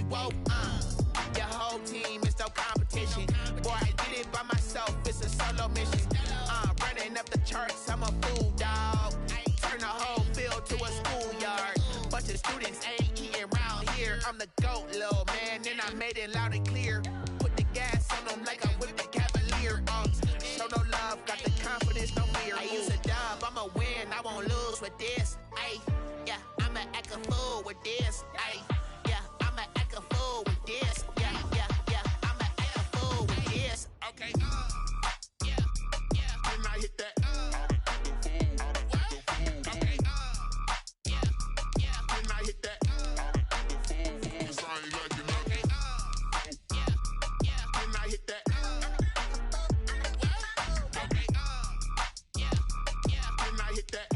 whoa, your whole team is no competition. Boy, I did it by myself, it's a solo mission. Running up the charts, I'm a fool, dog. Turn the whole field to a schoolyard. Bunch of students ain't eating round here. I'm the GOAT, little man, and I made it loud and clear. Put the gas on them like I'm with the Cavalier. Show no love, got the confidence, no fear. I use a dub, I'ma win, I won't lose with this. Ay, yeah, I'ma act a fool with this. Ay, yeah, I'ma act a fool with this. Yeah, I'ma act a fool with this. Okay, yeah, and I hit that. Okay, yeah, and I hit that. It's only like you know. Okay, yeah, and I hit that. Okay, yeah, and I hit that.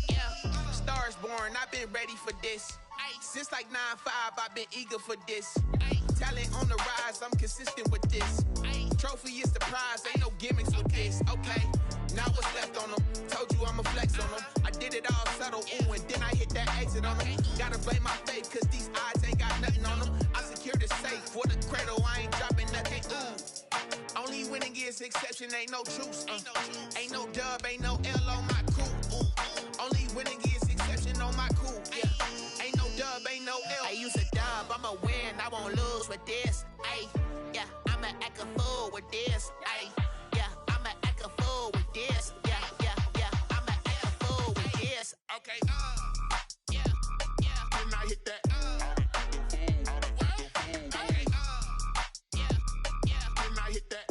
Yeah, stars born, I've been ready for this. Since like 9-5, I've been eager for this. Talent on the rise, I'm consistent with this. Trophy is the prize, ain't no gimmicks with this. Okay, now what's left on them? Told you I'ma flex on them. I did it all subtle, ooh, and then I hit that exit on them. Gotta blame my faith, cause these odds ain't got nothing on them. I secured the safe for the cradle, I ain't dropping nothing, ooh. Only winning is exception, ain't no truce. Ain't no dub, ain't no L on my crew. Only winning is exception on my crew, yeah. Ain't no dub, ain't no L. I use a dub, I'ma win, I won't lose with this. Ay, yeah, I'ma act a fool with this. Ay, yeah, I'ma act a fool with this. Yeah, I'ma act a fool with this. Okay, yeah, and I hit that. Okay, yeah, and I hit that.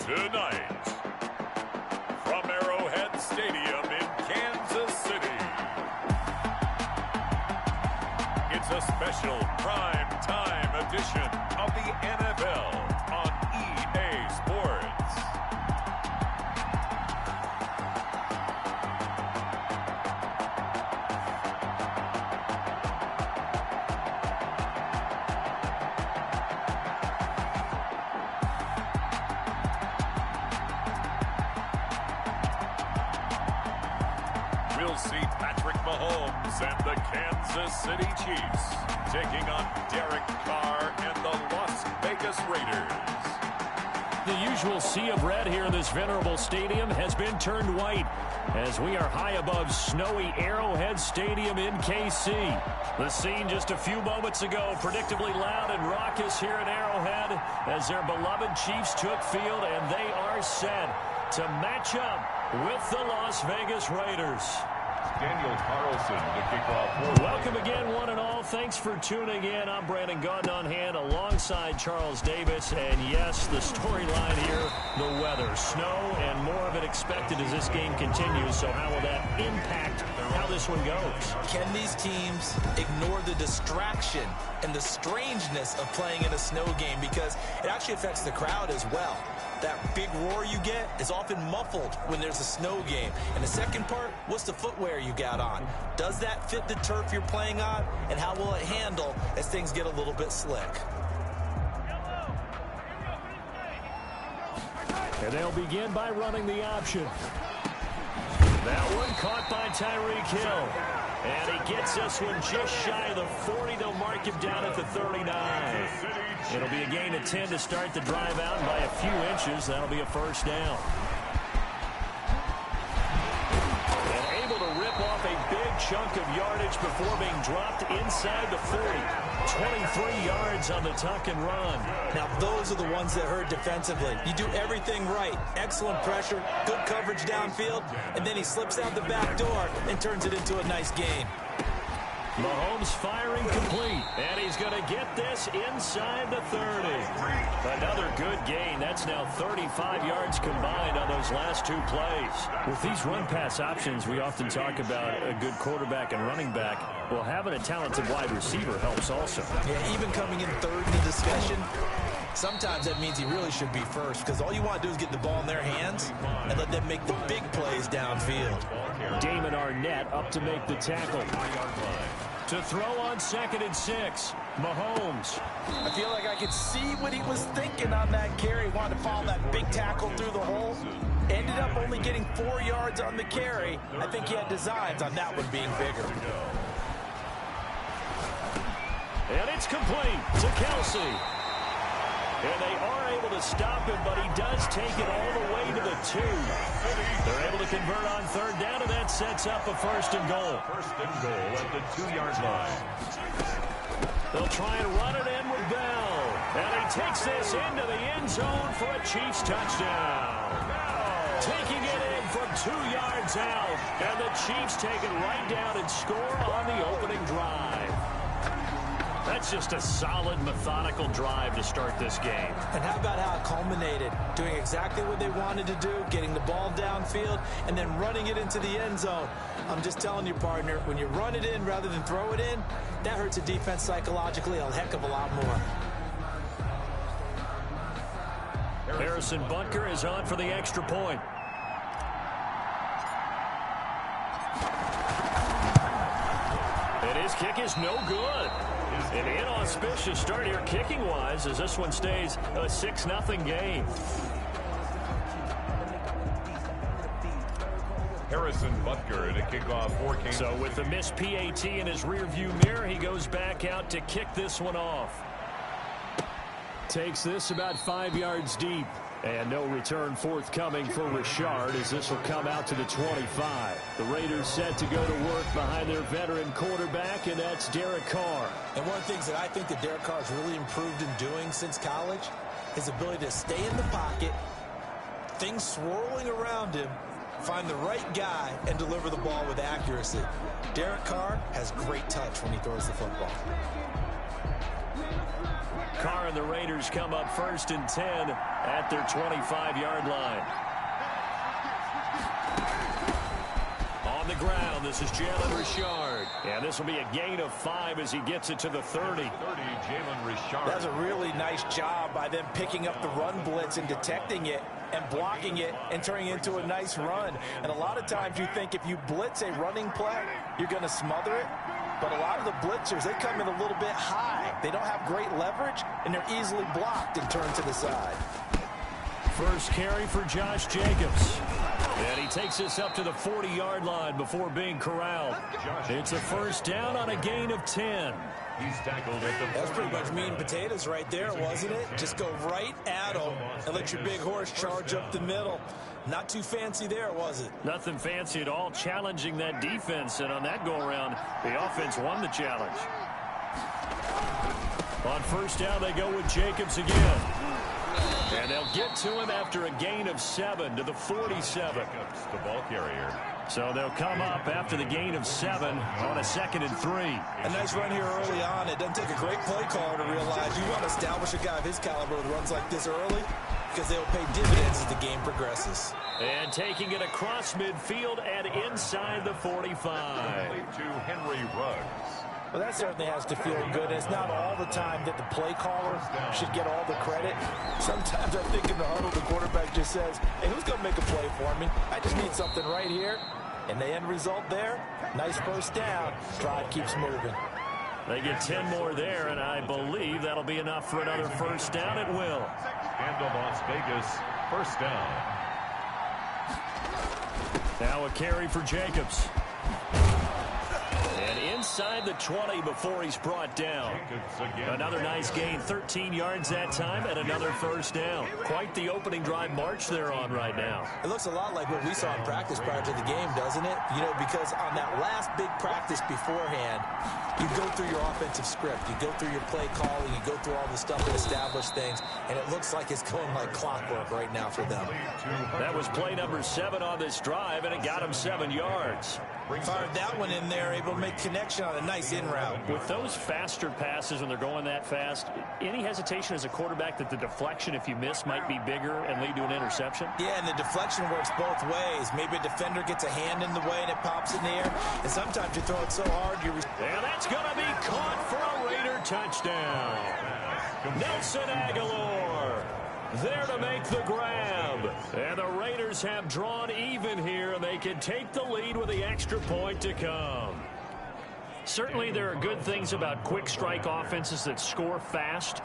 Tonight, from Arrowhead Stadium in Kansas City, it's a special prime time edition of the NFL on EA Sports. We'll see Patrick Mahomes and the Kansas City Chiefs taking on Derek Carr and the Las Vegas Raiders. The usual sea of red here in this venerable stadium has been turned white as we are high above snowy Arrowhead Stadium in KC. The scene just a few moments ago, predictably loud and raucous here at Arrowhead as their beloved Chiefs took field, and they are set to match up with the Las Vegas Raiders. Daniel Carlson to kick off. Welcome again, one and all. Thanks for tuning in. I'm Brandon Gaudin on hand alongside Charles Davis. And yes, the storyline here, the weather. Snow and more of it expected as this game continues. So how will that impact how this one goes? Can these teams ignore the distraction and the strangeness of playing in a snow game? Because it actually affects the crowd as well. That big roar you get is often muffled when there's a snow game. And the second part, what's the footwear you got on? Does that fit the turf you're playing on? And how will it handle as things get a little bit slick? And they'll begin by running the option. That one caught by Tyreek Hill. And he gets this one just shy of the 40. They'll mark him down at the 39. It'll be a gain of 10 to start the drive out, and by a few inches, that'll be a first down. And able to rip off a big chunk of yardage before being dropped inside the 40. 23 yards on the tuck and run. Now, those are the ones that hurt defensively. You do everything right. Excellent pressure, good coverage downfield, and then he slips out the back door and turns it into a nice gain. Mahomes firing complete, and he's going to get this inside the 30. Another good gain. That's now 35 yards combined on those last two plays. With these run-pass options, we often talk about a good quarterback and running back. Well, having a talented wide receiver helps also. Yeah, even coming in third in the discussion, sometimes that means he really should be first, because all you want to do is get the ball in their hands and let them make the big plays downfield. Damon Arnett up to make the tackle. To throw on 2nd and 6, Mahomes. I feel like I could see what he was thinking on that carry. He wanted to follow that big tackle through the hole. Ended up only getting 4 yards on the carry. I think he had designs on that one being bigger. And it's complete to Kelsey. And they are able to stop him, but he does take it all the way to the 2. They're able to convert on third down, and that sets up a first and goal. First and goal at the 2-yard line. They'll try and run it in with Bell. And he takes this into the end zone for a Chiefs touchdown. Taking it in from 2 yards out. And the Chiefs take it right down and score on the opening drive. That's just a solid, methodical drive to start this game. And how about how it culminated? Doing exactly what they wanted to do, getting the ball downfield, and then running it into the end zone. I'm just telling you, partner, when you run it in rather than throw it in, that hurts a defense psychologically a heck of a lot more. Harrison Butker is on for the extra point. And his kick is no good. An inauspicious start here kicking-wise as this one stays a 6-0 game. Harrison Butker in a kickoff for Kansas. So with the missed PAT in his rearview mirror, he goes back out to kick this one off. Takes this about 5 yards deep. And no return forthcoming for Richard as this will come out to the 25. The Raiders set to go to work behind their veteran quarterback, and that's Derek Carr. And one of the things that I think that Derek Carr has really improved in doing since college, his ability to stay in the pocket, things swirling around him, find the right guy, and deliver the ball with accuracy. Derek Carr has great touch when he throws the football. Carr and the Raiders come up 1st and 10 at their 25-yard line. On the ground, this is Jalen Richard. And this will be a gain of 5 as he gets it to the 30. Jalen Richard. That's a really nice job by them picking up the run blitz and detecting it and blocking it and turning it into a nice run. And a lot of times you think if you blitz a running play, you're going to smother it. But a lot of the blitzers, they come in a little bit high. They don't have great leverage, and they're easily blocked and turned to the side. First carry for Josh Jacobs. And he takes this up to the 40-yard line before being corralled. It's a first down on a gain of 10. He's tackled at the... That's pretty much meat and potatoes right there, wasn't it? Just go right at him and let your big horse charge up the middle. Not too fancy there, was it? Nothing fancy at all, challenging that defense. And on that go-around, the offense won the challenge. On first down, they go with Jacobs again. And they'll get to him after a gain of 7 to the 47. Jacobs, the ball carrier. So they'll come up after the gain of 7 on a 2nd and 3. A nice run here early on. It doesn't take a great play caller to realize you want to establish a guy of his caliber with runs like this early because they'll pay dividends as the game progresses. And taking it across midfield and inside the 45. To Henry Ruggs. Well, that certainly has to feel good. It's not all the time that the play caller should get all the credit. Sometimes I think in the huddle, the quarterback just says, hey, who's going to make a play for me? I just need something right here. And the end result there, nice first down. Drive keeps moving. They get 10 more there, and I believe that'll be enough for another first down. It will. And the Las Vegas first down. Now a carry for Jacobs. And inside the 20 before he's brought down. Another nice gain, 13 yards that time, and another first down. Quite the opening drive march they're on right now. It looks a lot like what we saw in practice prior to the game, doesn't it? You know, because on that last big practice beforehand, you go through your offensive script, you go through your play calling, you go through all the stuff that establish things, and it looks like it's going like clockwork right now for them. That was play number 7 on this drive, and it got him 7 yards. Fired that one in there, able to make connection on a nice in route. With those faster passes when they're going that fast, any hesitation as a quarterback that the deflection, if you miss, might be bigger and lead to an interception? Yeah, and the deflection works both ways. Maybe a defender gets a hand in the way and it pops in the air, and sometimes you throw it so hard you... And that's going to be caught for a Raider touchdown. Nelson Aguilar there to make the grab. And the Raiders have drawn even here, and they can take the lead with the extra point to come. Certainly there are good things about quick strike offenses that score fast.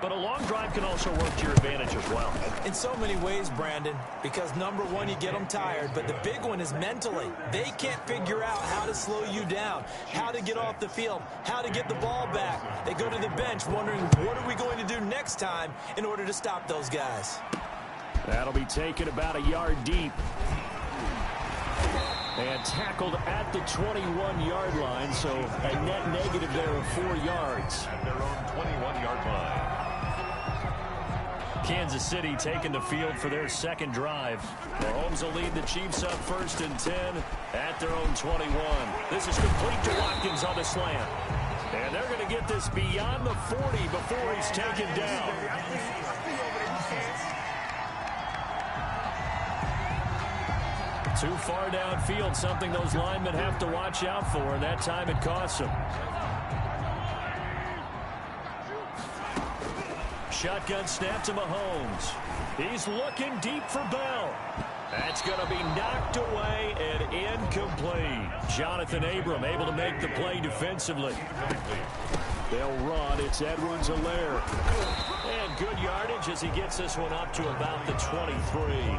But a long drive can also work to your advantage as well. In so many ways, Brandon, because number one, you get them tired, but the big one is mentally. They can't figure out how to slow you down, how to get off the field, how to get the ball back. They go to the bench wondering, what are we going to do next time in order to stop those guys? That'll be taken about a yard deep. And tackled at the 21-yard line, so a net negative there of 4 yards. At their own 21-yard line. Kansas City taking the field for their second drive. Mahomes will lead the Chiefs up 1st and 10 at their own 21. This is complete to Watkins on the slant. And they're going to get this beyond the 40 before he's taken down. Too far downfield, something those linemen have to watch out for, and that time it costs them. Shotgun snap to Mahomes. He's looking deep for Bell. That's going to be knocked away and incomplete. Jonathan Abram able to make the play defensively. They'll run. It's Edwards-Helaire. And good yardage as he gets this one up to about the 23.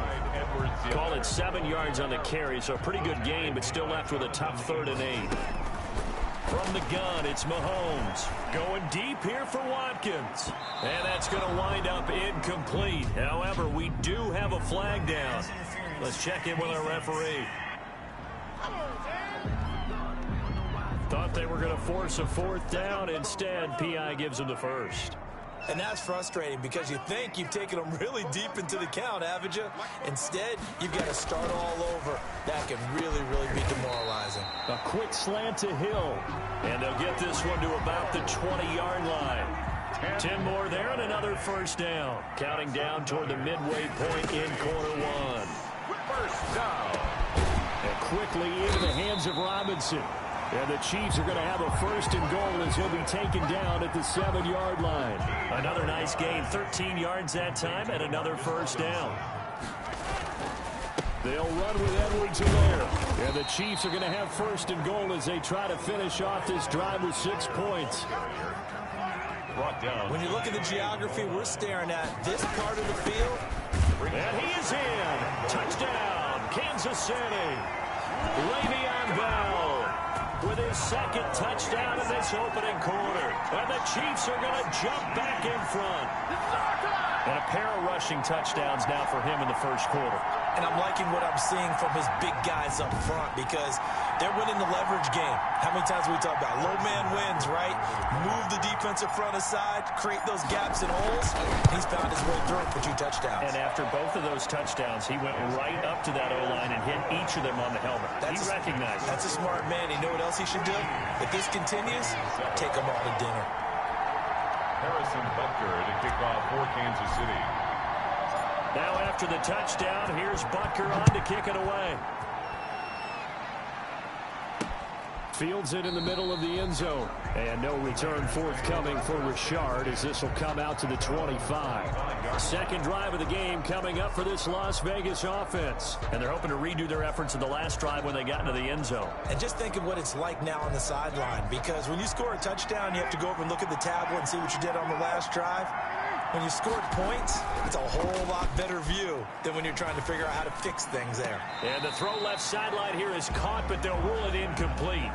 Call it 7 yards on the carry, so a pretty good gain, but still left with a tough 3rd and 8. From the gun, it's Mahomes. Going deep here for Watkins. And that's going to wind up incomplete. However, we do have a flag down. Let's check in with our referee. Thought they were going to force a 4th down. Instead, P.I. gives them the first. And that's frustrating because you think you've taken them really deep into the count, haven't you? Instead, you've got to start all over. That can really, really be demoralizing. A quick slant to Hill. And they'll get this one to about the 20-yard line. 10 more there and another first down. Counting down toward the midway point in quarter 1. First down. And quickly into the hands of Robinson. And the Chiefs are going to have a 1st and goal as he'll be taken down at the 7-yard line. Another nice gain, 13 yards that time, and another first down. They'll run with Edwards-Helaire. And the Chiefs are going to have 1st and goal as they try to finish off this drive with 6 points. Brought down. When you look at the geography we're staring at, this part of the field. And he is in. Touchdown, Kansas City. Le'Veon Bell with his 2nd touchdown in this opening quarter. And the Chiefs are going to jump back in front. And a pair of rushing touchdowns now for him in the 1st quarter. And I'm liking what I'm seeing from his big guys up front because they're winning the leverage game. How many times we talk about low man wins, right? Move the defensive front aside, create those gaps and holes. He's found his way through for 2 touchdowns. And after both of those touchdowns, he went right up to that O-line and hit each of them on the helmet. He recognized it. That's a smart man. You know what else he should do? If this continues, take them all to dinner. Harrison Butker to kick off for Kansas City. Now after the touchdown, here's Butker on to kick it away. Fields it in the middle of the end zone. And no return forthcoming for Richard as this will come out to the 25. Second drive of the game coming up for this Las Vegas offense. And they're hoping to redo their efforts in the last drive when they got into the end zone. And just think of what it's like now on the sideline, because when you score a touchdown, you have to go over and look at the tablet and see what you did on the last drive. When you scored points, it's a whole lot better view than when you're trying to figure out how to fix things there. And the throw left sideline here is caught, but they'll rule it incomplete.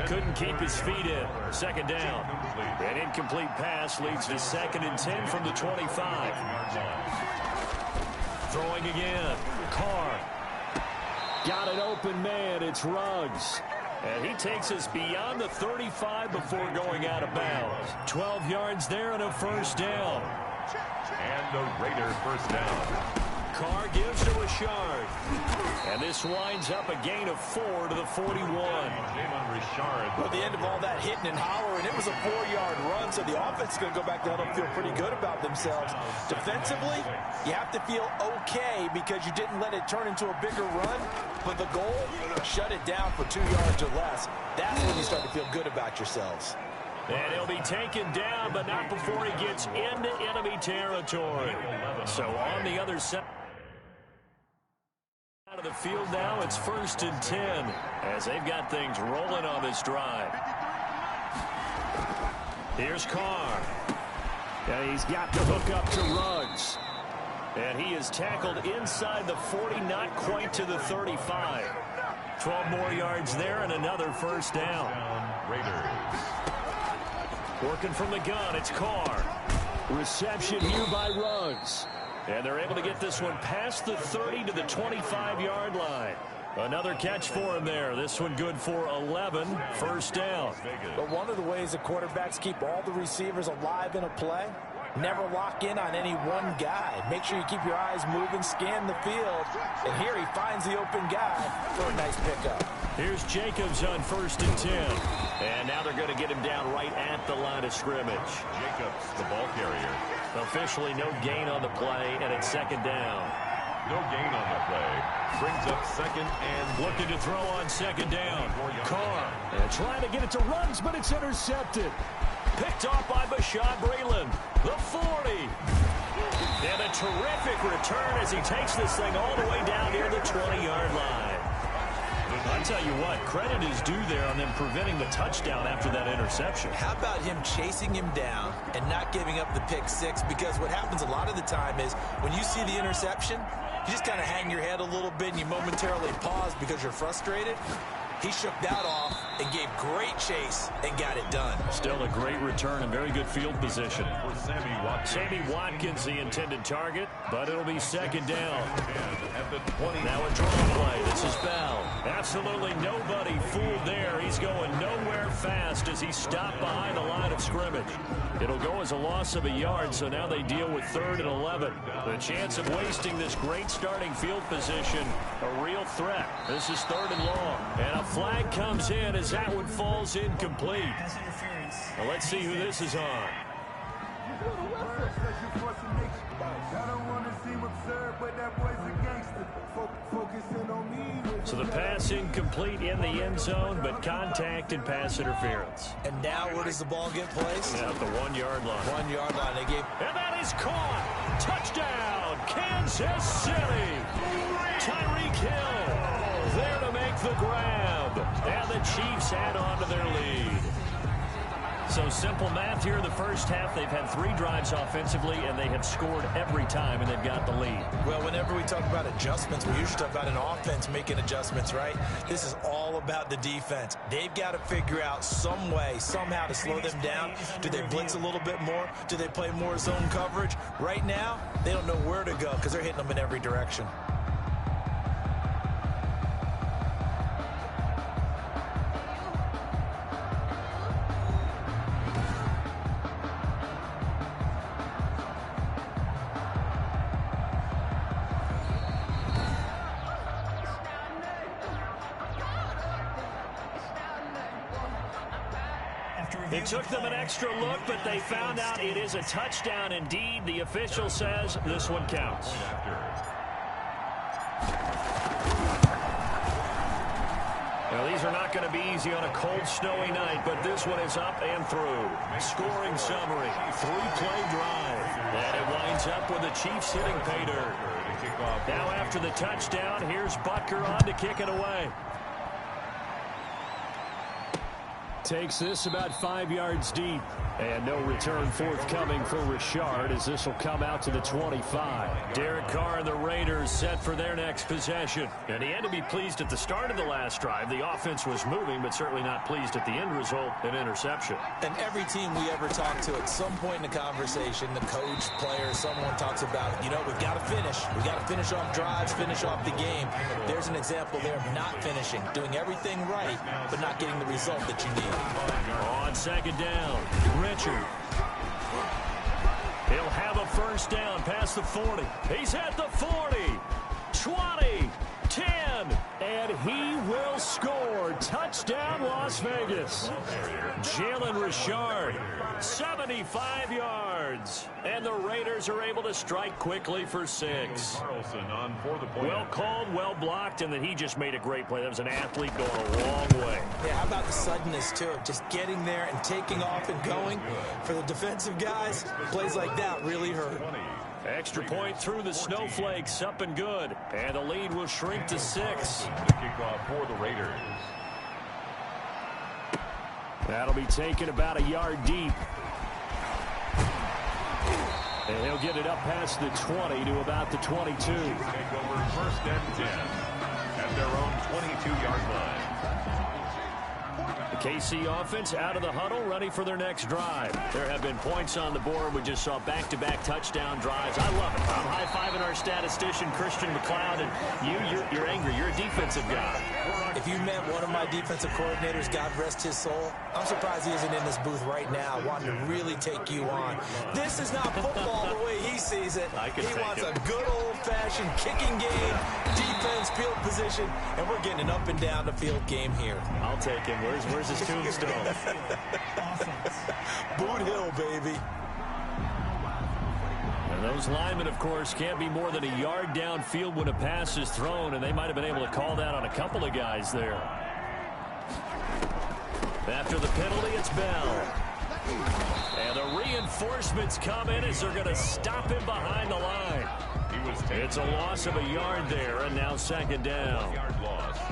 Couldn't keep his feet in. Second down. An incomplete pass leads to 2nd and 10 from the 25. Throwing again. Carr. Got an open man. It's Ruggs. And he takes us beyond the 35 before going out of bounds. 12 yards there and a first down. And the Raiders first down. Carr gives to Richard. And this winds up a gain of 4 to the 41. Well, at the end of all that hitting and hollering, it was a 4-yard run, so the offense is going to go back down and feel pretty good about themselves. Defensively, you have to feel okay because you didn't let it turn into a bigger run, but the goal, shut it down for 2 yards or less. That's when you start to feel good about yourselves. And he'll be taken down, but not before he gets into enemy territory. So on the other side of the field now, it's 1st and 10 as they've got things rolling on this drive. Here's Carr. And he's got the hook up to Ruggs. And he is tackled inside the 40, not quite to the 35. 12 more yards there and another first down. Raiders. Working from the gun, it's Carr. Reception here by Ruggs. And they're able to get this one past the 30 to the 25-yard line. Another catch for him there. This one good for 11. First down. But one of the ways the quarterbacks keep all the receivers alive in a play, never lock in on any one guy. Make sure you keep your eyes moving, scan the field. And here he finds the open guy for a nice pickup. Here's Jacobs on 1st and 10. And now they're going to get him down right at the line of scrimmage. Jacobs, the ball carrier. Officially no gain on the play, and it's 2nd down. No gain on the play. Brings up 2nd and looking to throw on 2nd down. Carr and trying to get it to Ruggs, but it's intercepted. Picked off by Bashaud Breeland. The 40. And a terrific return as he takes this thing all the way down near the 20-yard line. I'll tell you what, credit is due there on them preventing the touchdown after that interception. How about him chasing him down and not giving up the pick six? Because what happens a lot of the time is when you see the interception, you just kind of hang your head a little bit and you momentarily pause because you're frustrated. He shook that off and gave great chase and got it done. Still a great return and very good field position. for Sammy Watkins. Sammy Watkins, the intended target, but it'll be 2nd down. At the 20. Now a draw play. This is Bell. Absolutely nobody fooled there. He's going nowhere fast as he stopped behind the line of scrimmage. It'll go as a loss of a yard, so now they deal with 3rd and 11. The chance of wasting this great starting field position, a real threat. This is 3rd and long. And a flag comes in as that one falls incomplete. Now let's see who this is on. So the pass incomplete in the end zone, but contact and pass interference. And now where does the ball get placed? Yeah, at the 1-yard line. 1-yard line. They gave. And that is caught. Touchdown, Kansas City. Tyreek Hill there to make the grab. And the Chiefs add on to their lead. So simple math here in the first half. They've had 3 drives offensively, and they have scored every time, and they've got the lead. Well, whenever we talk about adjustments, we usually talk about an offense making adjustments, right? This is all about the defense. They've got to figure out some way, somehow to slow them down. Do they blitz a little bit more? Do they play more zone coverage? Right now, they don't know where to go because they're hitting them in every direction. It took them an extra look, but they found out it is a touchdown indeed. The official says this one counts. Now, these are not going to be easy on a cold, snowy night, but this one is up and through. Scoring summary, 3-play drive. And it winds up with the Chiefs hitting pay dirt. Now after the touchdown, here's Butker on to kick it away. Takes this about 5 yards deep. And no return forthcoming for Richard as this will come out to the 25. Derek Carr and the Raiders set for their next possession. And he had to be pleased at the start of the last drive. The offense was moving, but certainly not pleased at the end result, an interception. And every team we ever talk to, at some point in the conversation, the coach, player, someone talks about, you know, we've got to finish. We've got to finish off drives, finish off the game. There's an example there of not finishing, doing everything right, but not getting the result that you need. On 2nd down, Richard. He'll have a first down past the 40. He's at the 40, 20, 10, and he will score. Touchdown, Las Vegas. Jalen Richard, 75 yards. And the Raiders are able to strike quickly for 6. Well called, well blocked, and then he just made a great play. That was an athlete going a long way. Yeah, how about the suddenness, too? Just getting there and taking off and going. For the defensive guys, plays like that really hurt. Extra point through the snowflakes, up and good. And the lead will shrink to 6. Kickoff for the Raiders. That'll be taken about a yard deep. And he'll get it up past the 20 to about the 22. Take over 1st and 10 at their own 22-yard line. The KC offense out of the huddle, ready for their next drive. There have been points on the board. We just saw back-to-back touchdown drives. I love it. I'm high-fiving our statistician, Christian McLeod, and you're angry. You're a defensive guy. If you met one of my defensive coordinators, God rest his soul, I'm surprised he isn't in this booth right now wanting to really take you on. This is not football the way he sees it. He wants a good old-fashioned kicking game, defense, field position, and we're getting an up-and-down-the-field game here. I'll take him. Where's his tombstone? Boot Hill, baby. And those linemen, of course, can't be more than a yard downfield when a pass is thrown, and they might have been able to call that on a couple of guys there. After the penalty, it's Bell. And the reinforcements come in as they're going to stop him behind the line. It's a loss of a yard there, and now 2nd down.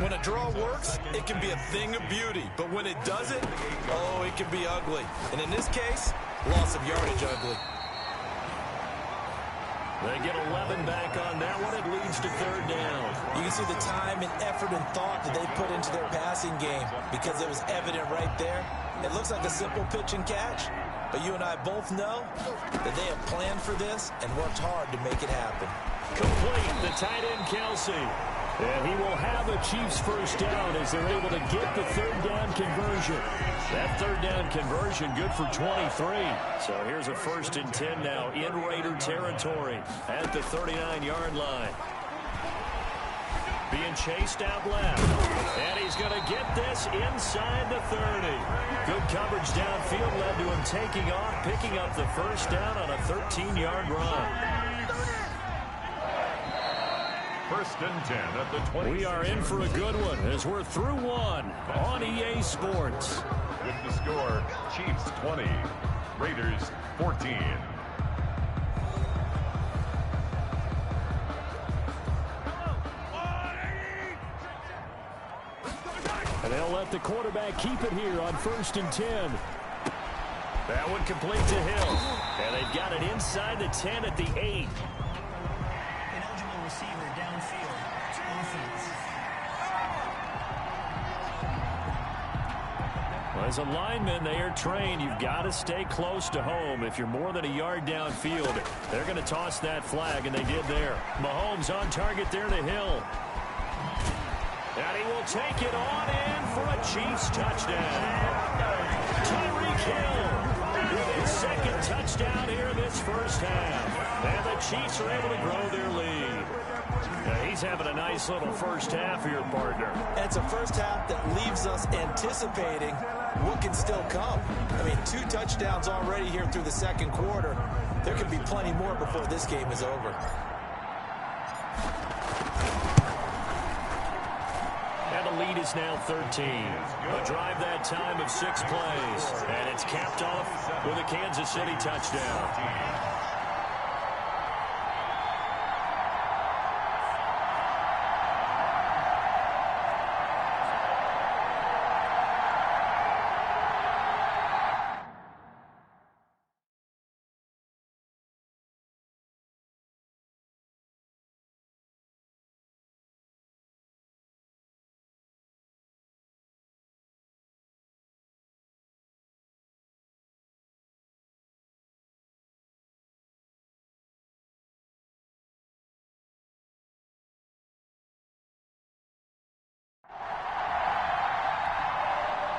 When a draw works, it can be a thing of beauty. But when it doesn't, oh, it can be ugly. And in this case, loss of yardage ugly. They get 11 back on that one. It leads to 3rd down. You can see the time and effort and thought that they put into their passing game because it was evident right there. It looks like a simple pitch and catch, but you and I both know that they have planned for this and worked hard to make it happen. Complete, the tight end, Kelsey. And he will have a Chiefs 1st down as they're able to get the 3rd down conversion. That 3rd down conversion good for 23. So here's a 1st and 10 now in Raider territory at the 39-yard line. Being chased out left. And he's going to get this inside the 30. Good coverage downfield led to him taking off, picking up the 1st down on a 13-yard run. 1st and 10 at the 20. We are in for a good one as we're through one on EA Sports. With the score, Chiefs 20, Raiders 14. And they'll let the quarterback keep it here on 1st and 10. That one complete to Hill. And they've got it inside the 10 at the 8. Receiver downfield. Offense. Well, as a lineman, they are trained. You've got to stay close to home. If you're more than a yard downfield, they're going to toss that flag, and they did there. Mahomes on target there to Hill. And he will take it on in for a Chiefs touchdown. Tyreek Hill with his 2nd touchdown here in this 1st half. And the Chiefs are able to grow their lead. Now he's having a nice little 1st half here, partner. And it's a 1st half that leaves us anticipating what can still come. I mean, 2 touchdowns already here through the 2nd quarter. There could be plenty more before this game is over. And the lead is now 13. A drive that time of 6 plays. And it's capped off with a Kansas City touchdown.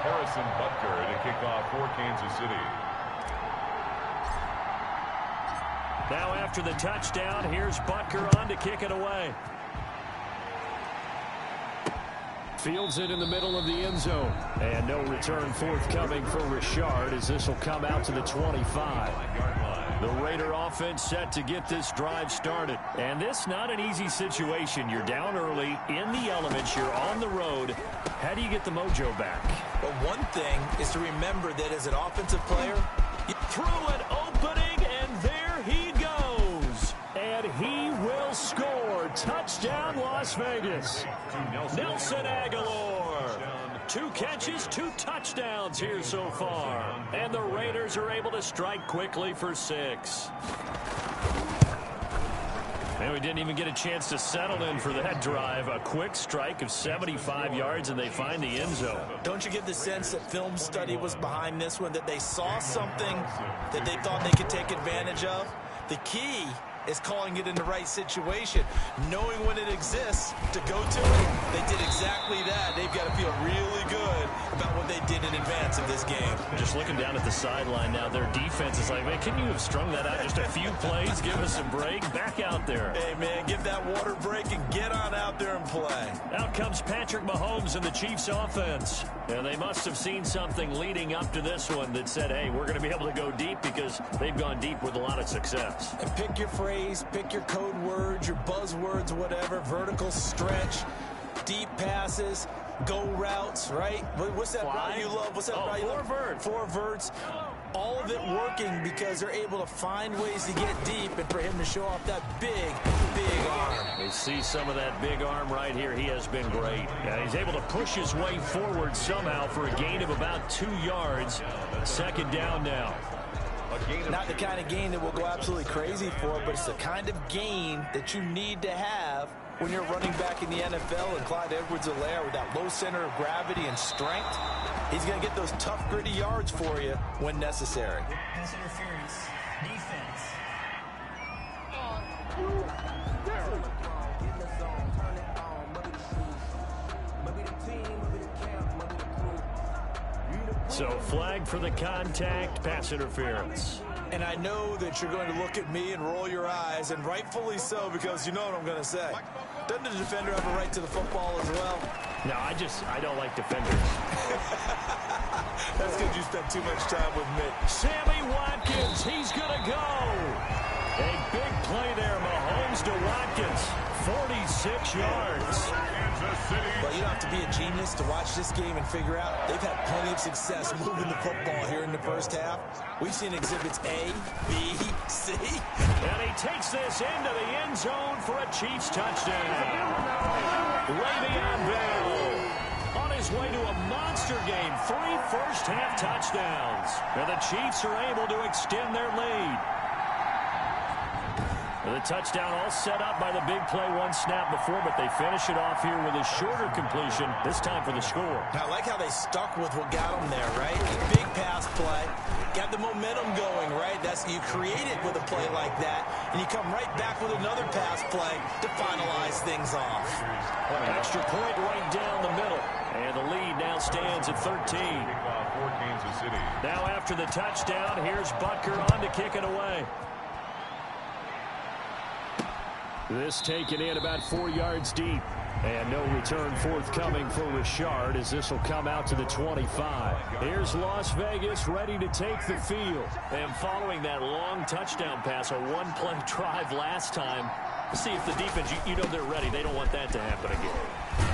Harrison Butker to kick off for Kansas City. Now after the touchdown, here's Butker on to kick it away. Fields it in the middle of the end zone. And no return forthcoming for Richard as this will come out to the 25. The Raider offense set to get this drive started. And this not an easy situation. You're down early, in the elements, you're on the road. How do you get the mojo back? But one thing is to remember that as an offensive player, you threw an opening, and there he goes. And he will score. Touchdown, Las Vegas. Nelson Aguilar. 2 catches, 2 touchdowns here so far. And the Raiders are able to strike quickly for 6. And we didn't even get a chance to settle in for that drive. A quick strike of 75 yards, and they find the end zone. Don't you get the sense that film study was behind this one, that they saw something that they thought they could take advantage of? The key is calling it in the right situation, knowing when it exists to go to it. They did exactly that. They've got to feel really good about what they did in advance of this game. Just looking down at the sideline now, their defense is like, man, can you have strung that out just a few plays? Give us a break. Back out there. Hey, man, give that water break and get on out there and play. Out comes Patrick Mahomes and the Chiefs offense. And they must have seen something leading up to this one that said, hey, we're going to be able to go deep, because they've gone deep with a lot of success. And pick your phrase, pick your code words, your buzzwords, whatever. Vertical stretch, deep passes, go routes, right? What's that route you love? What's that route you love? 4 verts. 4 verts. All of it working because they're able to find ways to get deep, and for him to show off that big, big arm. We see some of that big arm right here. He has been great. Yeah, he's able to push his way forward somehow for a gain of about 2 yards. 2nd down now. Not the kind of gain that we'll go absolutely crazy for, but it's the kind of gain that you need to have when you're running back in the NFL. And Clyde Edwards-Helaire, with that low center of gravity and strength, he's going to get those tough, gritty yards for you when necessary. Pass interference. Defense. So flag for the contact, pass interference. And I know that you're going to look at me and roll your eyes, and rightfully so, because you know what I'm going to say. Doesn't the defender have a right to the football as well? No, I don't like defenders. That's because you spent too much time with me. Sammy Watkins, he's going to go. A big play there, Mahomes to Watkins, 46 yards. But you don't have to be a genius to watch this game and figure out they've had plenty of success moving the football here in the first half. We've seen exhibits A, B, C. And he takes this into the end zone for a Chiefs touchdown. Le'Veon Bell on his way to a monster game. 3 first-half touchdowns. And the Chiefs are able to extend their lead. The touchdown all set up by the big play, 1 snap before, but they finish it off here with a shorter completion, this time for the score. I like how they stuck with what got them there, right? Big pass play, got the momentum going, right? You create it with a play like that, and you come right back with another pass play to finalize things off. An extra point right down the middle, and the lead now stands at 13. Now after the touchdown, here's Butker on to kick it away. This taken in about 4 yards deep. And no return forthcoming for Richard, as this will come out to the 25. Here's Las Vegas ready to take the field. And following that long touchdown pass, a 1-play drive last time, see if the defense, you know they're ready. They don't want that to happen again.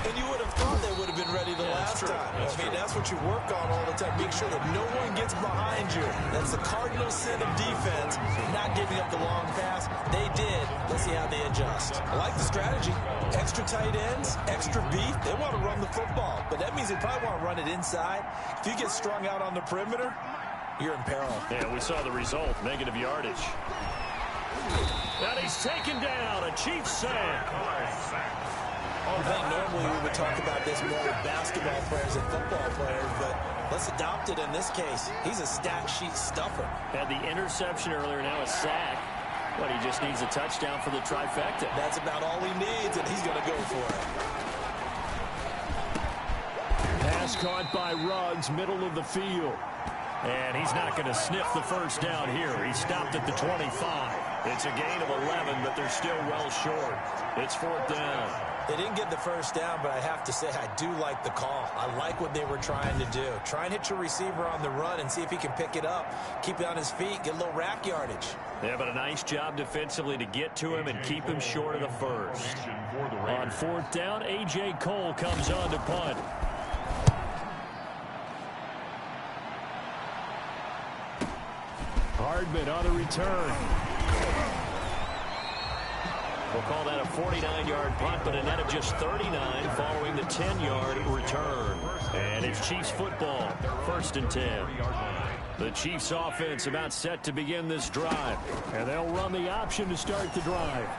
And you would have thought they would have been ready the last time. That's what you work on all the time. Make sure that no one gets behind you. That's the cardinal sin of defense, not giving up the long pass. They did. Let's see how they adjust. I like the strategy. Extra tight ends, extra beef. They want to run the football, but that means they probably want to run it inside. If you get strung out on the perimeter, you're in peril. Yeah, we saw the result, negative yardage. And he's taken down, a Chiefs sack. I think normally we would talk about this more with basketball players and football players, but let's adopt it in this case. He's a stat sheet stuffer. Had the interception earlier, now a sack. But he just needs a touchdown for the trifecta. That's about all he needs, and he's going to go for it. Pass caught by Ruggs, middle of the field. And he's not going to sniff the first down here. He stopped at the 25. It's a gain of 11, but they're still well short. It's 4th down. They didn't get the first down, but I have to say I do like the call. I like what they were trying to do. Try and hit your receiver on the run and see if he can pick it up. Keep it on his feet, get a little rack yardage. Yeah, but a nice job defensively to get to him and keep him short of the first. On 4th down, A.J. Cole comes on to punt. Hardman on the return. We'll call that a 49-yard punt, but a net of just 39 following the 10-yard return. And it's Chiefs football, 1st and 10. The Chiefs offense about set to begin this drive. And they'll run the option to start the drive.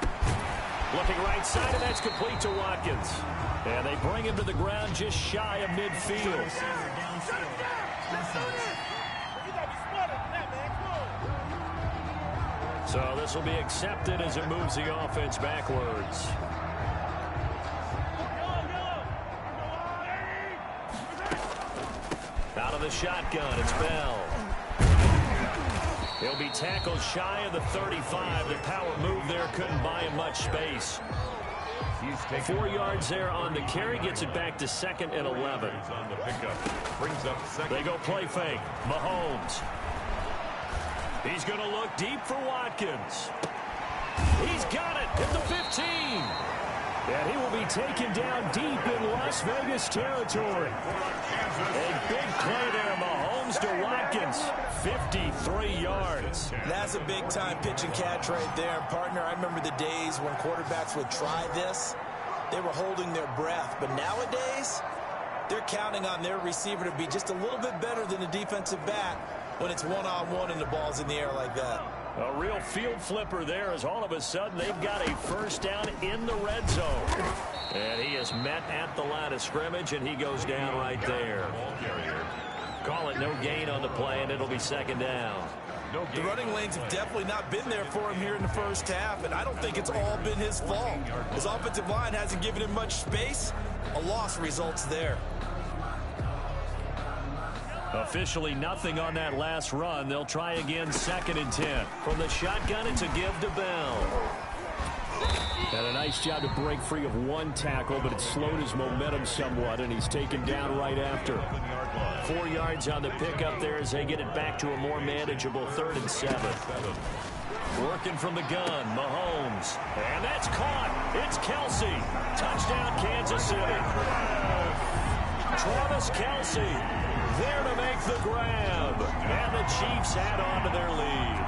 Looking right side, and that's complete to Watkins. And they bring him to the ground just shy of midfield. So this will be accepted as it moves the offense backwards. Out of the shotgun, it's Bell. He'll be tackled shy of the 35. The power move there couldn't buy him much space. 4 yards there on the carry, gets it back to 2nd and 11. They go play fake. Mahomes. He's going to look deep for Watkins. He's got it at the 15. And he will be taken down deep in Las Vegas territory. A big play there, Mahomes to Watkins. 53 yards. That's a big-time pitch and catch right there. Partner, I remember the days when quarterbacks would try this. They were holding their breath. But nowadays, they're counting on their receiver to be just a little bit better than the defensive back when it's one-on-one and the ball's in the air like that. A real field flipper there as all of a sudden they've got a first down in the red zone. And he is met at the line of scrimmage, and he goes down right there. Call it no gain on the play, and it'll be 2nd down. The running lanes have definitely not been there for him here in the first half, and I don't think it's all been his fault. His offensive line hasn't given him much space. A loss results there. Officially nothing on that last run. They'll try again 2nd and 10. From the shotgun, it's a give to Bell. And a nice job to break free of one tackle, but it slowed his momentum somewhat, and he's taken down right after. 4 yards on the pickup there as they get it back to a more manageable 3rd and 7. Working from the gun, Mahomes. And that's caught. It's Kelsey. Touchdown, Kansas City. Travis Kelsey there to make the grab. And the Chiefs add on to their lead.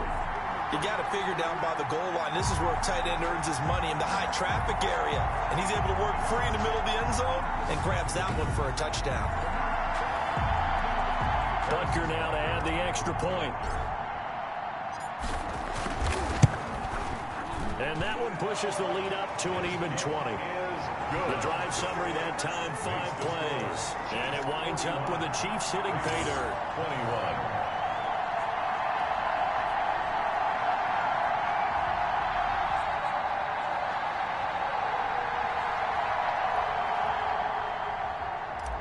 You got to figure down by the goal line. This is where a tight end earns his money, in the high traffic area. And he's able to work free in the middle of the end zone and grabs that one for a touchdown. Butker now to add the extra point. And that one pushes the lead up to an even 20. The drive summary that time, 5 plays. And it winds up with the Chiefs hitting pay dirt. 21.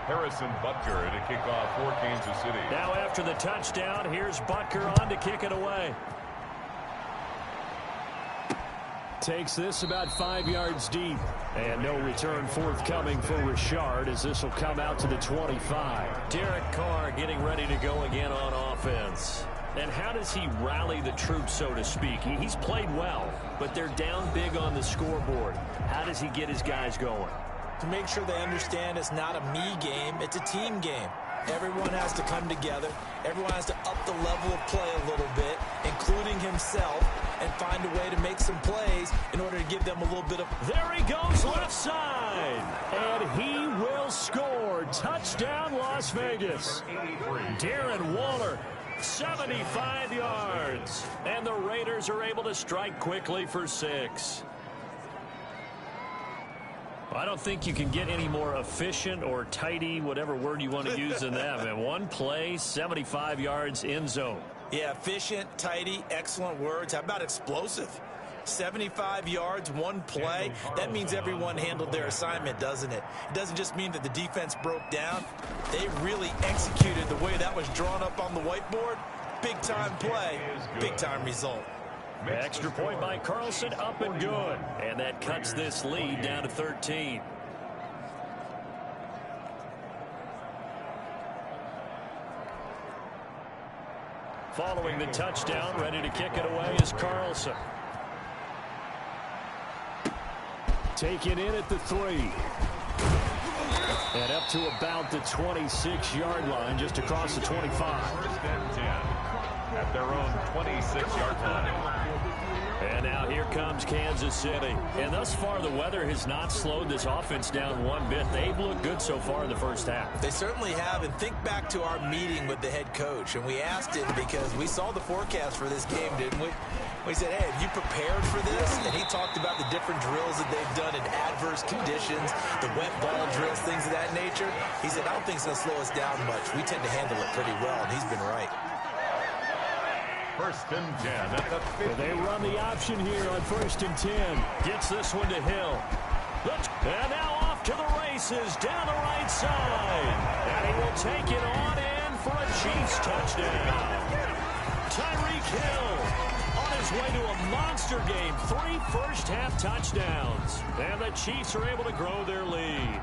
Harrison Butker to kick off for Kansas City. Now after the touchdown, here's Butker on to kick it away. Takes this about 5 yards deep. And no return forthcoming for Richard as this will come out to the 25. Derek Carr getting ready to go again on offense. And how does he rally the troops, so to speak? He's played well, but they're down big on the scoreboard. How does he get his guys going? To make sure they understand it's not a me game, it's a team game. Everyone has to come together. Everyone has to up the level of play a little bit, including himself, and find a way to make some plays in order to give them a little bit of... There he goes left side, and he will score. Touchdown, Las Vegas. Darren Waller, 75 yards, and the Raiders are able to strike quickly for 6. I don't think you can get any more efficient or tidy, whatever word you want to use in that. Man, one play, 75 yards, end zone. Yeah, efficient, tidy, excellent words. How about explosive? 75 yards, one play. That means everyone handled their assignment, doesn't it? It doesn't just mean that the defense broke down. They really executed the way that was drawn up on the whiteboard. Big-time play, big-time result. Extra point by Carlson, up and good. And that cuts this lead down to 13. Following the touchdown, ready to kick it away is Carlson. Taken in at the 3. And up to about the 26-yard line, just across the 25. First and 10 at their own 26-yard line. And now here comes Kansas City. And thus far, the weather has not slowed this offense down one bit. They've looked good so far in the first half. They certainly have. And think back to our meeting with the head coach. And we asked him because we saw the forecast for this game, didn't we? We said, hey, have you prepared for this? And he talked about the different drills that they've done in adverse conditions, the wet ball drills, things of that nature. He said, I don't think it's going to slow us down much. We tend to handle it pretty well, and he's been right. First and 10 at the 50. They run the option here on first and 10. Gets this one to Hill. And now off to the races down the right side. And he will take it on in for a Chiefs touchdown. Tyreek Hill on his way to a monster game. 3 first-half touchdowns. And the Chiefs are able to grow their lead.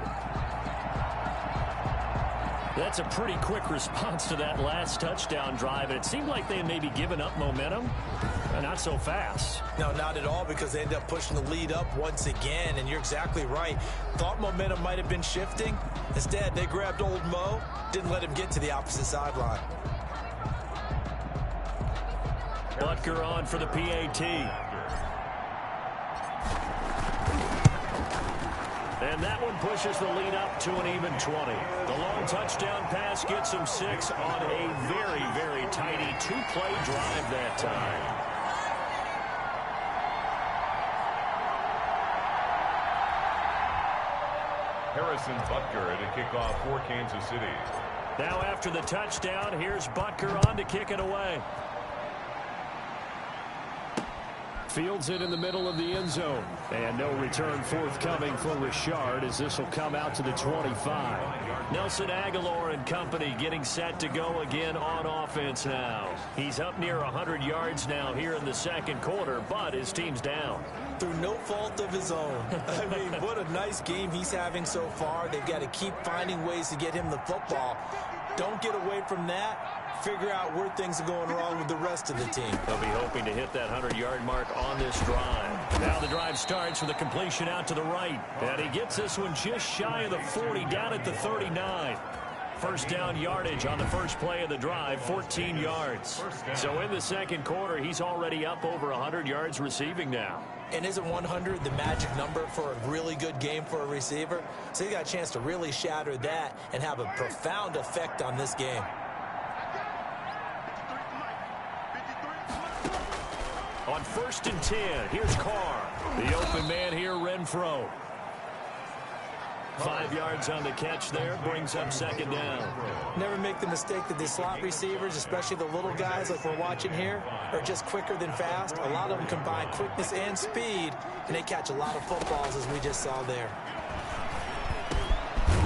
That's a pretty quick response to that last touchdown drive. And it seemed like they had maybe given up momentum. Not so fast. No, not at all, because they ended up pushing the lead up once again. And you're exactly right. Thought momentum might have been shifting. Instead, they grabbed old Mo. Didn't let him get to the opposite sideline. Butker on for the PAT. And that one pushes the lead up to an even 20. The long touchdown pass gets them 6 on a very, very tidy 2-play drive that time. Harrison Butker to kick off for Kansas City. Now after the touchdown, here's Butker on to kick it away. Fields it in the middle of the end zone. And no return forthcoming for Richard as this will come out to the 25. Nelson Aguilar and company getting set to go again on offense now. He's up near 100 yards now here in the second quarter, but his team's down. Through no fault of his own. I mean, what a nice game he's having so far. They've got to keep finding ways to get him the football. Don't get away from that. Figure out where things are going wrong with the rest of the team. They'll be hoping to hit that 100-yard mark on this drive. Now the drive starts with a completion out to the right. And he gets this one just shy of the 40, down at the 39. First down yardage on the first play of the drive, 14 yards. So in the second quarter, he's already up over 100 yards receiving now. And isn't 100 the magic number for a really good game for a receiver? So he got a chance to really shatter that and have a profound effect on this game. On first and 10, here's Carr. The open man here, Renfro. 5 yards on the catch there, brings up second down. Never make the mistake that the slot receivers, especially the little guys like we're watching here, are just quicker than fast. A lot of them combine quickness and speed, and they catch a lot of footballs, as we just saw there.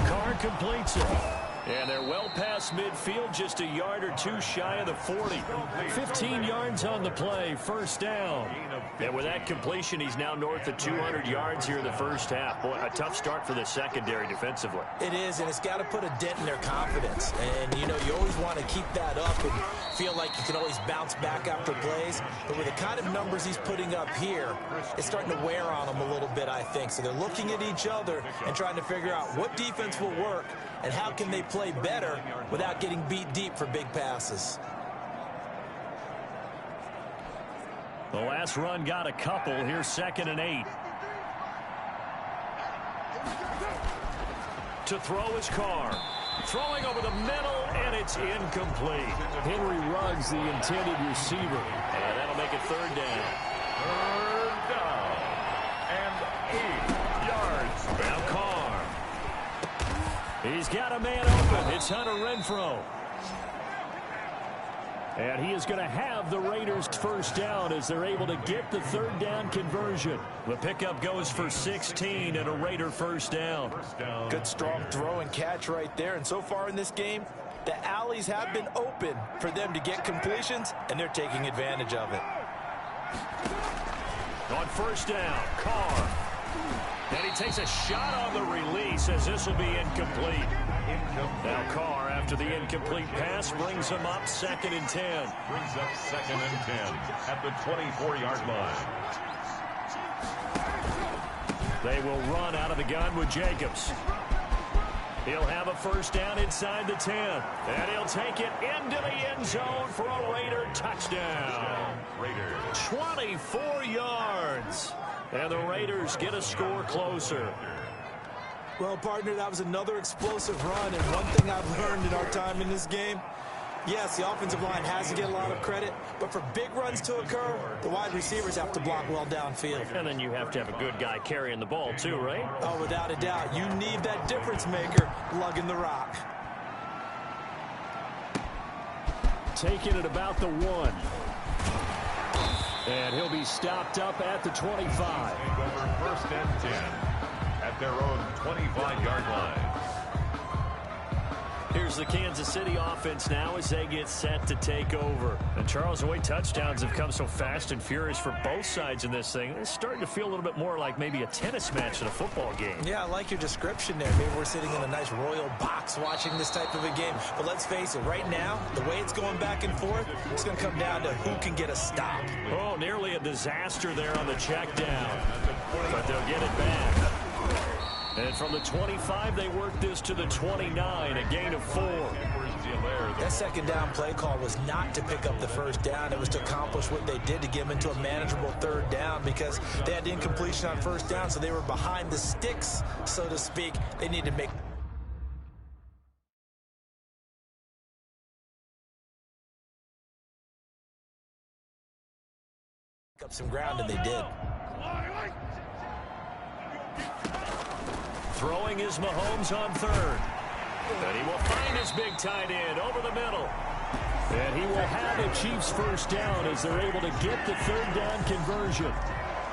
Carr completes it. And they're well past midfield, just a yard or two shy of the 40. 15 yards on the play, first down. And with that completion, he's now north of 200 yards here in the first half. Boy, a tough start for the secondary defensively. It is, and it's got to put a dent in their confidence. And, you know, you always want to keep that up and feel like you can always bounce back after plays. But with the kind of numbers he's putting up here, it's starting to wear on them a little bit, I think. So they're looking at each other and trying to figure out what defense will work and how can they play better without getting beat deep for big passes. The last run got a couple. Here's second and 8. To throw is Carr. Throwing over the middle, and it's incomplete. Henry Ruggs, the intended receiver. And that'll make it third down. Third down and 8 yards. Now Carr. He's got a man open. It's Hunter Renfro. And he is going to have the Raiders' first down as they're able to get the third down conversion. The pickup goes for 16 and a Raider first down. Good strong throw and catch right there. And so far in this game, the alleys have been open for them to get completions, and they're taking advantage of it. On first down, Carr. And he takes a shot on the release as this will be incomplete. Now Carr, after the incomplete pass, brings him up second and 10. Brings up second and 10 at the 24-yard line. They will run out of the gun with Jacobs. He'll have a first down inside the 10. And he'll take it into the end zone for a Raider touchdown. 24 yards. And the Raiders get a score closer. Well, partner, that was another explosive run. And one thing I've learned in our time in this game, yes, the offensive line has to get a lot of credit, but for big runs to occur, the wide receivers have to block well downfield. And then you have to have a good guy carrying the ball too, right? Oh, without a doubt. You need that difference maker lugging the rock. Taking it about the 1. And he'll be stopped up at the 25. Over first and 10 at their own 25-yard line. Here's the Kansas City offense now as they get set to take over. And Charles, the way touchdowns have come so fast and furious for both sides in this thing, it's starting to feel a little bit more like maybe a tennis match in a football game. Yeah, I like your description there. Maybe we're sitting in a nice royal box watching this type of a game. But let's face it, right now, the way it's going back and forth, it's going to come down to who can get a stop. Oh, nearly a disaster there on the check down. But they'll get it back. And from the 25, they work this to the 29, a gain of 4. That second down play call was not to pick up the first down. It was to accomplish what they did to get them into a manageable third down because they had incompletion on first down, so they were behind the sticks, so to speak. They need to make up some ground, and they did. Throwing is Mahomes on third. And he will find his big tight end over the middle. And he will have a Chiefs first down as they're able to get the third down conversion.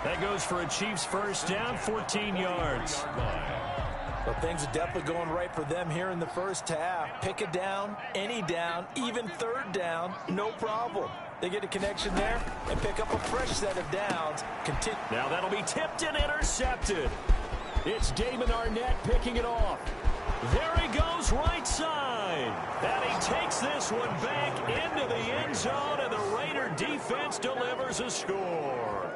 That goes for a Chiefs first down, 14 yards. Well, things are definitely going right for them here in the first half. Pick a down, any down, even third down, no problem. They get a connection there and pick up a fresh set of downs. Now that'll be tipped and intercepted. It's Damon Arnett picking it off. There he goes right side. And he takes this one back into the end zone, and the Raider defense delivers a score.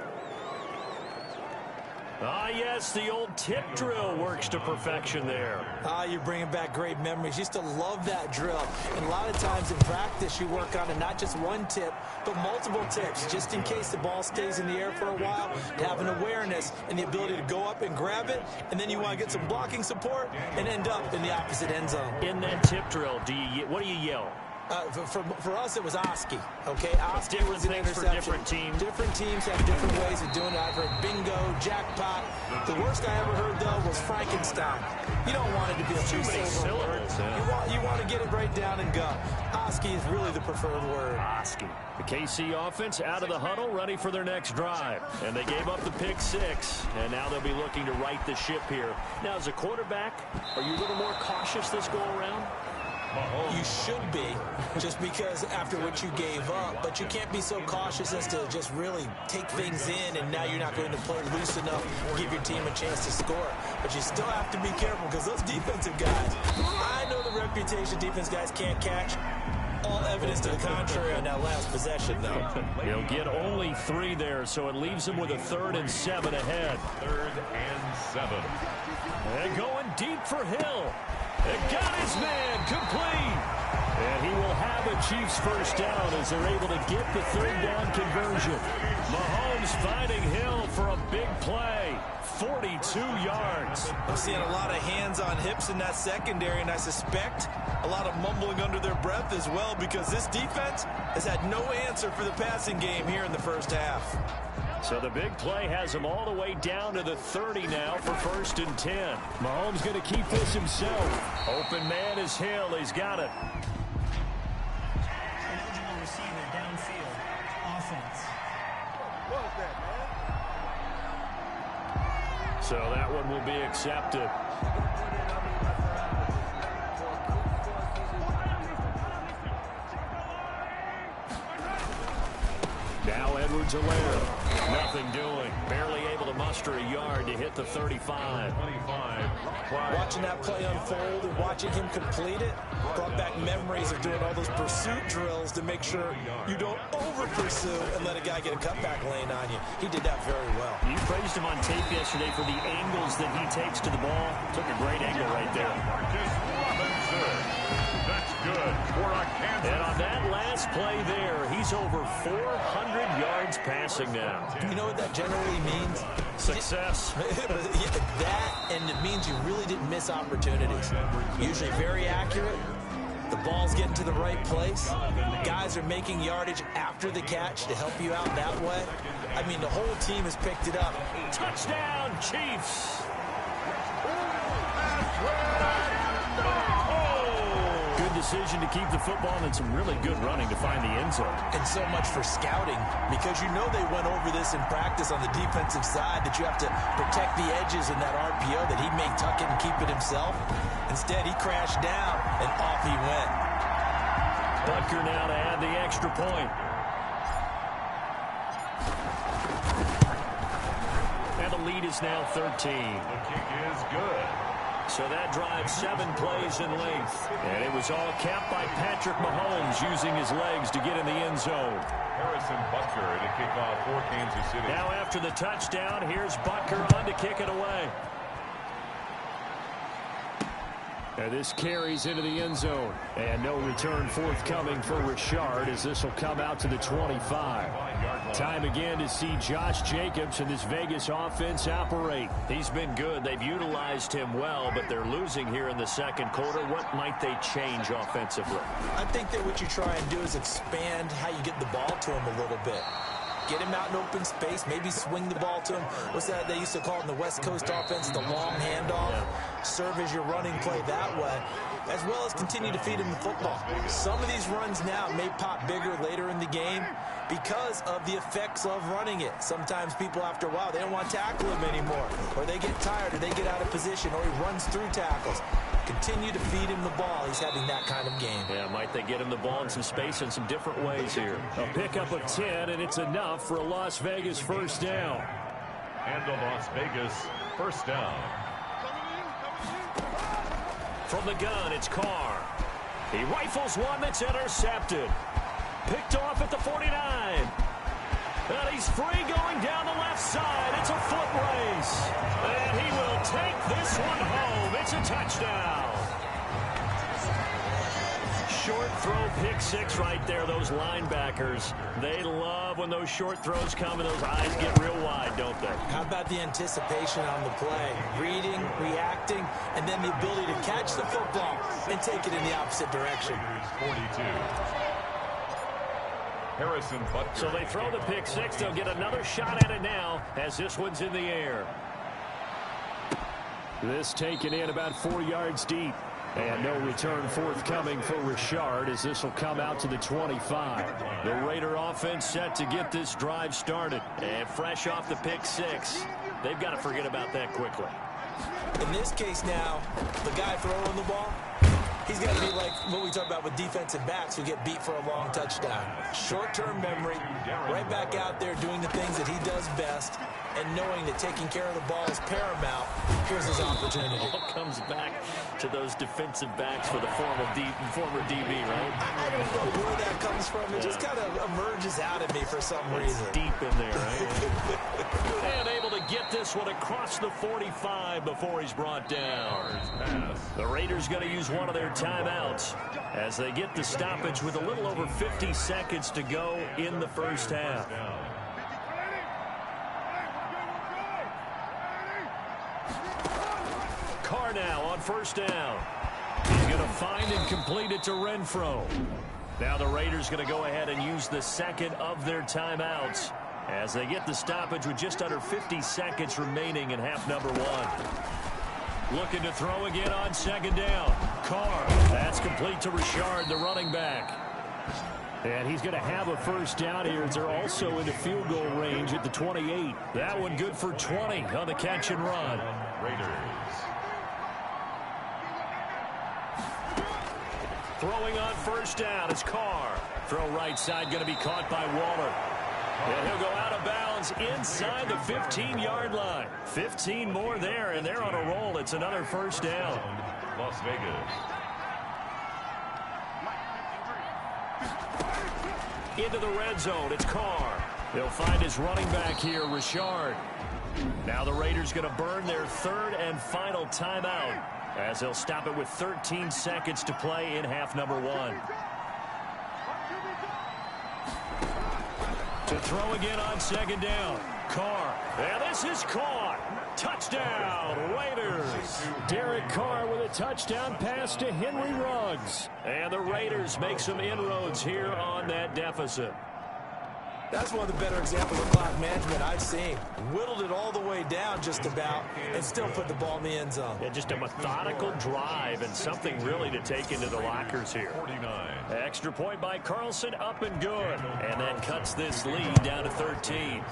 Ah, yes, the old tip drill works to perfection there. Ah, you're bringing back great memories. Used to love that drill. And a lot of times in practice, you work on it, not just one tip, but multiple tips, just in case the ball stays in the air for a while, to have an awareness and the ability to go up and grab it, and then you want to get some blocking support and end up in the opposite end zone. In that tip drill, what do you yell? For us, it was Oski. Okay, Oski was an interception. For different teams. Different teams have different ways of doing it. I've heard bingo, jackpot. The worst I ever heard, though, was Frankenstein. You don't want it to be a Too many two-syllable word. syllables. You want to get it right down and go. Oski is really the preferred word. Oski. The KC offense out of the huddle, ready for their next drive. And they gave up the pick 6, and now they'll be looking to right the ship here. Now, as a quarterback, are you a little more cautious this go-around? You should be, just because after what you gave up, but you can't be so cautious as to just really take things in, and now you're not going to play loose enough to give your team a chance to score. But you still have to be careful because those defensive guys, I know the reputation defense guys can't catch. All evidence to the contrary on that last possession, though. He'll get only 3 there, so it leaves him with a 3rd and 7 ahead. 3rd and 7. And going deep for Hill. And got his man complete. And he will have a Chiefs first down as they're able to get the third down conversion. Mahomes finding Hill for a big play. 42 yards. I'm seeing a lot of hands on hips in that secondary, and I suspect a lot of mumbling under their breath as well because this defense has had no answer for the passing game here in the first half. So the big play has him all the way down to the 30 now for 1st and 10. Mahomes going to keep this himself. Open man is Hill. He's got it. Eligible receiver downfield. Offense. So that one will be accepted. Now Edwards-Helaire. Nothing doing. Barely able to muster a yard to hit the 35. Watching that play unfold and watching him complete it brought back memories of doing all those pursuit drills to make sure you don't over-pursue and let a guy get a cutback lane on you. He did that very well. You praised him on tape yesterday for the angles that he takes to the ball. Took a great angle right there. That's good for a Kansas. And on that last play there, he's over 400 yards passing now. You know what that generally means? Success. That, and it means you really didn't miss opportunities. Usually very accurate. The ball's getting to the right place. Guys are making yardage after the catch to help you out that way. I mean, the whole team has picked it up. Touchdown, Chiefs. Good decision to keep the football and some really good running to find the end zone. And so much for scouting, because you know they went over this in practice on the defensive side, that you have to protect the edges in that RPO, that he may tuck it and keep it himself. Instead, he crashed down, and off he went. Butker now to add the extra point. And the lead is now 13. The kick is good. So that drives 7 plays in length. And it was all capped by Patrick Mahomes using his legs to get in the end zone. Harrison Butker to kick off for Kansas City. Now after the touchdown, here's Butker on to kick it away. And this carries into the end zone. And no return forthcoming for Richard as this will come out to the 25. Time again to see Josh Jacobs and this Vegas offense operate. He's been good. They've utilized him well, but they're losing here in the second quarter. What might they change offensively? I think that what you try and do is expand how you get the ball to him a little bit. Get him out in open space, maybe swing the ball to him. What's that they used to call it in the West Coast offense, the long handoff? Serve as your running play that way, as well as continue to feed him the football. Some of these runs now may pop bigger later in the game because of the effects of running it. Sometimes people, after a while, they don't want to tackle him anymore, or they get tired, or they get out of position, or he runs through tackles. Continue to feed him the ball. He's having that kind of game. Yeah, might they get him the ball in some space in some different ways here. A pickup of 10, and it's enough for a Las Vegas first down. And a Las Vegas first down. From the gun, it's Carr. He rifles one that's intercepted. Picked off at the 49. And he's free going down the left side. It's a foot race. And he will take this one home. It's a touchdown. Short throw, pick six right there. Those linebackers, they love when those short throws come and those eyes get real wide, don't they? How about the anticipation on the play? Reading, reacting, and then the ability to catch the football and take it in the opposite direction. 42. Harrison Butker. So they throw the pick six. They'll get another shot at it now as this one's in the air. This taken in about 4 yards deep. And no return forthcoming for Richard as this will come out to the 25. The Raider offense set to get this drive started. And fresh off the pick six, they've got to forget about that quickly. In this case now, the guy throwing the ball, he's got to be like what we talk about with defensive backs who get beat for a long touchdown. Short-term memory, right back out there doing the things that he does best, and knowing that taking care of the ball is paramount. Here's his opportunity. It all comes back to those defensive backs for the former DB, right? I don't know where that comes from. It just kind of emerges out of me for some reason. Deep in there, right? And able to get this one across the 45 before he's brought down. The Raiders going to use one of their timeouts as they get the stoppage with a little over 50 seconds to go in the first half. Carr now on first down. He's going to find and complete it to Renfro. Now the Raiders going to go ahead and use the second of their timeouts as they get the stoppage with just under 50 seconds remaining in half number one. Looking to throw again on second down. Carr, that's complete to Richard, the running back. And he's going to have a first down here as they're also in the field goal range at the 28. That one good for 20 on the catch and run. Raiders. Throwing on first down is Carr. Throw right side going to be caught by Waller. And he'll go out of bounds inside the 15-yard line. 15 more there, and they're on a roll. It's another first down. Las Vegas. Into the red zone, it's Carr. He'll find his running back here, Richard. Now the Raiders going to burn their third and final timeout as they'll stop it with 13 seconds to play in half number 1. To throw again on second down. Carr. And this is caught. Touchdown, Raiders. Derek Carr with a touchdown pass to Henry Ruggs. And the Raiders make some inroads here on that deficit. That's one of the better examples of clock management I've seen. Whittled it all the way down just about and still put the ball in the end zone. Yeah, just a methodical drive and something really to take into the lockers here. 49. Extra point by Carlson, up and good. And that cuts this lead down to 13.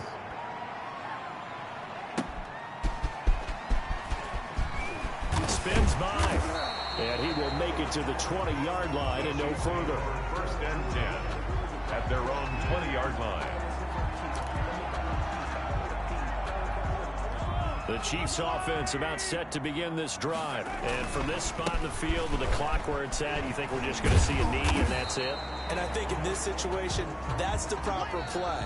Spins by. And he will make it to the 20-yard line and no further. First and 10 at their own 20-yard line. The Chiefs offense about set to begin this drive. And from this spot in the field with the clock where it's at, you think we're just going to see a knee and that's it? And I think in this situation, that's the proper play.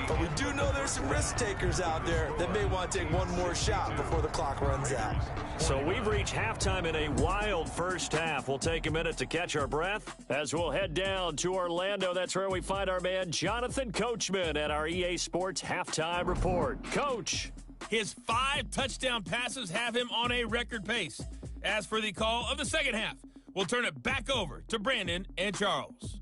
But we do know there's some risk takers out there that may want to take one more shot before the clock runs out. So we've reached halftime in a wild first half. We'll take a minute to catch our breath as we'll head down to Orlando. That's where we find our man Jonathan Coachman at our EA Sports Halftime Report. Coach. His 5 touchdown passes have him on a record pace. As for the call of the second half, we'll turn it back over to Brandon and Charles.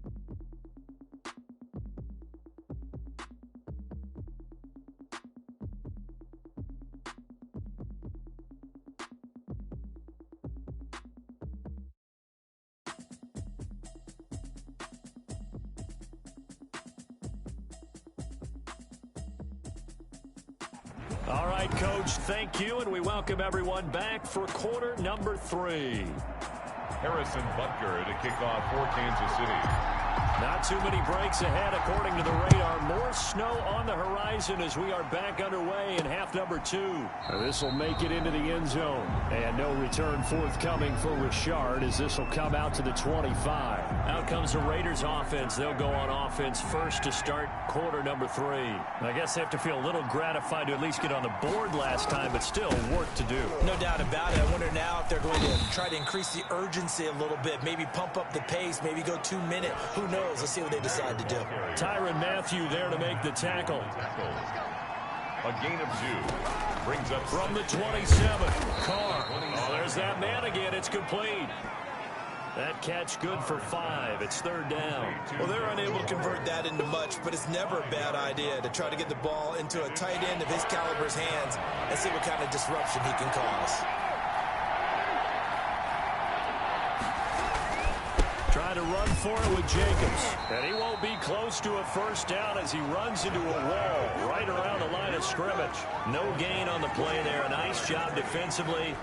All right, Coach, thank you, and we welcome everyone back for quarter number 3. Harrison Butker to kick off for Kansas City. Not too many breaks ahead, according to the radar. More snow on the horizon as we are back underway in half number 2. This will make it into the end zone. And no return forthcoming for Richard as this will come out to the 25. Out comes the Raiders offense. They'll go on offense first to start quarter number 3. I guess they have to feel a little gratified to at least get on the board last time, but still work to do. No doubt about it. I wonder now if they're going to try to increase the urgency a little bit, maybe pump up the pace, maybe go 2 minute. Who knows? Let's see what they decide to do. Tyrann Mathieu there to make the tackle. A gain of 2. Brings up from the 27. Carr. Oh, there's that man again. It's complete. That catch good for 5. It's third down. Well, they're unable to convert that into much, but it's never a bad idea to try to get the ball into a tight end of his caliber's hands and see what kind of disruption he can cause. Trying to run for it with Jacobs. And he won't be close to a first down as he runs into a wall right around the line of scrimmage. No gain on the play there. A nice job defensively.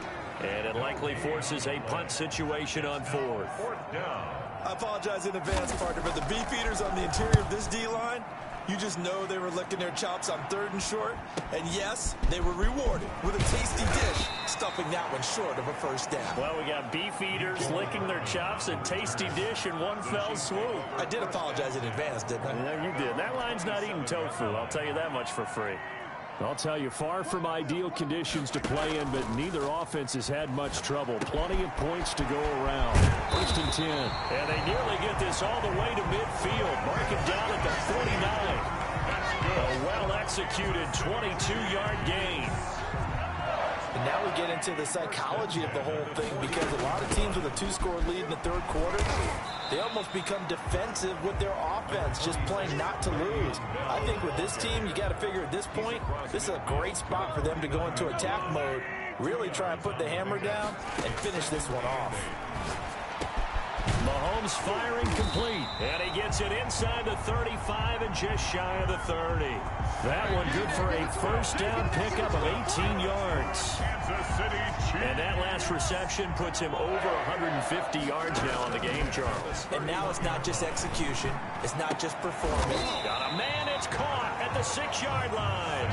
And it likely forces a punt situation on 4th. I apologize in advance, partner, but the beefeaters on the interior of this D-line, you just know they were licking their chops on 3rd and short. And yes, they were rewarded with a tasty dish, stuffing that one short of a first down. Well, we got beefeaters licking their chops, a tasty dish in one fell swoop. I did apologize in advance, didn't I? Yeah, you did. That line's not eating tofu. I'll tell you that much for free. I'll tell you, far from ideal conditions to play in, but neither offense has had much trouble. Plenty of points to go around. 1st and 10. And they nearly get this all the way to midfield. Mark it down at the 49. A well-executed 22-yard gain. And now we get into the psychology of the whole thing, because a lot of teams with a 2-score lead in the 3rd quarter, they almost become defensive with their offense, just playing not to lose. I think with this team, you got to figure at this point, this is a great spot for them to go into attack mode, really try and put the hammer down and finish this one off. Mahomes Jacobs firing complete. And he gets it inside the 35 and just shy of the 30. That one good for a first down pickup of 18 yards. And that last reception puts him over 150 yards now in the game, Charles. And now it's not just execution. It's not just performance. Got a man. It's caught at the 6-yard line.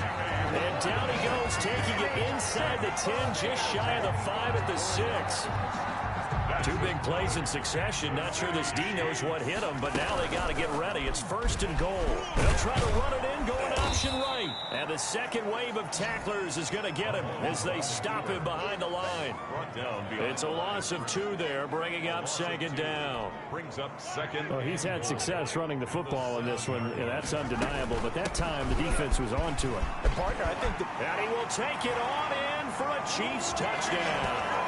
And down he goes, taking it inside the 10, just shy of the 5 at the 6. Two big plays in succession. Not sure this D knows what hit him, but now they got to get ready. It's first and goal. They'll try to run it in, going option right. And the second wave of tacklers is going to get him as they stop him behind the line. It's a loss of 2 there, bringing up second down. Brings up second. Well, he's had success running the football in this one, and that's undeniable. But that time, the defense was on to him. And partner, I think and he will take it on in for a Chiefs touchdown.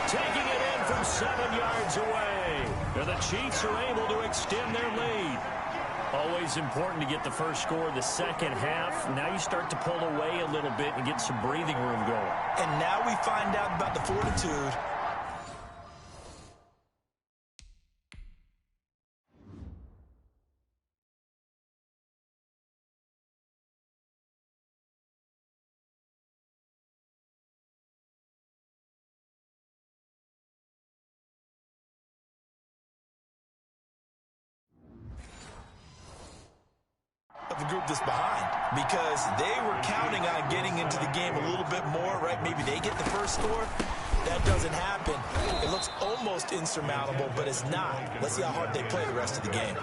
Taking it in from 7 yards away. And the Chiefs are able to extend their lead. Always important to get the first score the second half. Now you start to pull away a little bit and get some breathing room going. And now we find out about the fortitude. The group that's behind, because they were counting on getting into the game a little bit more, right? Maybe they get the first score. That doesn't happen. It looks almost insurmountable, but it's not. Let's see how hard they play the rest of the game.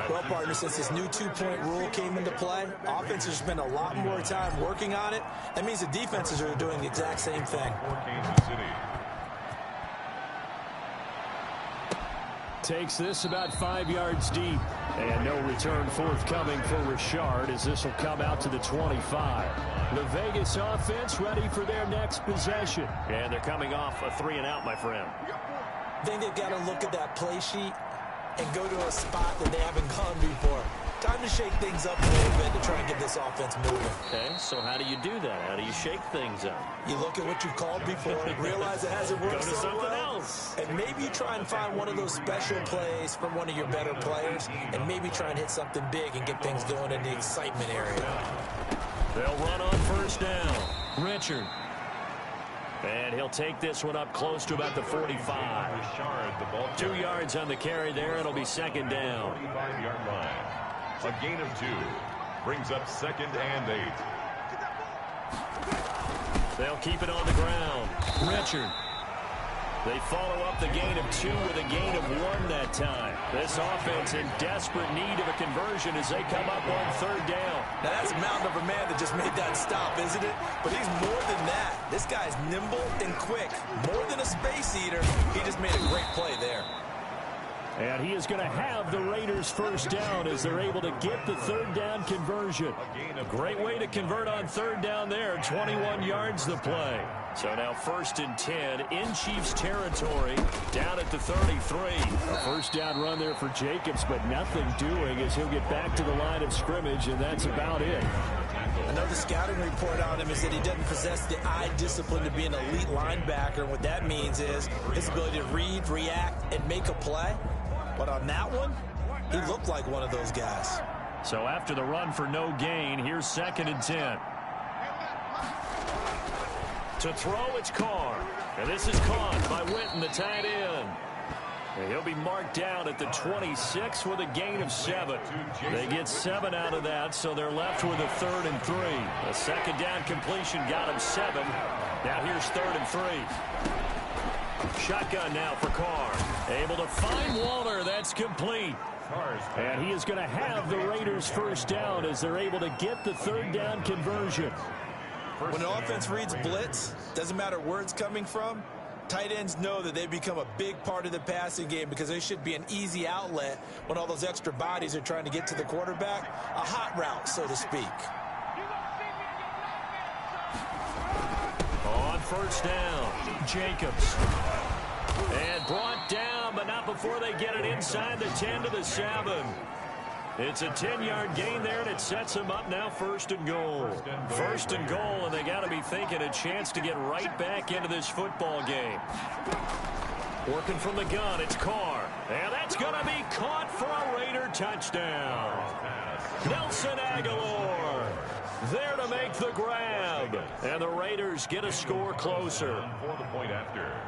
Well, partner, since this new 2-point rule came into play, offenses spend a lot more time working on it. That means the defenses are doing the exact same thing. Takes this about 5 yards deep. And no return forthcoming for Richard as this will come out to the 25. The Vegas offense ready for their next possession. And they're coming off a 3-and-out, my friend. I think they've got to look at that play sheet and go to a spot that they haven't gone before. Time to shake things up a little bit to try and get this offense moving. Okay, so how do you do that? How do you shake things up? You look at what you've called before, realize it hasn't worked Go to so something well, else. and maybe you try and find one of those special plays from one of your better players, and maybe try and hit something big and get things going in the excitement area. They'll run on first down. Richard. And he'll take this one up close to about the 45. 2 yards on the carry there. It'll be second down. 45-yard line. A gain of 2. Brings up second and 8. They'll keep it on the ground. Richard. They follow up the gain of 2 with a gain of 1 that time. This offense in desperate need of a conversion as they come up on third down. Now that's a mountain of a man that just made that stop, isn't it? But he's more than that. This guy's nimble and quick. More than a space eater. He just made a great play there. And he is going to have the Raiders first down as they're able to get the third down conversion. A great way to convert on third down there. 21 yards the play. So now first and 10 in Chiefs territory down at the 33. A first down run there for Jacobs, but nothing doing as he'll get back to the line of scrimmage, and that's about it. Another scouting report on him is that he doesn't possess the eye discipline to be an elite linebacker. And what that means is his ability to read, react, and make a play. But on that one, he looked like one of those guys. So after the run for no gain, here's second and 10. To throw, it's Carr. And this is caught by Winton, the tight end. And he'll be marked down at the 26 with a gain of 7. They get 7 out of that, so they're left with a 3rd and 3. A second down completion got him 7. Now here's 3rd and 3. Shotgun now for Carr. Able to find Waller. That's complete. And he is going to have the Raiders first down as they're able to get the third down conversion. When the offense reads blitz, doesn't matter where it's coming from, tight ends know that they become a big part of the passing game because they should be an easy outlet when all those extra bodies are trying to get to the quarterback. A hot route, so to speak. On first down, Jacobs. And brought down, but not before they get it inside the 10 to the 7. It's a 10-yard gain there, and it sets them up now first and goal. First and goal, and they got to be thinking a chance to get right back into this football game. Working from the gun, it's Carr. And that's going to be caught for a Raider touchdown. Nelson Aguilar there to make the grab. And the Raiders get a score closer.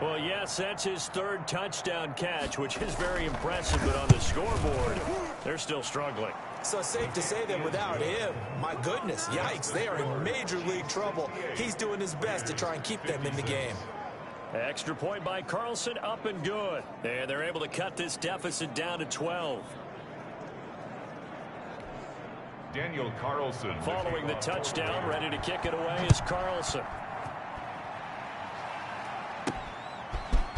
Well, yes, that's his third touchdown catch, which is very impressive. But on the scoreboard, they're still struggling. So safe to say that without him, my goodness, yikes, they are in major league trouble. He's doing his best to try and keep them in the game. Extra point by Carlson, up and good. And they're able to cut this deficit down to 12. Daniel Carlson. Following the touchdown, ready to kick it away is Carlson.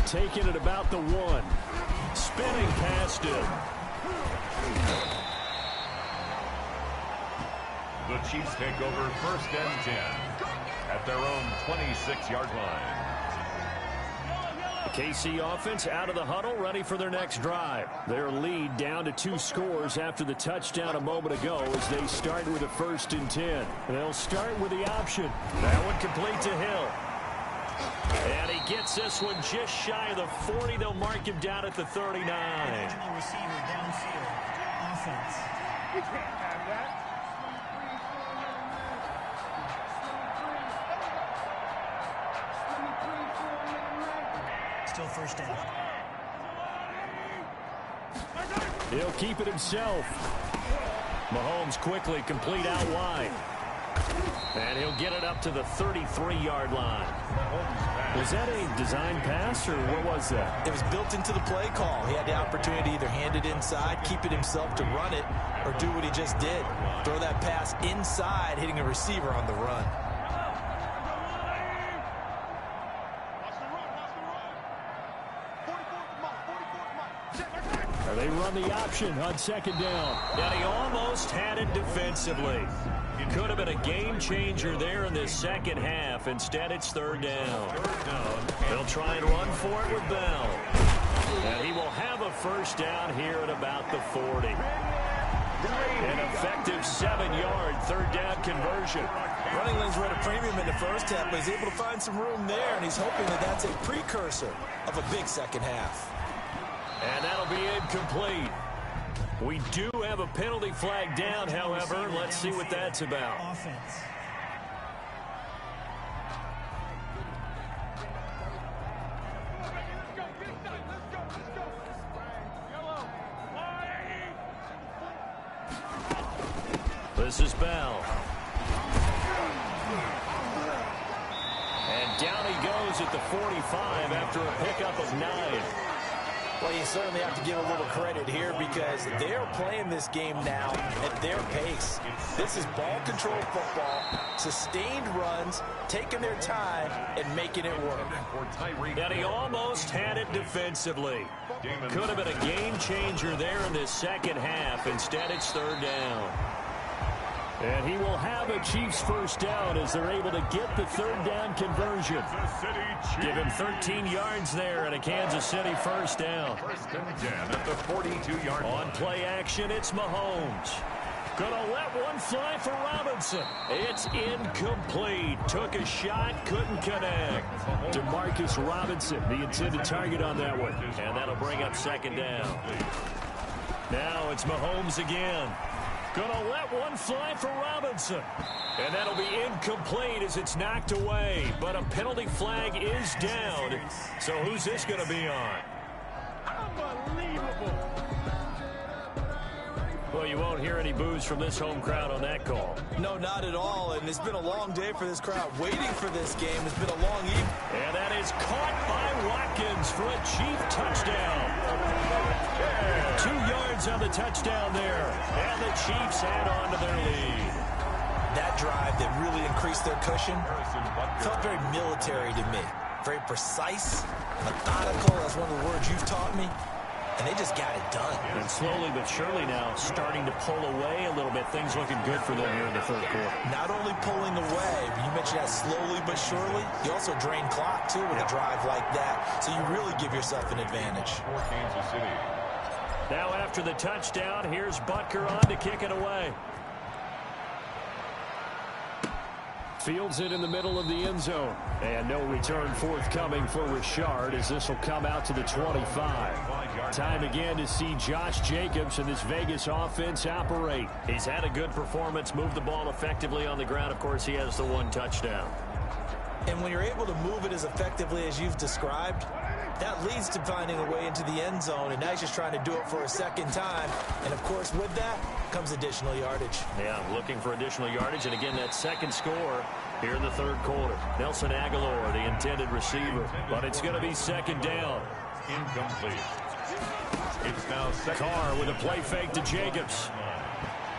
Taking it about the 1. Spinning past him. The Chiefs take over 1st and 10 at their own 26-yard line. The KC offense out of the huddle, ready for their next drive. Their lead down to 2 scores after the touchdown a moment ago as they start with a 1st and 10. They'll start with the option. That one complete to Hill. And he gets this one just shy of the 40. They'll mark him down at the 39. Original receiver downfield. Offense. We can't have that. Still first down. He'll keep it himself. Mahomes quickly complete out wide. And he'll get it up to the 33-yard line. Was that a design pass, or what was that? It was built into the play call. He had the opportunity to either hand it inside, keep it himself to run it, or do what he just did. Throw that pass inside, hitting a receiver on the run. They run the option on 2nd down. And he almost had it defensively. Could have been a game changer there in this second half. Instead, it's 3rd down. They'll try and run for it with Bell. And he will have a 1st down here at about the 40. An effective 7-yard 3rd down conversion. Running lanes were at a premium in the first half, but he's able to find some room there, and he's hoping that that's a precursor of a big second half. And that'll be incomplete. We do have a penalty flag down, however. Let's see what that's about. Offense. This is Bell. And down he goes at the 45 after a pickup of 9. Well, you certainly have to give a little credit here because they're playing this game now at their pace. This is ball control football, sustained runs, taking their time, and making it work. And he almost had it defensively. Could have been a game changer there in this second half. Instead, it's 3rd down. And he will have a Chiefs 1st down as they're able to get the 3rd down conversion. Give him 13 yards there and a Kansas City 1st down. 1st and 10 at the 42-yard line. On play action, it's Mahomes. Gonna let one fly for Robinson. It's incomplete. Took a shot, couldn't connect. DeMarcus Robinson, the intended target on that one. And that'll bring up 2nd down. Now it's Mahomes again. Gonna let one fly for Robinson. And that'll be incomplete as it's knocked away. But a penalty flag is down. So who's this gonna be on? Unbelievable. Well, you won't hear any boos from this home crowd on that call. No, not at all. And it's been a long day for this crowd. Waiting for this game. It's been a long evening. And that is caught by Watkins for a Chief touchdown. 2 yards on the touchdown there. And the Chiefs add on to their lead. That drive that really increased their cushion felt very military to me. Very precise, methodical. That's one of the words you've taught me. And they just got it done. And slowly but surely now starting to pull away a little bit. Things looking good for them here in the 3rd quarter. Not only pulling away, but you mentioned that slowly but surely. You also drain clock, too, with a drive like that. So you really give yourself an advantage. For Kansas City. Now after the touchdown, here's Butker on to kick it away. Fields it in the middle of the end zone. And no return forthcoming for Richard as this will come out to the 25. Time again to see Josh Jacobs and this Vegas offense operate. He's had a good performance, moved the ball effectively on the ground. Of course, he has the one touchdown. And when you're able to move it as effectively as you've described, that leads to finding a way into the end zone, and now he's just trying to do it for a second time. And, of course, with that comes additional yardage. Yeah, looking for additional yardage, and again, that second score here in the third quarter. Nelson Aguilar, the intended receiver, but it's going to be second down. Incomplete. It's now second. Carr with a play fake to Jacobs.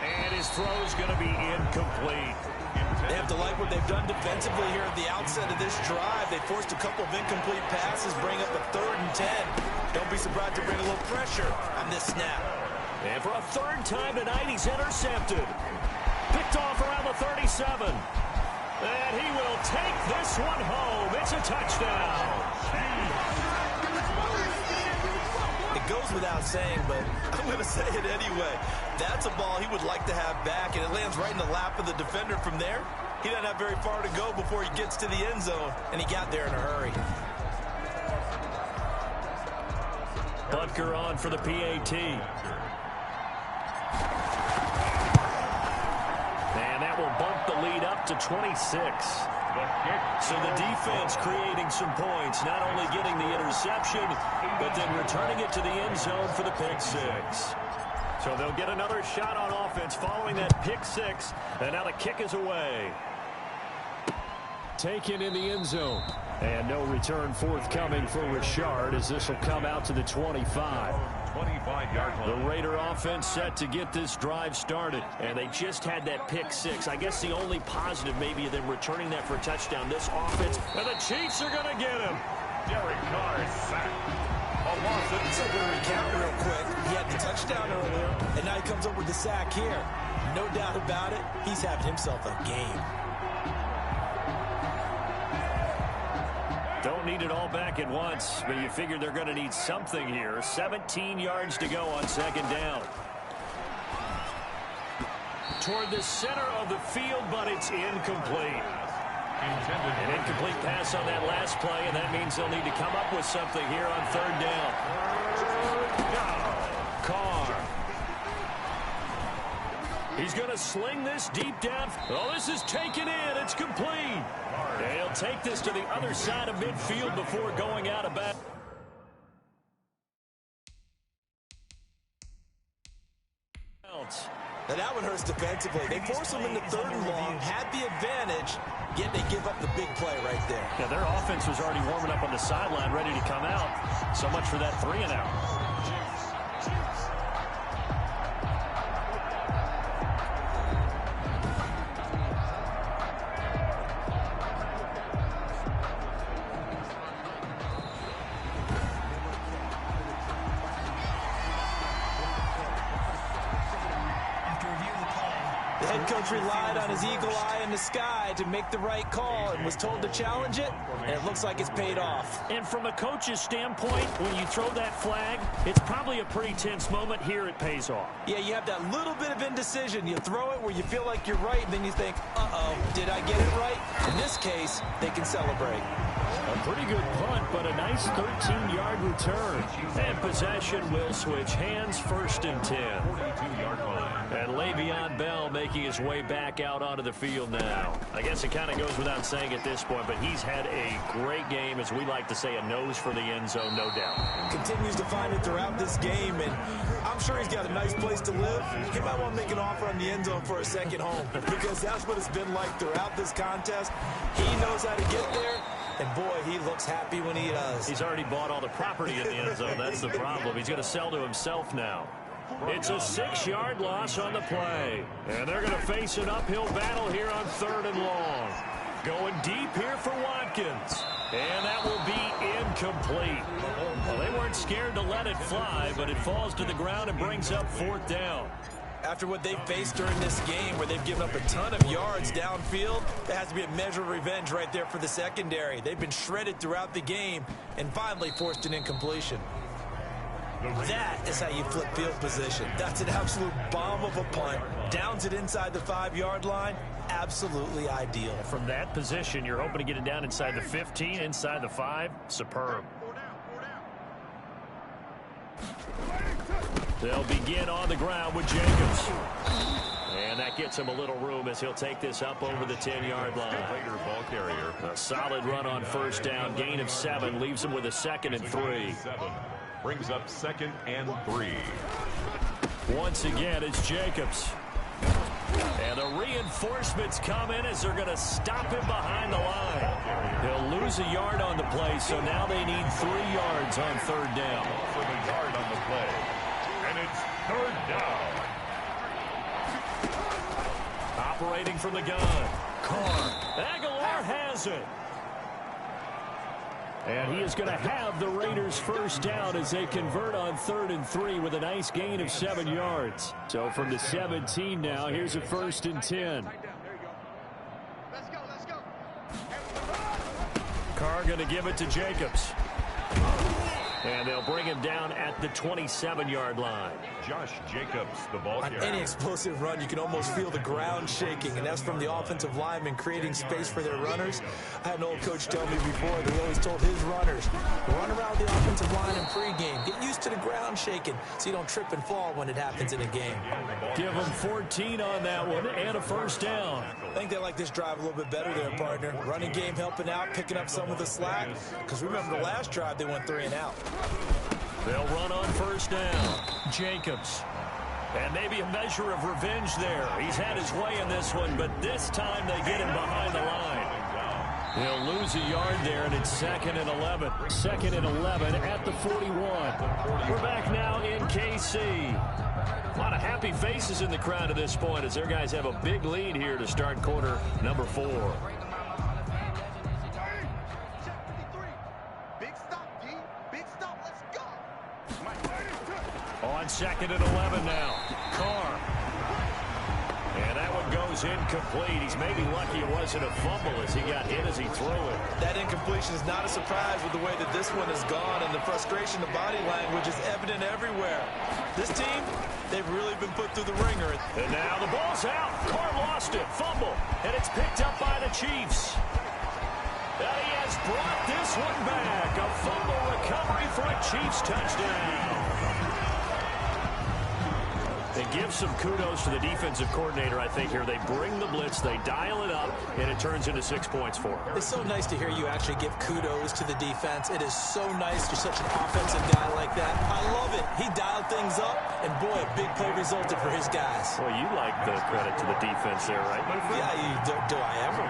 And his throw is going to be incomplete. They have to like what they've done defensively here at the outset of this drive. They forced a couple of incomplete passes, bring up a 3rd and 10. Don't be surprised to bring a little pressure on this snap. And for a third time tonight, he's intercepted. Picked off around the 37. And he will take this one home. It's a touchdown. It goes without saying, but I'm going to say it anyway. That's a ball he would like to have back, and it lands right in the lap of the defender from there. He doesn't have very far to go before he gets to the end zone, and he got there in a hurry. Butker on for the PAT. And that will bump the lead up to 26. So the defense creating some points, not only getting the interception, but then returning it to the end zone for the pick six. So they'll get another shot on offense following that pick six, and now the kick is away. Taken in the end zone. And no return forthcoming for Richard as this will come out to the 25. 25-yard line. The Raider offense set to get this drive started. And they just had that pick six. I guess the only positive maybe of them returning that for a touchdown. This offense, and the Chiefs are going to get him. Derek Carr sacked. So we're going to recount real quick. He had the touchdown earlier, and now he comes up with the sack here. No doubt about it, he's having himself a game. Don't need it all back at once, but you figure they're going to need something here. 17 yards to go on second down. Toward the center of the field, but it's incomplete. An incomplete pass on that last play, and that means they'll need to come up with something here on third down. Carr. He's going to sling this deep down. Oh, this is taken in. It's complete. They'll take this to the other side of midfield before going out of bounds. Now that one hurts defensively. They forced them into 3rd and long, had the advantage, yet they give up the big play right there. Yeah, their offense was already warming up on the sideline, ready to come out. So much for that 3-and-out. Relied on his eagle eye in the sky to make the right call and was told to challenge it, and it looks like it's paid off. And from a coach's standpoint, when you throw that flag, it's probably a pretty tense moment. Here it pays off. Yeah, you have that little bit of indecision. You throw it where you feel like you're right, and then you think, uh-oh, did I get it right? In this case, they can celebrate. A pretty good punt, but a nice 13-yard return. And possession will switch hands, 1st and 10. 42-yard line. And Le'Veon Bell making his way back out onto the field now. I guess it kind of goes without saying at this point, but he's had a great game, as we like to say, a nose for the end zone, no doubt. Continues to find it throughout this game, and I'm sure he's got a nice place to live. He might want to make an offer on the end zone for a second home, because that's what it's been like throughout this contest. He knows how to get there. And, boy, he looks happy when he does. He's already bought all the property in the end zone. That's the problem. He's going to sell to himself now. It's a 6-yard loss on the play. And they're going to face an uphill battle here on 3rd and long. Going deep here for Watkins. And that will be incomplete. Well, they weren't scared to let it fly, but it falls to the ground and brings up 4th down. After what they faced during this game, where they've given up a ton of yards downfield, there has to be a measure of revenge right there for the secondary. They've been shredded throughout the game and finally forced an incompletion. That is how you flip field position. That's an absolute bomb of a punt. Downs it inside the 5-yard line. Absolutely ideal. From that position, you're hoping to get it down inside the 15, inside the 5. Superb. They'll begin on the ground with Jacobs. And that gets him a little room as he'll take this up over the 10-yard line. Later ball carrier. A solid run on first down. Gain of 7 leaves him with a 2nd and 3. 7 brings up 2nd and 3. Once again, it's Jacobs. And the reinforcements come in as they're going to stop him behind the line. He'll lose a yard on the play, so now they need 3 yards on 3rd down. For the yard on the play. And it's 3rd down. Operating from the gun. Carr. Aguilar has it. And he is going to have the Raiders first down as they convert on 3rd and 3 with a nice gain of 7 yards. So from the 17 now, here's a 1st and 10. Let's go. Carr going to give it to Jacobs. And they'll bring him down at the 27-yard line. Josh Jacobs, the ball carrier. On any explosive run, you can almost feel the ground shaking, and that's from the offensive linemen creating space for their runners. I had an old coach tell me before that he always told his runners, run around the offensive line in pregame. Get used to the ground shaking so you don't trip and fall when it happens in a game. Give them 14 on that one and a first down. I think they like this drive a little bit better there, partner. Running game helping out, picking up some of the slack. Because remember the last drive, they went 3 and out. They'll run on first down. Jacobs. And maybe a measure of revenge there. He's had his way in this one, but this time they get him behind the line. He'll lose a yard there, and it's 2nd and 11. 2nd and 11 at the 41. We're back now in KC. A lot of happy faces in the crowd at this point as their guys have a big lead here to start quarter number 4. On 2nd and 11 now. Carr. And that one goes incomplete. He's maybe lucky it wasn't a fumble as he got hit as he threw it. That incompletion is not a surprise with the way that this one has gone, and the frustration, the body language is evident everywhere. This team, they've really been put through the ringer. And now the ball's out. Carr lost it. Fumble. And it's picked up by the Chiefs. And he has brought this one back. A fumble recovery for a Chiefs touchdown. They give some kudos to the defensive coordinator, I think, here. They bring the blitz, they dial it up, and it turns into 6 points for them. It's so nice to hear you actually give kudos to the defense. It is so nice. You're such an offensive guy like that. I love it. He dialed things up, and boy, a big play resulted for his guys. Well, you like the credit to the defense there, right? Yeah, do I ever?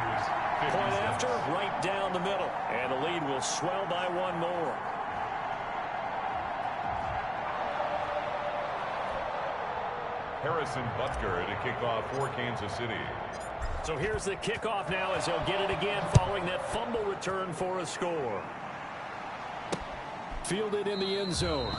Point after, right down the middle. And the lead will swell by 1 more. Harrison Butker to kick off for Kansas City. So here's the kickoff now as they'll get it again following that fumble return for a score. Fielded in the end zone.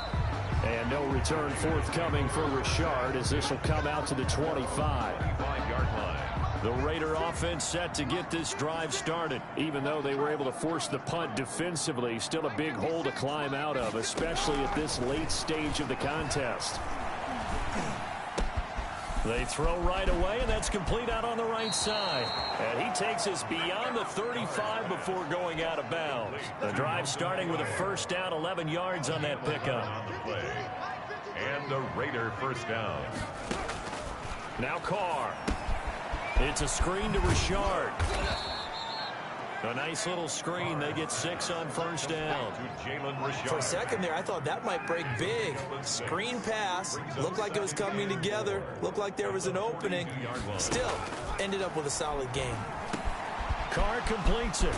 And no return forthcoming for Richard as this will come out to the 25. 5-yard line. The Raider offense set to get this drive started. Even though they were able to force the punt defensively, still a big hole to climb out of, especially at this late stage of the contest. They throw right away, and that's complete out on the right side. And he takes us beyond the 35 before going out of bounds. The drive starting with a first down, 11 yards on that pickup. And the Raider first down. Now Carr. It's a screen to Richard. A nice little screen. They get 6 on first down. For a second there, I thought that might break big. Screen pass. Looked like it was coming together. Looked like there was an opening. Still, ended up with a solid game. Carr completes it.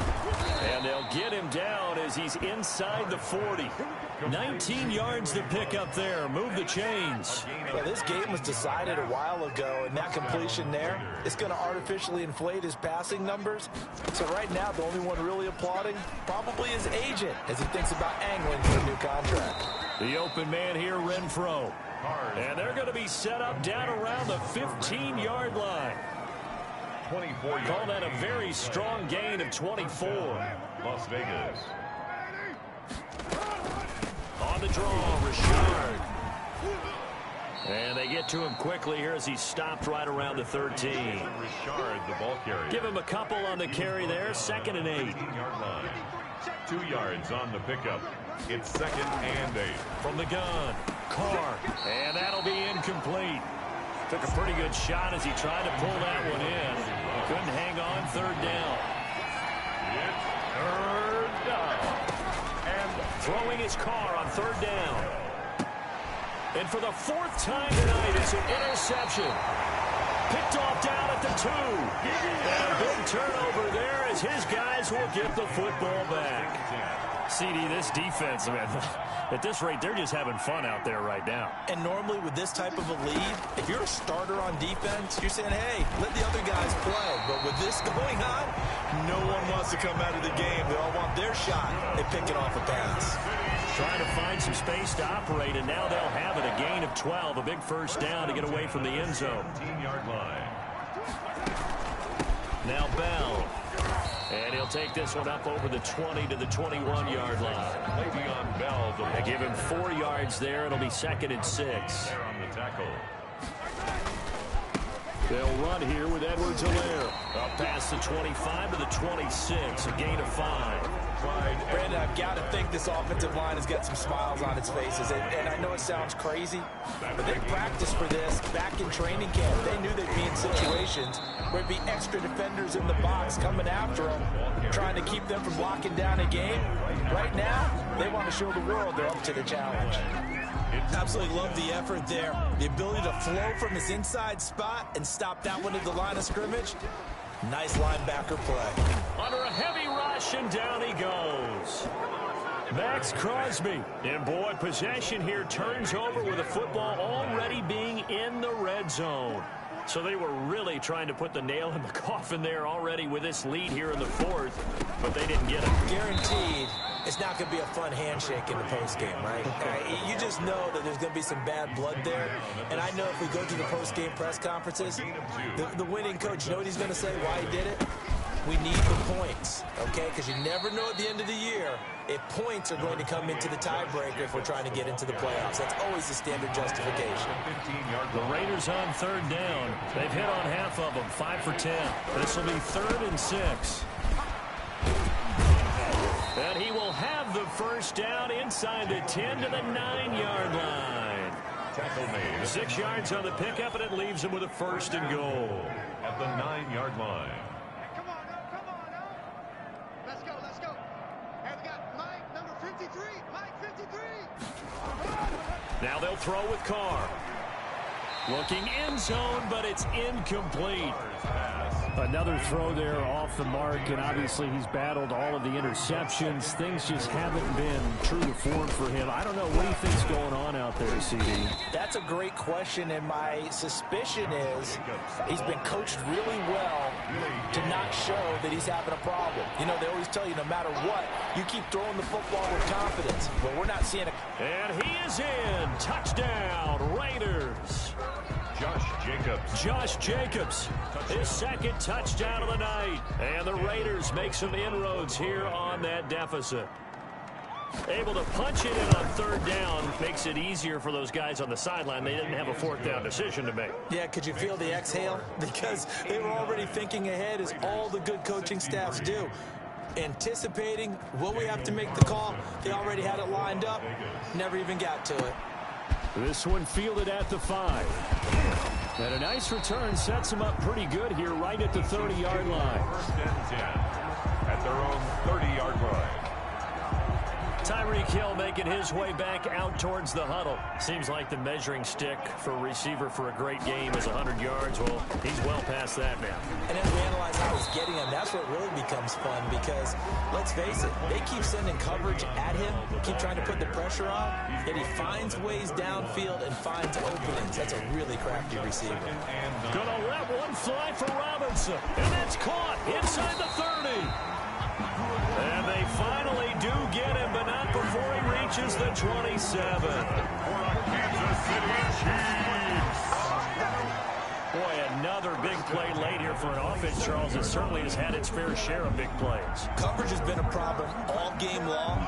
And they'll get him down as he's inside the 40. 19 yards to pick up there. Move the chains. Well, this game was decided a while ago, and that completion there is going to artificially inflate his passing numbers. So right now, the only one really applauding probably his agent as he thinks about angling for a new contract. The open man here, Renfro. And they're going to be set up down around the 15-yard line. 24 yards. Call that a very strong gain of 24. Las Vegas. On the draw, Richard. And they get to him quickly here as he's stopped right around the 13. Richard, the ball carrier. Give him a couple on the carry there. 2nd and 8. 15-yard line. 2 yards on the pickup. It's 2nd and 8. From the gun, Carr. And that'll be incomplete. Took a pretty good shot as he tried to pull that one in. Couldn't hang on. Third down. Third down. And throwing his Carr on third down. And for the fourth time tonight, it's an interception. Picked off down at the 2. And a big turnover there as his guys will get the football back. CD, this defense, man, at this rate, they're just having fun out there right now. And normally with this type of a lead, if you're a starter on defense, you're saying, hey, let the other guys play. But with this going on, no one wants to come out of the game. They all want their shot. They pick it off a pass. Trying to find some space to operate, and now they'll have it. A gain of 12, a big first down to get away from the end zone. 17-yard line. Now Bell. And he'll take this one up over the 20 to the 21-yard line. Le'Veon Bell. They give him 4 yards there. It'll be 2nd and 6. There on the tackle. They'll run here with Edwards-Helaire. Up past the 25 to the 26. A gain of 5. Brandon, I've got to think this offensive line has got some smiles on its faces. And I know it sounds crazy, but they practiced for this back in training camp. They knew they'd be in situations where it'd be extra defenders in the box coming after them, trying to keep them from locking down a game. Right now, they want to show the world they're up to the challenge. Absolutely love the effort there. The ability to flow from his inside spot and stop that one at the line of scrimmage. Nice linebacker play. Under a heavy rush, and down he goes. Max Crosby. And boy, possession here turns over with the football already being in the red zone. So they were really trying to put the nail in the coffin there already with this lead here in the 4th, but they didn't get it. Guaranteed, it's not going to be a fun handshake in the postgame, right? You just know that there's going to be some bad blood there. And I know if we go to the postgame press conferences, the winning coach, you know what he's going to say, why he did it? We need the points, okay? Because you never know at the end of the year if points are going to come into the tiebreaker if we're trying to get into the playoffs. That's always the standard justification. The Raiders on third down. They've hit on half of them, 5 for 10. This will be 3rd and 6. And he will have the first down inside the 10 to the 9-yard line. Tackle made. 6 yards on the pickup, and it leaves him with a 1st and goal. At the 9-yard line. Let's go. And we got Mike, number 53. Mike, 53. Now they'll throw with Carr. Looking end zone, but it's incomplete. Another throw there off the mark, and obviously he's battled all of the interceptions. Things just haven't been true to form for him. I don't know. What do you think's going on out there, CD? That's a great question, and my suspicion is he's been coached really well to not show that he's having a problem. You know, they always tell you no matter what, you keep throwing the football with confidence, but we're not seeing it. And he is in. Touchdown, Raiders. Josh Jacobs, his 2nd touchdown of the night. And the Raiders make some inroads here on that deficit. Able to punch it in on 3rd down makes it easier for those guys on the sideline. They didn't have a 4th down decision to make. Yeah, could you feel the exhale? Because they were already thinking ahead, as all the good coaching staffs do. Anticipating what we have to make the call. They already had it lined up. Never even got to it. This one fielded at the 5. And a nice return sets them up pretty good here right at the 30-yard line. 1st and 10 at their own 30-yard line. Tyreek Hill making his way back out towards the huddle. Seems like the measuring stick for a receiver for a great game is 100 yards. Well, he's well past that now. And as we analyze how he's getting him, that's what really becomes fun because, let's face it, they keep sending coverage at him, keep trying to put the pressure on, yet he finds ways downfield and finds openings. That's a really crafty receiver. Gonna let one fly for Robinson, and that's caught inside the 30. And they finally do get him, but not before he reaches the 27. Kansas City Chiefs. Boy, another big play late here for an offense, Charles, that certainly has had its fair share of big plays. Coverage has been a problem all game long,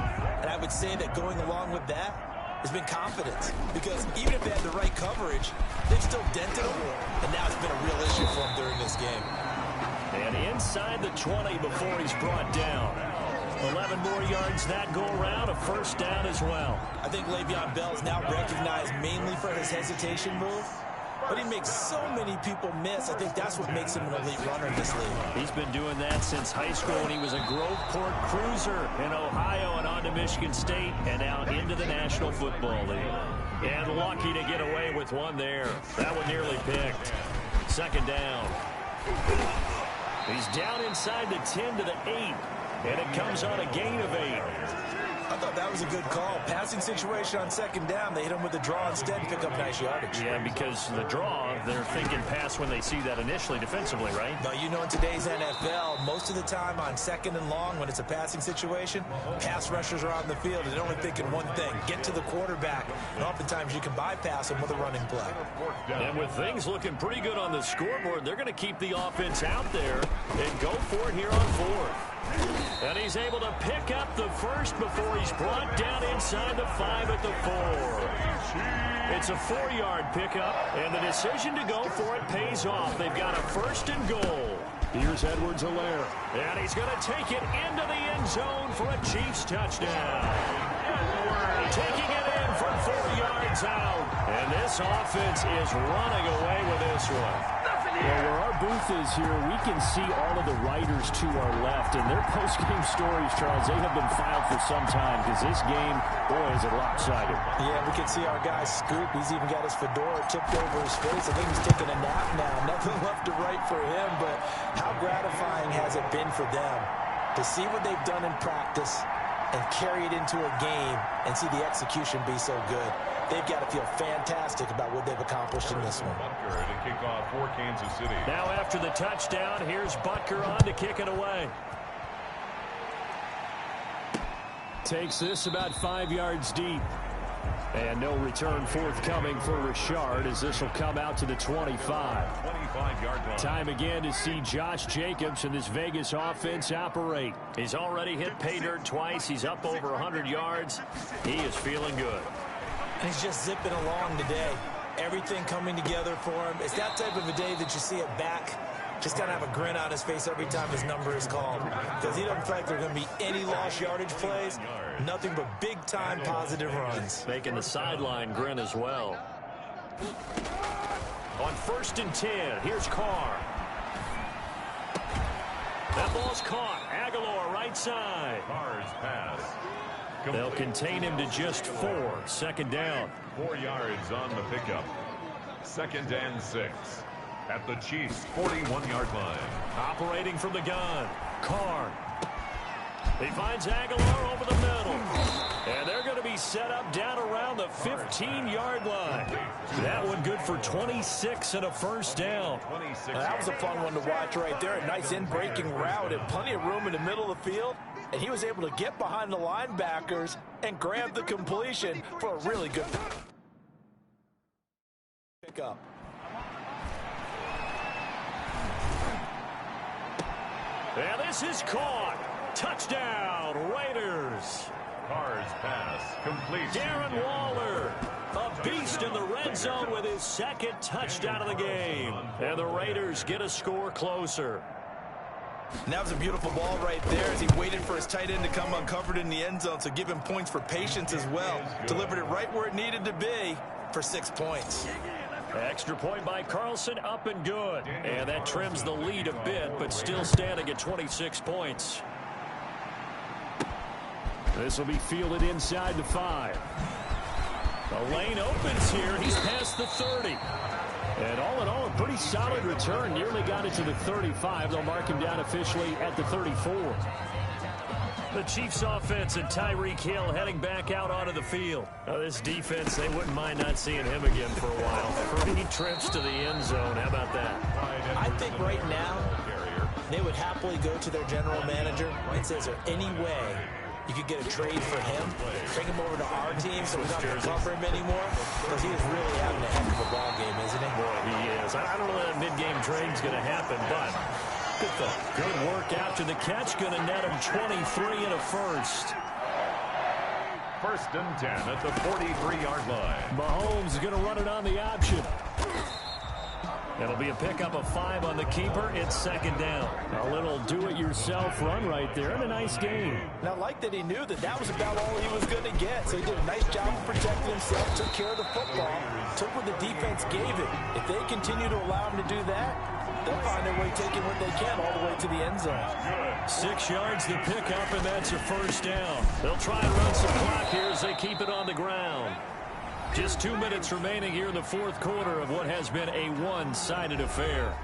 and I would say that going along with that has been confidence. Because even if they had the right coverage, they've still dented him, and now it's been a real issue for him during this game. And inside the 20 before he's brought down. 11 more yards that go around, a first down as well. I think Le'Veon Bell is now recognized mainly for his hesitation move, but he makes so many people miss. I think that's what makes him an elite runner in this league. He's been doing that since high school when he was a Groveport Cruiser in Ohio and on to Michigan State and now into the National Football League. And lucky to get away with one there. That one nearly picked. Second down. He's down inside the 10 to the 8, and it comes on a gain of 8. I thought that was a good call. Passing situation on second down. They hit him with the draw instead and pick up nice yardage. Yeah, because the draw, they're thinking pass when they see that initially defensively, right? No, you know in today's NFL, most of the time on second and long when it's a passing situation, pass rushers are on the field and they're only thinking one thing, get to the quarterback. And oftentimes you can bypass them with a running play. And with things looking pretty good on the scoreboard, they're going to keep the offense out there and go for it here on fourth. And he's able to pick up the first before he's brought down inside the 5 at the 4. It's a 4-yard pickup, and the decision to go for it pays off. They've got a first and goal. Here's Edwards-Helaire. And he's going to take it into the end zone for a Chiefs touchdown. Taking it in from 4 yards out. And this offense is running away with this one. Well, where our booth is here, we can see all of the writers to our left, and their post-game stories, Charles, they have been filed for some time because this game, boy, is it lopsided. Yeah, we can see our guy Scoop. He's even got his fedora tipped over his face. I think he's taking a nap now. Nothing left to write for him, but how gratifying has it been for them to see what they've done in practice and carry it into a game and see the execution be so good. They've got to feel fantastic about what they've accomplished in this one. Butker to kick off for Kansas City. Now after the touchdown, here's Butker on to kick it away. Takes this about 5 yards deep. And no return forthcoming for Richard as this will come out to the 25. 25-yard line. Time again to see Josh Jacobs and this Vegas offense operate. He's already hit pay dirt twice. He's up over 100 yards. He is feeling good. He's just zipping along today. Everything coming together for him. It's that type of a day that you see it back. Just got to have a grin on his face every time his number is called. Because he doesn't feel like there are going to be any lost yardage plays. Nothing but big-time positive runs. Making the sideline grin as well. On 1st and 10, here's Carr. That ball's caught. Aguilar right side. Carr's pass. They'll contain him to just 4. Second down. 4 yards on the pickup. 2nd and 6 at the Chiefs' 41-yard line. Operating from the gun. Carr. He finds Aguilar over the middle. And they're going to be set up down around the 15-yard line. That one good for 26 and a first down. That was a fun one to watch right there. A nice in-breaking route and plenty of room in the middle of the field. And he was able to get behind the linebackers and grab the completion for a really good pickup. And this is caught. Touchdown, Raiders. Carr's pass complete. Darren Waller, a beast in the red zone with his 2nd touchdown of the game. And the Raiders get a score closer. And that was a beautiful ball right there as he waited for his tight end to come uncovered in the end zone. So give him points for patience as well. Delivered it right where it needed to be for 6 points. Extra point by Carlson, up and good. And that trims the lead a bit, but still standing at 26 points. This will be fielded inside the 5. The lane opens here. He's past the 30. And all in all, a pretty solid return. Nearly got it to the 35. They'll mark him down officially at the 34. The Chiefs offense and Tyreek Hill heading back out onto the field. Now this defense, they wouldn't mind not seeing him again for a while. 3 trips to the end zone. How about that? I think right now they would happily go to their general manager and say, is there any way you could get a trade for him, bring him over to our team so we don't have to cover him anymore? Because he is really having a heck of a ball game, isn't he? Boy, he is. I don't know that mid-game trade's going to happen, but good thought. Good work after the catch. Going to net him 23 and a first. 1st and 10 at the 43-yard line. Mahomes is going to run it on the option. It'll be a pickup of 5 on the keeper. It's second down. A little do-it-yourself run right there and a nice game. And I like that he knew that that was about all he was going to get. So he did a nice job of protecting himself, took care of the football, took what the defense gave him. If they continue to allow him to do that, they'll find their way taking what they can all the way to the end zone. 6 yards the pickup, and that's a first down. They'll try and run some clock here as they keep it on the ground. Just 2 minutes remaining here in the fourth quarter of what has been a one-sided affair.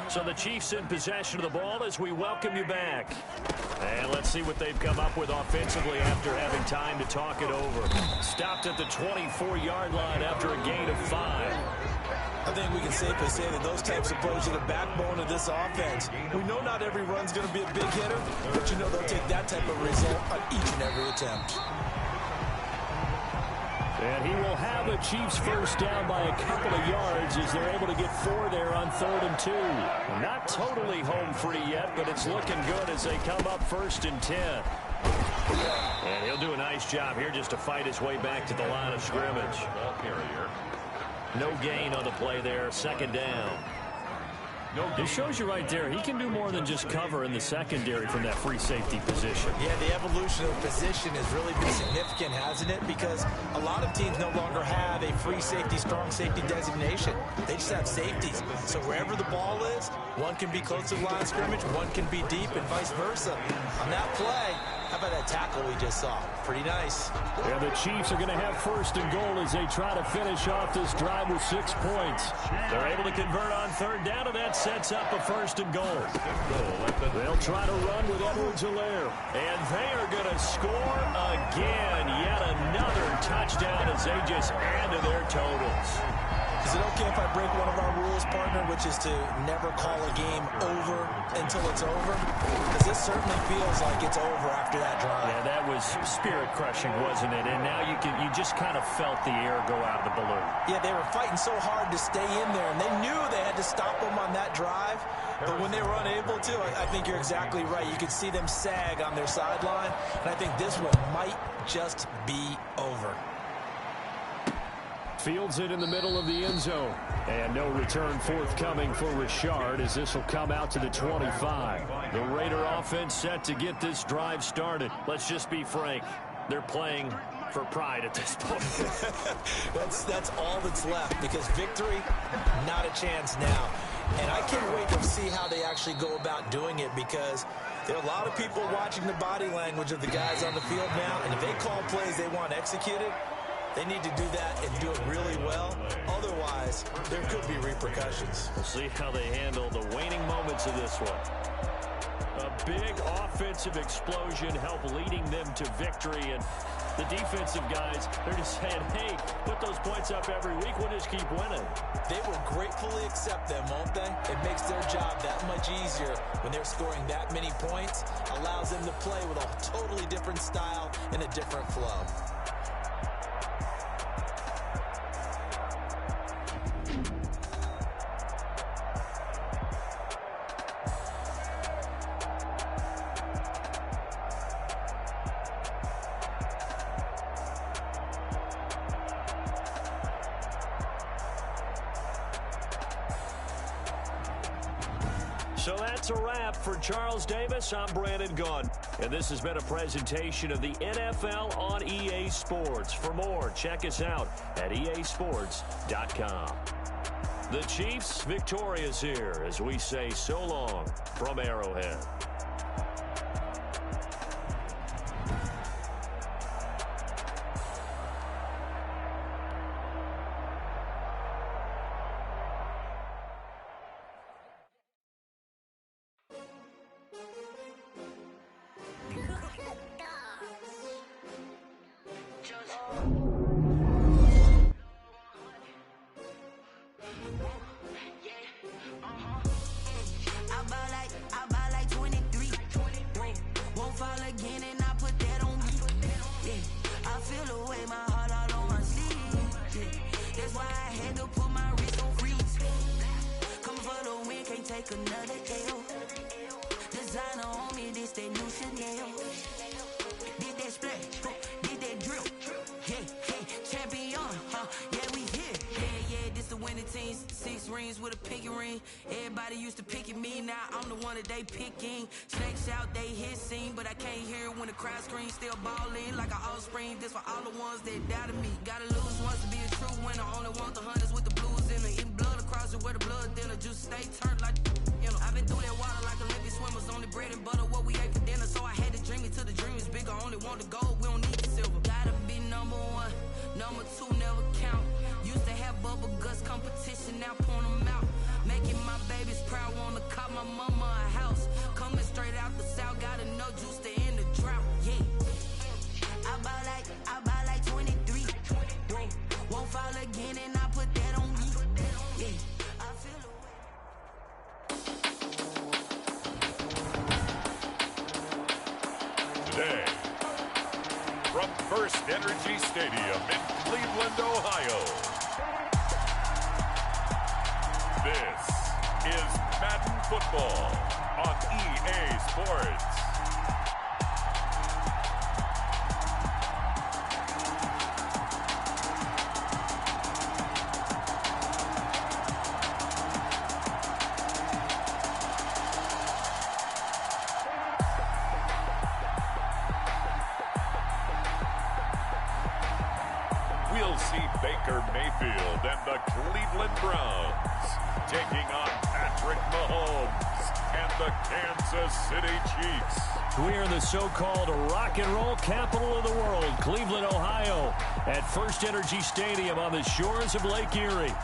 So the Chiefs in possession of the ball as we welcome you back. And let's see what they've come up with offensively after having time to talk it over. Stopped at the 24-yard line after a gain of 5. I think we can safely say that those types of plays are the backbone of this offense. We know not every run's going to be a big hitter, but you know they'll take that type of result on each and every attempt. And he will have a Chiefs first down by a couple of yards as they're able to get 4 there on 3rd and 2. Not totally home free yet, but it's looking good as they come up 1st and 10. And he'll do a nice job here just to fight his way back to the line of scrimmage. No gain on the play there, second down. It shows you right there, he can do more than just cover in the secondary from that free safety position. Yeah, the evolution of position has really been significant, hasn't it? Because a lot of teams no longer have a free safety, strong safety designation. They just have safeties. So wherever the ball is, one can be close to the line of scrimmage, one can be deep, and vice versa. On that play, how about that tackle we just saw? Pretty nice. And the Chiefs are going to have 1st and goal as they try to finish off this drive with 6 points. They're able to convert on 3rd down, and that sets up a 1st and goal. They'll try to run with Edwards-Helaire. And they are going to score again. Yet another touchdown as they just add to their totals. Is it okay if I break one of our rules, partner, which is to never call a game over until it's over? Because this certainly feels like it's over after that drive. Yeah, that was spirit-crushing, wasn't it? And now you just kind of felt the air go out of the balloon. Yeah, they were fighting so hard to stay in there, and they knew they had to stop them on that drive. But when they were unable to, I think you're exactly right. You could see them sag on their sideline, and I think this one might just be over. Fields it in the middle of the end zone. And no return forthcoming for Richard as this will come out to the 25. The Raider offense set to get this drive started. Let's just be frank. They're playing for pride at this point. That's all that's left, because victory, not a chance now. And I can't wait to see how they actually go about doing it, because there are a lot of people watching the body language of the guys on the field now, and if they call plays they want executed, they need to do that and do it really well. Otherwise, there could be repercussions. We'll see how they handle the waning moments of this one. A big offensive explosion helped leading them to victory, and the defensive guys, they're just saying, hey, put those points up every week, we'll just keep winning. They will gratefully accept them, won't they? It makes their job that much easier when they're scoring that many points. Allows them to play with a totally different style and a different flow. So that's a wrap for Charles Davis. I'm Brandon Gunn. And this has been a presentation of the NFL on EA Sports. For more, check us out at easports.com. The Chiefs victorious here as we say so long from Arrowhead. Team jeans with a pinky ring. Everybody used to pick at me, now I'm the one that they picking. Snakes out, they hissing, but I can't hear it when the crowd screams. Still balling like an offspring. This for all the ones that doubted me. Gotta lose once to be a true winner. Only want the hunters with the blues in it. Eating blood across it where the blood dinner. Juice stay turned like, you know. I've been through that water like Olympic swimmers. Only bread and butter, what we ate for dinner. So I had to dream it till the dream is bigger. Only want the gold, we don't need the silver. Gotta be number one, number two never count. Used to have bubble guts competition, now point them out. Making my babies proud, wanna cop my mama a house. Coming straight out the south, gotta know juice to end the drought. Yeah, I buy like 23. Won't fall again, and I put that on me. Yeah, I feel the way. Today, from First Energy Stadium in Cleveland, Ohio, this is Madden Football on EA Sports. We'll see Baker Mayfield and the Cleveland Browns taking on Patrick Mahomes and the Kansas City Chiefs. We're in the so-called rock and roll capital of the world, Cleveland, Ohio, at First Energy Stadium on the shores of Lake Erie.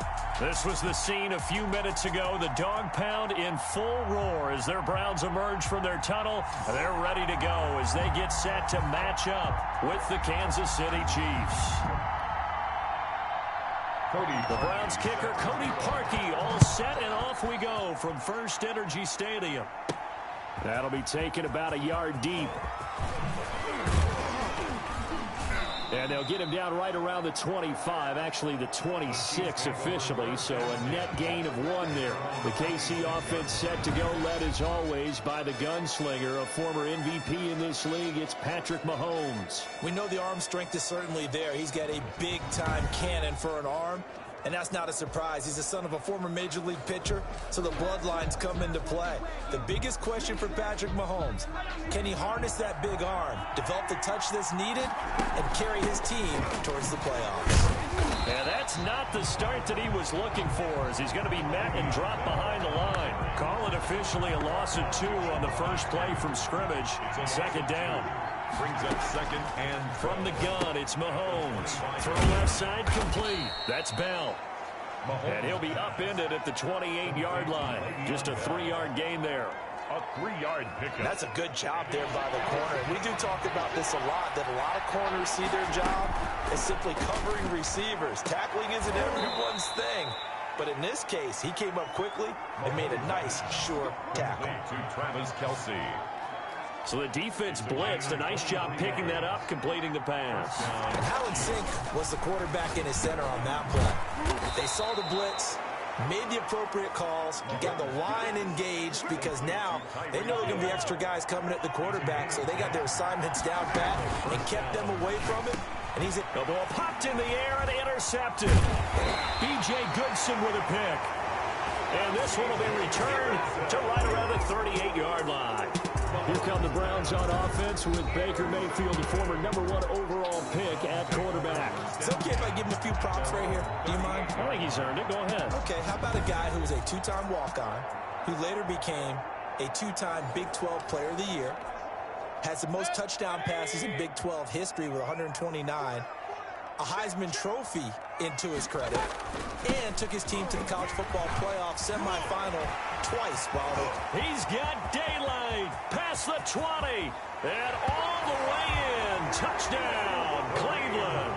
This was the scene a few minutes ago. The dog pound in full roar as their Browns emerge from their tunnel. They're ready to go as they get set to match up with the Kansas City Chiefs. The Browns kicker, Cody Parkey, all set, and off we go from First Energy Stadium. That'll be taken about a yard deep. And they'll get him down right around the 25, actually the 26 officially, so a net gain of 1 there. The KC offense set to go, led as always by the gunslinger, a former MVP in this league. It's Patrick Mahomes. We know the arm strength is certainly there. He's got a big-time cannon for an arm, and that's not a surprise. He's the son of a former Major League pitcher, so the bloodlines come into play. The biggest question for Patrick Mahomes, can he harness that big arm, develop the touch that's needed, and carry his team towards the playoffs? And that's not the start that he was looking for, as he's going to be met and dropped behind the line. Call it officially a loss of 2 on the first play from scrimmage. Second down. Brings up second and from the gun, it's Mahomes. Throw left side complete. That's Bell. And he'll be upended at the 28-yard line. Just a 3-yard gain there. a 3-yard pickup. That's a good job there by the corner. We do talk about this a lot, that a lot of corners see their job as simply covering receivers. Tackling isn't everyone's thing. But in this case, he came up quickly and made a nice, sure tackle. To Travis Kelce. So the defense blitzed. A nice job picking that up, completing the pass. And Howland Sink was the quarterback in his center on that play. They saw the blitz, made the appropriate calls, got the line engaged, because now they know there are going to be extra guys coming at the quarterback, so they got their assignments down pat and kept them away from it. And he's at the ball popped in the air and intercepted. B.J. Goodson with a pick. And this one will be returned to right around the 38-yard line. Here come the Browns on offense with Baker Mayfield, the former #1 overall pick at quarterback. It's okay if I give him a few props right here. Do you mind? I think he's earned it. Go ahead. Okay, how about a guy who was a 2-time walk-on, who later became a 2-time Big 12 Player of the Year, has the most touchdown passes in Big 12 history with 129, a Heisman Trophy into his credit, and took his team to the college football playoff semifinal twice. He's got daylight past the 20 and all the way in. Touchdown, Cleveland.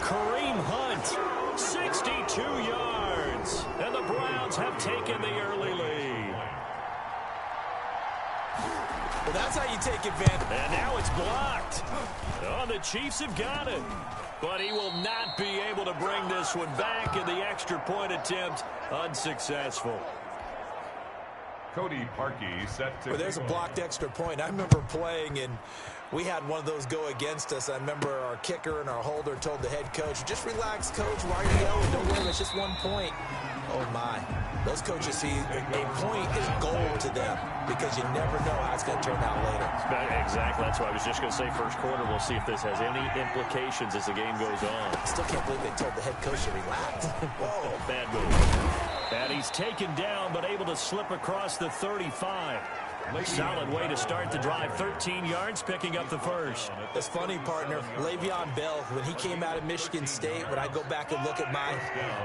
Kareem Hunt, 62 yards, and the Browns have taken the early lead. Well, that's how you take advantage. And now it's blocked. Oh, the Chiefs have got it. But he will not be able to bring this one back, and the extra point attempt unsuccessful. Cody Parkey set to... Well, there's a blocked extra point. I remember playing, and we had one of those go against us. I remember our kicker and our holder told the head coach, just relax, coach, why are you yelling? Don't worry, it's just 1 point. Oh, my. Those coaches see a point is gold to them because you never know how it's going to turn out later. Exactly. That's what I was just going to say. First quarter, we'll see if this has any implications as the game goes on. I still can't believe they told the head coach to relax. Whoa, bad move. And he's taken down, but able to slip across the 35. Solid way to start the drive. 13 yards, picking up the first. It's funny, partner. Le'Veon Bell, when he came out of Michigan State, when I go back and look at my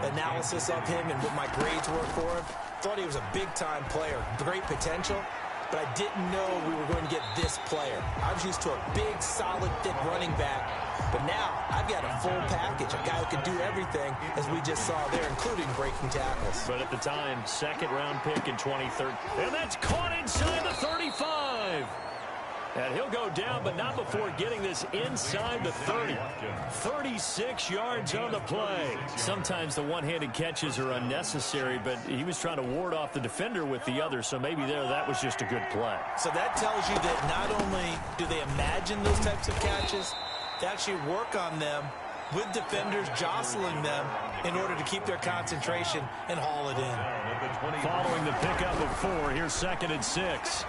analysis of him and what my grades were for him, thought he was a big-time player, great potential, but I didn't know we were going to get this player. I was used to a big, solid, thick running back, but now I've got a full package, a guy who can do everything, as we just saw there, including breaking tackles. But at the time, second-round pick in 2013. And that's caught inside the 35. And he'll go down, but not before getting this inside the 30. 36 yards on the play. Sometimes the one-handed catches are unnecessary, but he was trying to ward off the defender with the other, so maybe that was just a good play. So that tells you that not only do they imagine those types of catches, they actually work on them with defenders jostling them in order to keep their concentration and haul it in. Following the pickup of 4, here's 2nd and 6.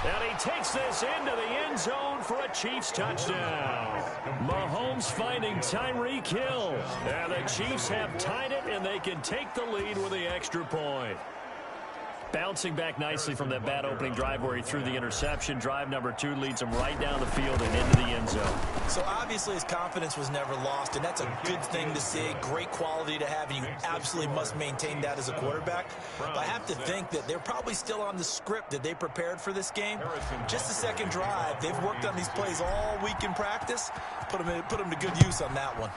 And he takes this into the end zone for a Chiefs touchdown. Mahomes finding Tyreek Hill. And the Chiefs have tied it, and they can take the lead with the extra point. Bouncing back nicely from that bad opening drive where he threw the interception. Drive number 2 leads him right down the field and into the end zone. So obviously his confidence was never lost, and that's a good thing to see. Great quality to have, and you absolutely must maintain that as a quarterback. But I have to think that they're probably still on the script that they prepared for this game. Just the second drive, they've worked on these plays all week in practice. Put them to good use on that one.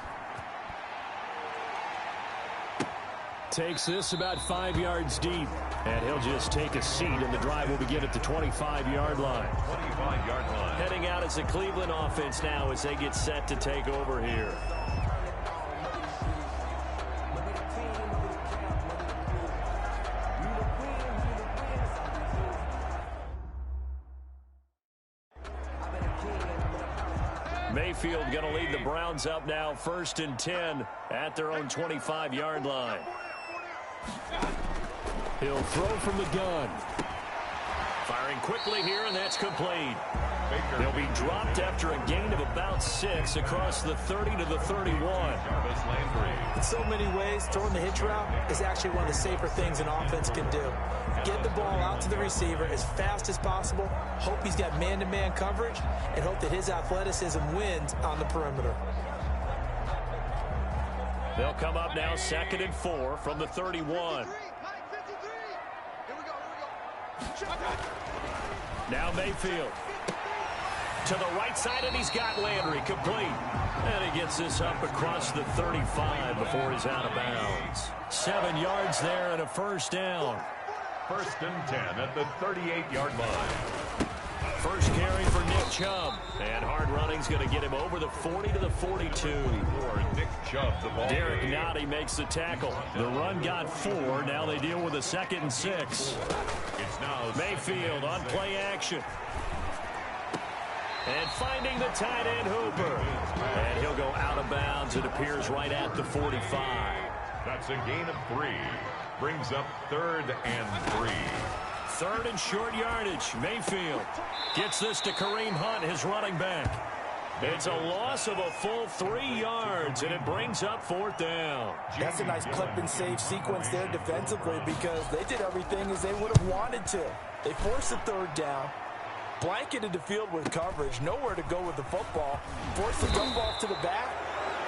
Takes this about 5 yards deep, and he'll just take a seat, and the drive will begin at the 25-yard line. 25-yard line. Heading out as the Cleveland offense now as they get set to take over here. Mayfield going to lead the Browns up now, 1st and 10 at their own 25-yard line. He'll throw from the gun. Firing quickly here, and that's complete. They'll be dropped after a gain of about 6 across the 30 to the 31. In so many ways, throwing the hitch route is actually one of the safer things an offense can do. Get the ball out to the receiver as fast as possible, hope he's got man-to-man coverage, and hope that his athleticism wins on the perimeter. They'll come up now 2nd and 4 from the 31. Now Mayfield to the right side, and he's got Landry complete. And he gets this up across the 35 before he's out of bounds. 7 yards there and a first down. 1st and 10 at the 38-yard line. First carry for Nick Chubb. And hard running's going to get him over the 40 to the 42. For Nick Chubb, the ball. Derek Nottie makes the tackle. The run got 4. Now they deal with a 2nd and 6. It's now Mayfield on play action. And finding the tight end Hooper. And he'll go out of bounds. It appears right at the 45. That's a gain of 3. Brings up 3rd and 3. 3rd and short yardage. Mayfield gets this to Kareem Hunt, his running back. It's a loss of a full 3 yards, and it brings up 4th down. That's a nice clip and save sequence there defensively because they did everything as they would have wanted to. They forced the 3rd down, blanketed the field with coverage, nowhere to go with the football, forced the dump off to the back,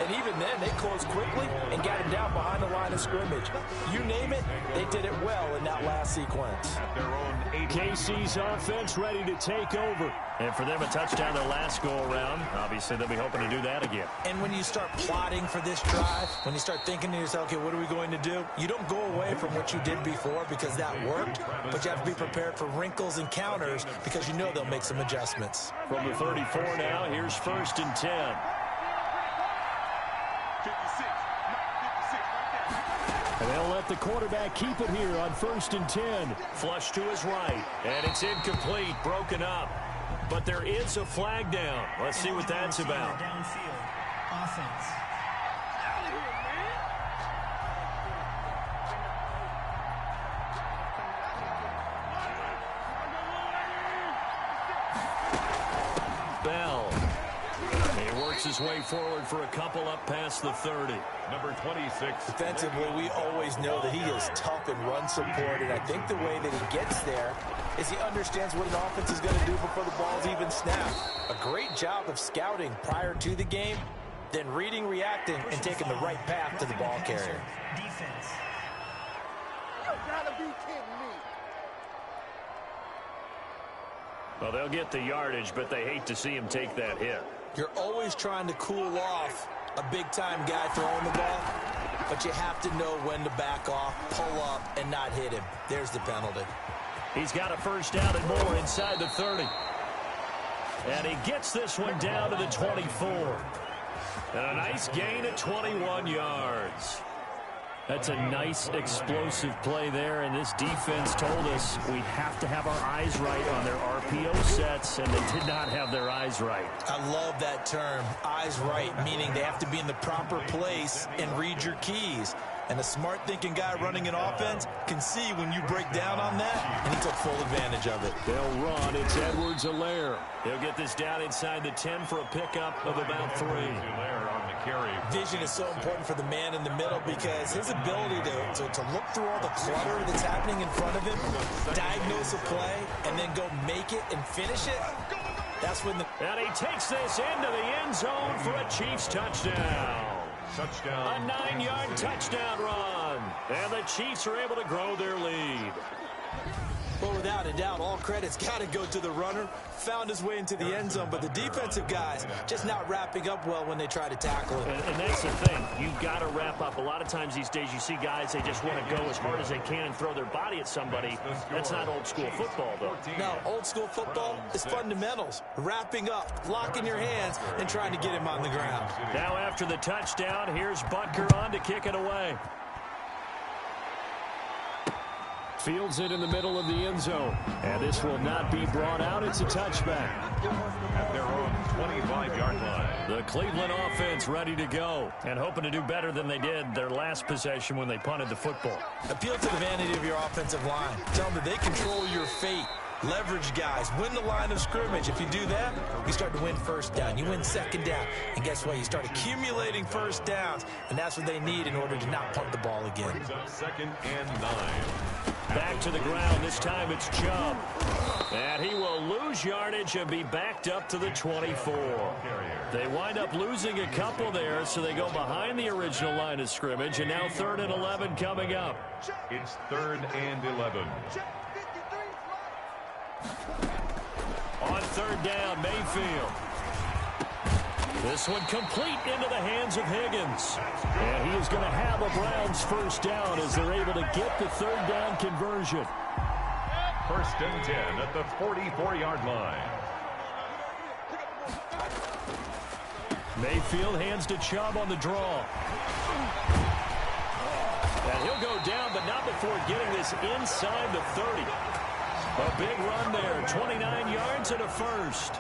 and even then they closed quickly and got him down behind the line of scrimmage. You name it, they did it well in that last sequence. At their own 8. KC's offense ready to take over. And for them, a touchdown their last go-around. Obviously, they'll be hoping to do that again. And when you start plotting for this drive, when you start thinking to yourself, okay, what are we going to do? You don't go away from what you did before because that worked, but you have to be prepared for wrinkles and counters because you know they'll make some adjustments. From the 34 now, here's 1st and 10. And they'll let the quarterback keep it here on 1st and 10. Flush to his right, and it's incomplete, broken up. But there is a flag down. Let's see what that's about. Downfield. Offense. Bell. He works his way forward for a couple up past the 30. Number 26. Defensively, we always know that he is tough in run support, and I think the way that he gets there is he understands what an offense is going to do before the ball's even snapped. A great job of scouting prior to the game, then reading, reacting, and taking the right path to the ball carrier. Defense. You gotta be kidding me. Well, they'll get the yardage, but they hate to see him take that hit. You're always trying to cool off a big-time guy throwing the ball, but you have to know when to back off, pull up, and not hit him. There's the penalty. He's got a first down and more inside the 30. And he gets this one down to the 24. And a nice gain of 21 yards. That's a nice explosive play there, and this defense told us we have to have our eyes right on their RPO sets, and they did not have their eyes right. I love that term, eyes right, meaning they have to be in the proper place and read your keys. And a smart-thinking guy running an offense can see when you break down on that, and he took full advantage of it. They'll run. It's Edwards-Helaire. He'll get this down inside the 10 for a pickup of about 3. Vision is so important for the man in the middle because his ability to look through all the clutter that's happening in front of him, diagnose a play, and then go make it and finish it, that's when the... And he takes this into the end zone for a Chiefs touchdown. Touchdown. A 9-yard touchdown run. And the Chiefs are able to grow their lead. Well, without a doubt, all credit's got to go to the runner. Found his way into the end zone, but the defensive guys just not wrapping up well when they try to tackle him. And that's the thing. You've got to wrap up. A lot of times these days you see guys, they just want to go as hard as they can and throw their body at somebody. That's not old school football, though. No, old school football is fundamentals. Wrapping up, locking your hands, and trying to get him on the ground. Now after the touchdown, here's Butker on to kick it away. Fields it in the middle of the end zone. And this will not be brought out. It's a touchback. At their own 25-yard line. The Cleveland offense ready to go and hoping to do better than they did their last possession when they punted the football. Appeal to the vanity of your offensive line. Tell them that they control your fate. Leverage guys. Win the line of scrimmage. If you do that, you start to win first down. You win second down. And guess what? You start accumulating first downs. And that's what they need in order to not punt the ball again. Brings up 2nd and 9. Back to the ground. This time it's Chubb. And he will lose yardage and be backed up to the 24. They wind up losing a couple there, so they go behind the original line of scrimmage. And now 3rd and 11 coming up. It's 3rd and 11. On 3rd down, Mayfield. This one complete into the hands of Higgins. And he is going to have a Browns first down as they're able to get the 3rd down conversion. 1st and 10 at the 44-yard line. Mayfield hands to Chubb on the draw. And he'll go down, but not before getting this inside the 30. A big run there, 29 yards and a first.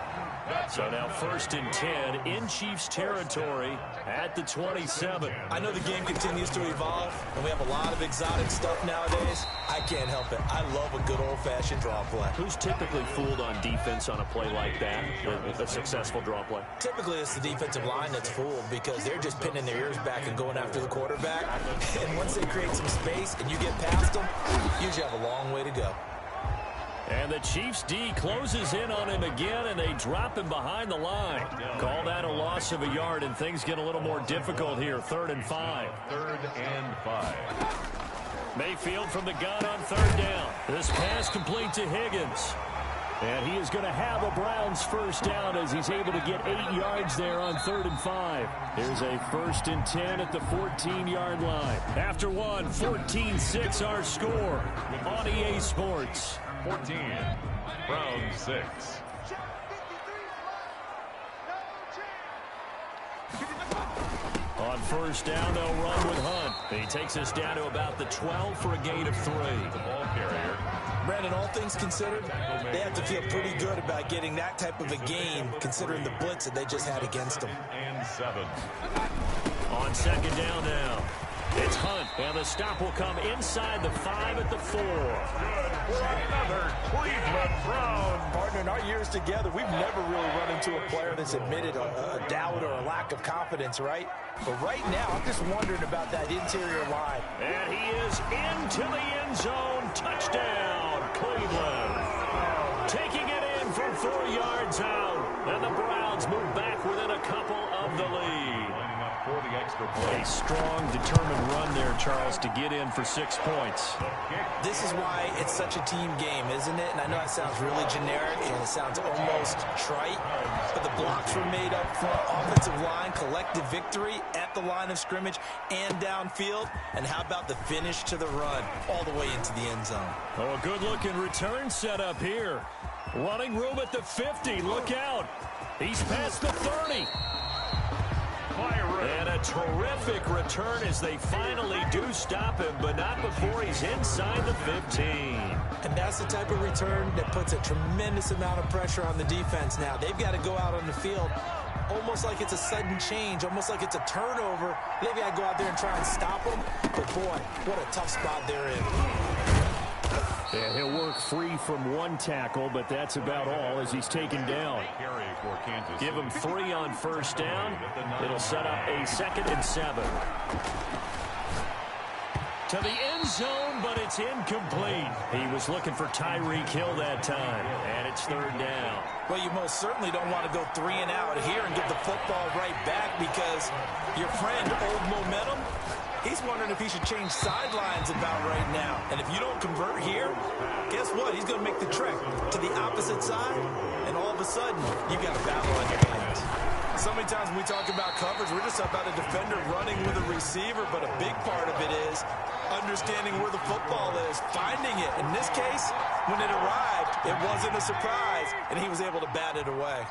So now 1st and 10 in Chiefs territory at the 27. I know the game continues to evolve, and we have a lot of exotic stuff nowadays. I can't help it. I love a good old-fashioned draw play. Who's typically fooled on defense on a play like that, a successful draw play? Typically, it's the defensive line that's fooled because they're just pinning their ears back and going after the quarterback. And once they create some space and you get past them, you usually have a long way to go. And the Chiefs D closes in on him again, and they drop him behind the line. Call that a loss of a yard, and things get a little more difficult here. 3rd and 5. 3rd and 5. Mayfield from the gun on 3rd down. This pass complete to Higgins. And he is going to have a Browns first down as he's able to get 8 yards there on 3rd and 5. Here's a 1st and 10 at the 14-yard line. After one, 14-6 our score on EA Sports. 14, Browns 6. On 1st down, they'll run with Hunt. He takes us down to about the 12 for a gain of 3. The ball carrier. Brandon, all things considered, they have to feel pretty good about getting that type of a gain, considering the blitz that they just had against them. And 7. On 2nd down now. It's Hunt, and the stop will come inside the 5 at the 4. For another Cleveland Brown. Partner, in our years together, we've never really run into a player that's admitted a doubt or a lack of confidence, right? But right now, I'm just wondering about that interior line. And he is into the end zone. Touchdown, Cleveland. Taking it in from 4 yards out. And the Browns move back within a couple of the lead. For the extra point. A strong, determined run there, Charles, to get in for 6 points. This is why it's such a team game, isn't it? And I know it sounds really generic and it sounds almost trite, but the blocks were made up front, offensive line, collective victory at the line of scrimmage and downfield. And how about the finish to the run all the way into the end zone? Oh, a good-looking return set up here. Running room at the 50. Look out. He's past the 30. And a terrific return as they finally do stop him, but not before he's inside the 15. And that's the type of return that puts a tremendous amount of pressure on the defense now. They've got to go out on the field almost like it's a sudden change, almost like it's a turnover. They've got to go out there and try and stop them. But, boy, what a tough spot they're in. And he'll work free from 1 tackle, but that's about all as he's taken down. Give him 3 on first down. It'll set up a 2nd and 7. To the end zone, but it's incomplete. He was looking for Tyreek Hill that time, and it's 3rd down. Well, you most certainly don't want to go 3 and out here and get the football right back because your friend, Old Momentum, he's wondering if he should change sidelines about right now. And if you don't convert here, guess what? He's going to make the trek to the opposite side, and all of a sudden, you got a battle on your hands. So many times when we talk about coverage, we're just about a defender running with a receiver, but a big part of it is understanding where the football is, finding it. In this case, when it arrived, it wasn't a surprise, and he was able to bat it away.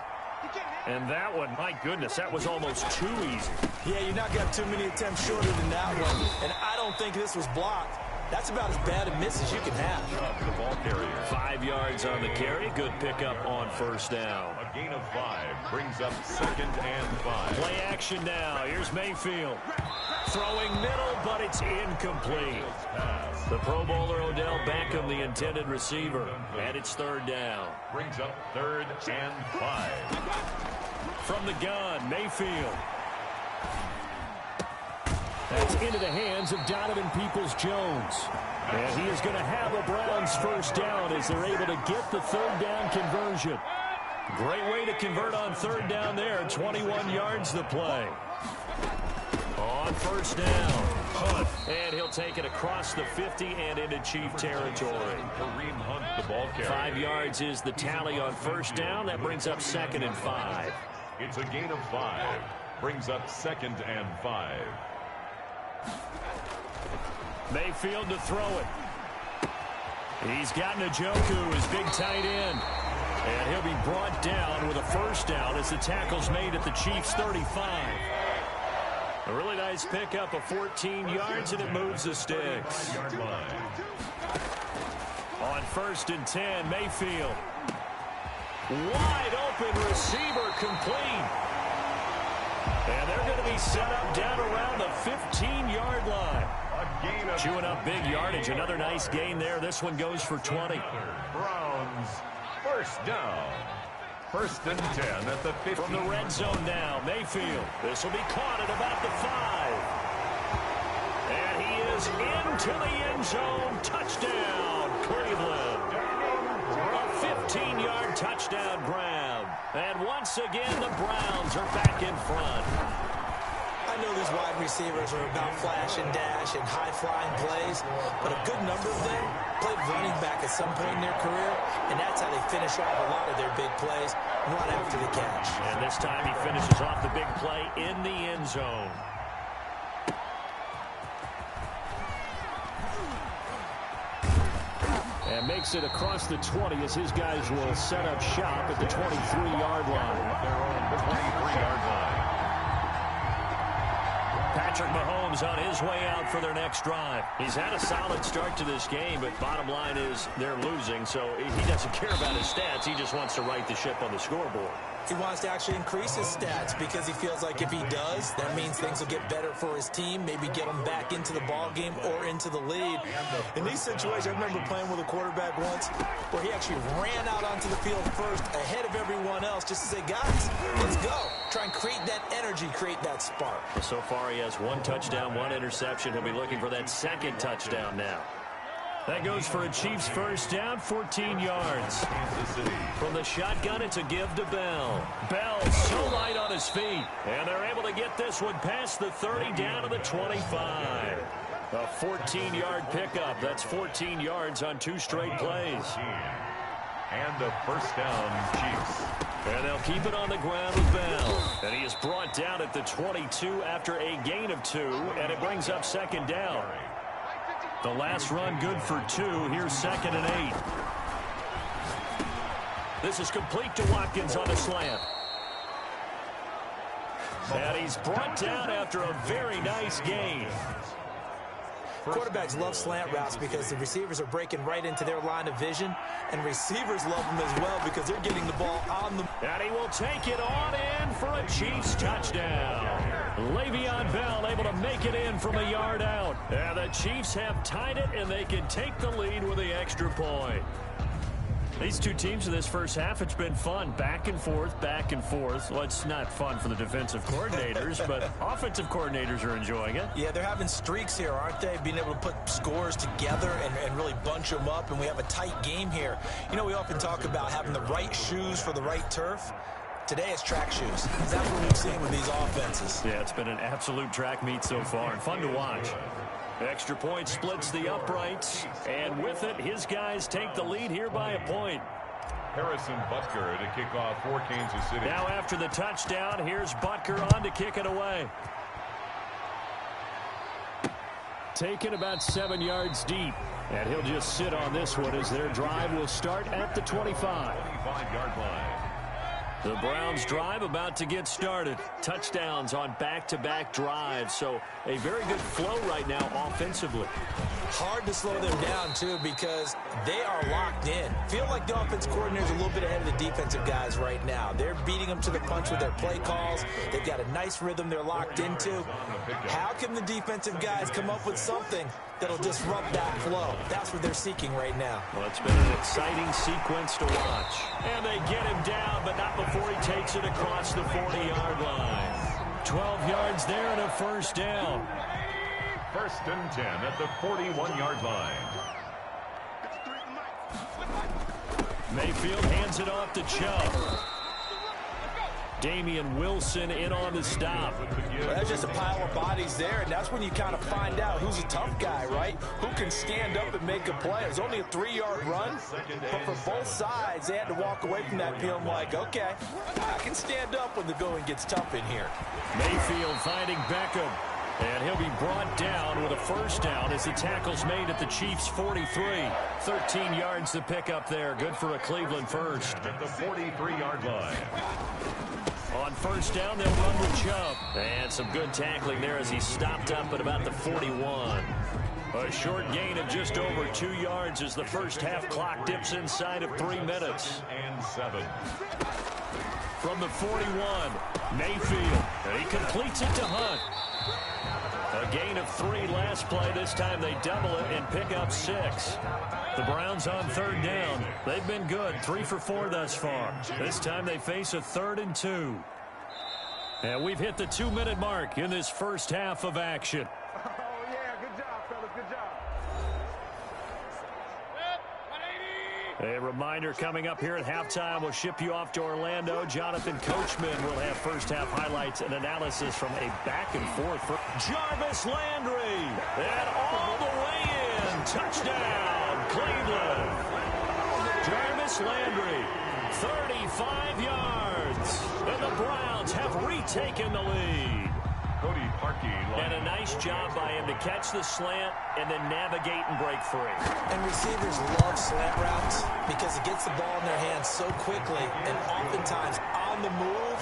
And that one, my goodness, that was almost too easy. Yeah, you're not got too many attempts shorter than that one. And I don't think this was blocked. That's about as bad a miss as you can have. The ball carrier. 5 yards on the carry. Good pickup on first down. A gain of 5 brings up 2nd and 5. Play action now. Here's Mayfield. Throwing middle, but it's incomplete. The Pro Bowler Odell Beckham, the intended receiver. And it's 3rd down. Brings up 3rd and 5. From the gun, Mayfield. That's into the hands of Donovan Peoples-Jones. And he is going to have a Browns first down as they're able to get the 3rd down conversion. Great way to convert on 3rd down there. 21 yards the play. On first down, Hunt. And he'll take it across the 50 and into Chief territory. Kareem Hunt, the ball carrier. 5 yards is the tally on first down. That brings up 2nd and 5. It's a gain of 5. Brings up 2nd and 5. Mayfield to throw it. He's got Njoku, his big tight end. And he'll be brought down with a first down as the tackle's made at the Chiefs' 35. A really nice pickup of 14 yards, and it moves the sticks. On 1st and 10, Mayfield. Wide open receiver complete. And they're going to be set up down around the 15-yard line. Chewing up big yardage. Another nice gain there. This one goes for 20. Browns first down. 1st and 10 at the 15. From the red zone now, Mayfield. This will be caught at about the 5. And he is into the end zone. Touchdown, Cleveland. A 15-yard touchdown grab. And once again, the Browns are back in front. I know these wide receivers are about flash and dash and high-flying plays, but a good number of them played running back at some point in their career, and that's how they finish off a lot of their big plays, run after the catch. And this time he finishes off the big play in the end zone. And makes it across the 20 as his guys will set up shop at the 23-yard line. Their own 23-yard line. Patrick Mahomes on his way out for their next drive. He's had a solid start to this game, but bottom line is they're losing, so he doesn't care about his stats. He just wants to right the ship on the scoreboard. He wants to actually increase his stats because he feels like if he does, that means things will get better for his team, maybe get him back into the ball game or into the lead. In these situations, I remember playing with a quarterback once where he actually ran out onto the field first ahead of everyone else just to say, guys, let's go. Try and create that energy, create that spark. So far, he has 1 touchdown, 1 interception. He'll be looking for that 2nd touchdown now. That goes for a Chiefs first down, 14 yards. From the shotgun, it's a give to Bell. Bell so light on his feet. And they're able to get this one past the 30 down to the 25. A 14-yard pickup. That's 14 yards on 2 straight plays. And a first down, Chiefs. And they'll keep it on the ground with Bell. And he is brought down at the 22 after a gain of 2. And it brings up 2nd down. The last run good for 2. Here's 2nd and 8. This is complete to Watkins on the slant. And he's brought down after a very nice gain. Quarterbacks love slant routes because the receivers are breaking right into their line of vision, and receivers love them as well because they're getting the ball on them. And he will take it on in for a Chiefs touchdown. Le'Veon Bell able to make it in from a yard out. And the Chiefs have tied it, and they can take the lead with the extra point. These two teams in this first half, it's been fun. Back and forth, back and forth. Well, it's not fun for the defensive coordinators, but offensive coordinators are enjoying it. Yeah, they're having streaks here, aren't they? Being able to put scores together and really bunch them up, and we have a tight game here. You know, we often talk about having the right shoes for the right turf. Today it's track shoes. That's what we've seen with these offenses. Yeah, it's been an absolute track meet so far, and fun to watch. Extra point splits the uprights, and with it, his guys take the lead here by a point. Harrison Butker to kick off for Kansas City. Now after the touchdown, here's Butker on to kick it away. Taken about 7 yards deep, and he'll just sit on this one as their drive will start at the 25. 25-yard line. The Browns drive about to get started. Touchdowns on back-to-back drives, so a very good flow right now offensively. Hard to slow them down, too, because they are locked in. Feel like the offense coordinator is a little bit ahead of the defensive guys right now. They're beating them to the punch with their play calls. They've got a nice rhythm they're locked into. How can the defensive guys come up with something that'll disrupt that flow? That's what they're seeking right now. Well, it's been an exciting sequence to watch. And they get him down, but not before he takes it across the 40-yard line. 12 yards there and a first down. First and 10 at the 41-yard line. Mayfield hands it off to Chubb. Damian Wilson in on the stop. Well, that's just a pile of bodies there, and that's when you kind of find out who's a tough guy, right? Who can stand up and make a play. It was only a 3-yard run, but for both sides, they had to walk away from that feeling like, okay, I can stand up when the going gets tough in here. Mayfield finding Beckham. And he'll be brought down with a first down as the tackle's made at the Chiefs' 43. 13 yards to pick up there. Good for a Cleveland first. At the 43-yard line. On first down, they'll run with Chubb. And some good tackling there as he stopped up at about the 41. A short gain of just over 2 yards as the first half clock dips inside of 3 minutes. And 7. From the 41, Mayfield. And he completes it to Hunt. A gain of 3 last play. This time they double it and pick up 6. The Browns on third down. They've been good. 3 for 4 thus far. This time they face a 3rd and 2. And we've hit the 2-minute mark in this first half of action. Oh, yeah. Good job, fellas. Good job. A reminder coming up here at halftime. We'll ship you off to Orlando. Jonathan Coachman will have first half highlights and analysis from a back and forth for Jarvis Landry. And all the way in. Touchdown, Cleveland. Jarvis Landry, 35 yards. And the Browns have retaken the lead. Cody Parkey. And a nice job by him to catch the slant and then navigate and break free. And receivers love slant routes because it gets the ball in their hands so quickly, and oftentimes on the move,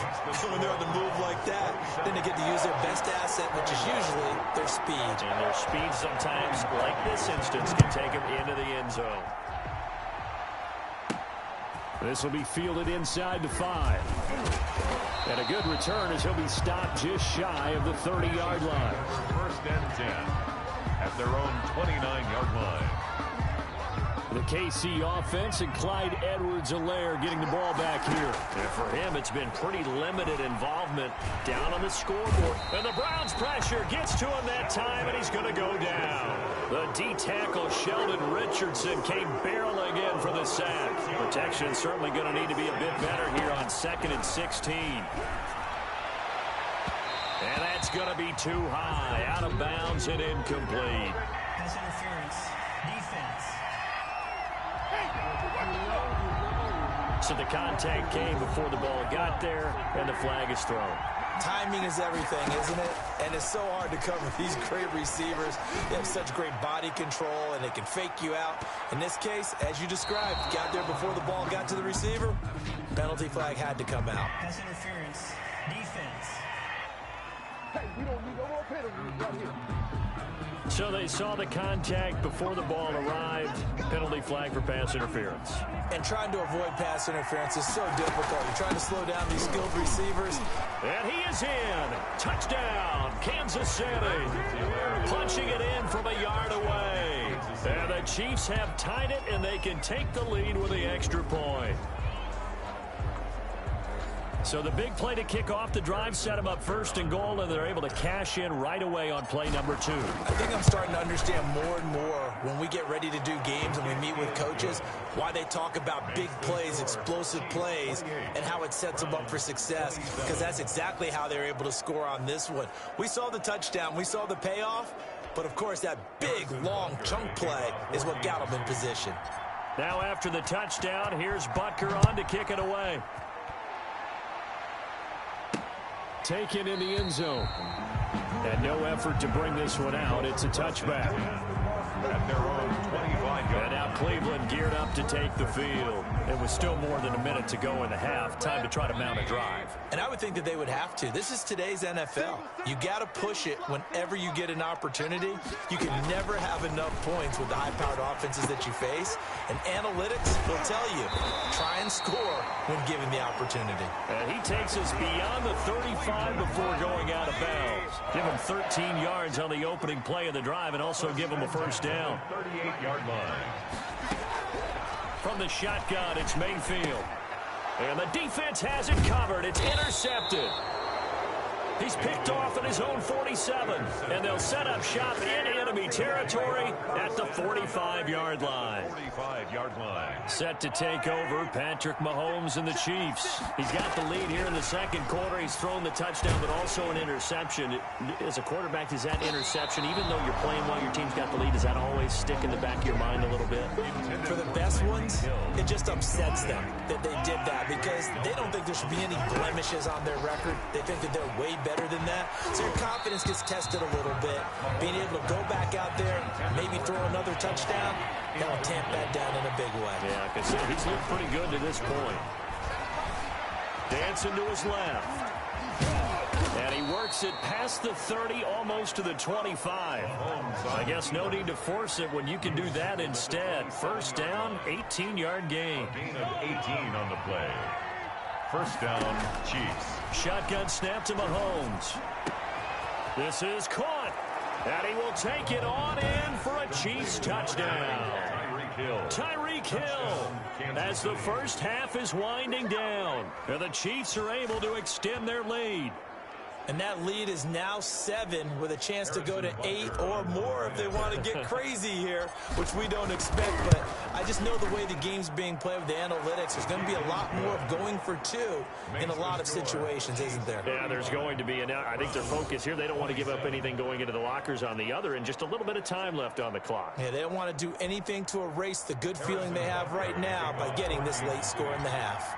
when they're on the move like that, then they get to use their best asset, which is usually their speed. And their speed sometimes, like this instance, can take them into the end zone. This will be fielded inside the 5. And a good return as he'll be stopped just shy of the 30-yard line. First and 10 at their own 29-yard line. The KC offense and Clyde Edwards-Helaire getting the ball back here. And for him, it's been pretty limited involvement down on the scoreboard. And the Browns pressure gets to him that time, and he's going to go down. The D-tackle Sheldon Richardson came barreling in for the sack. Protection is certainly going to need to be a bit better here on 2nd and 16. And that's going to be too high, out of bounds and incomplete. Pass interference. Defense. So the contact came before the ball got there, and the flag is thrown. Timing is everything, isn't it? And it's so hard to cover these great receivers. They have such great body control, and they can fake you out. In this case, as you described, got there before the ball got to the receiver. Penalty flag had to come out. Pass interference. Defense. Hey, we don't need no more penalties right here. So they saw the contact before the ball arrived. Penalty flag for pass interference. And trying to avoid pass interference is so difficult. You're trying to slow down these skilled receivers. And he is in. Touchdown, Kansas City. Punching it in from a yard away. And the Chiefs have tied it, and they can take the lead with the extra point. So the big play to kick off the drive set them up 1st and goal, and they're able to cash in right away on play number 2. I think I'm starting to understand more and more when we get ready to do games and we meet with coaches why they talk about big plays, explosive plays, and how it sets them up for success, because that's exactly how they're able to score on this one. We saw the touchdown. We saw the payoff. But, of course, that big, long chunk play is what got them in position. Now after the touchdown, here's Butker on to kick it away. Taken in the end zone. And no effort to bring this one out. It's a touchback. At their own 25-yard. And now Cleveland geared up to take the field. It was still more than a minute to go in the half. Time to try to mount a drive. And I would think that they would have to. This is today's NFL. You got to push it whenever you get an opportunity. You can never have enough points with the high-powered offenses that you face. And analytics will tell you, try and score when given the opportunity. And he takes us beyond the 35 before going out of bounds. Give him 13 yards on the opening play of the drive and also give him a first down. 38-yard line. From the shotgun, it's Mayfield. And the defense has it covered. It's intercepted. He's picked off at his own 47. And they'll set up shop in enemy territory at the 45-yard line. 45-yard line. Set to take over, Patrick Mahomes and the Chiefs. He's got the lead here in the second quarter. He's thrown the touchdown, but also an interception. As a quarterback, is that interception, even though you're playing while your team's got the lead, does that always stick in the back of your mind a little bit? For the best ones, it just upsets them that they did that because they don't think there should be any blemishes on their record. They think that they're way better than that. So your confidence gets tested a little bit. Being able to go back out there, maybe throw another touchdown, that'll tamp that down in a big way. Yeah, because he's looked pretty good to this point. Dancing to his left. And he works it past the 30, almost to the 25. I guess no need to force it when you can do that instead. First down, 18-yard gain. Gain of 18 on the play. First down, Chiefs. Shotgun snap to Mahomes. This is caught. And he will take it on in for a Chiefs touchdown. Tyreek Hill as the first half is winding down. And the Chiefs are able to extend their lead. And that lead is now 7 with a chance to go to 8 or more if they want to get crazy here, which we don't expect. But I just know the way the game's being played with the analytics, there's going to be a lot more of going for 2 in a lot of situations, isn't there? Yeah, there's going to be. And I think their focus here, they don't want to give up anything going into the lockers on the other, and just a little bit of time left on the clock. Yeah, they don't want to do anything to erase the good feeling they have right now by getting this late score in the half.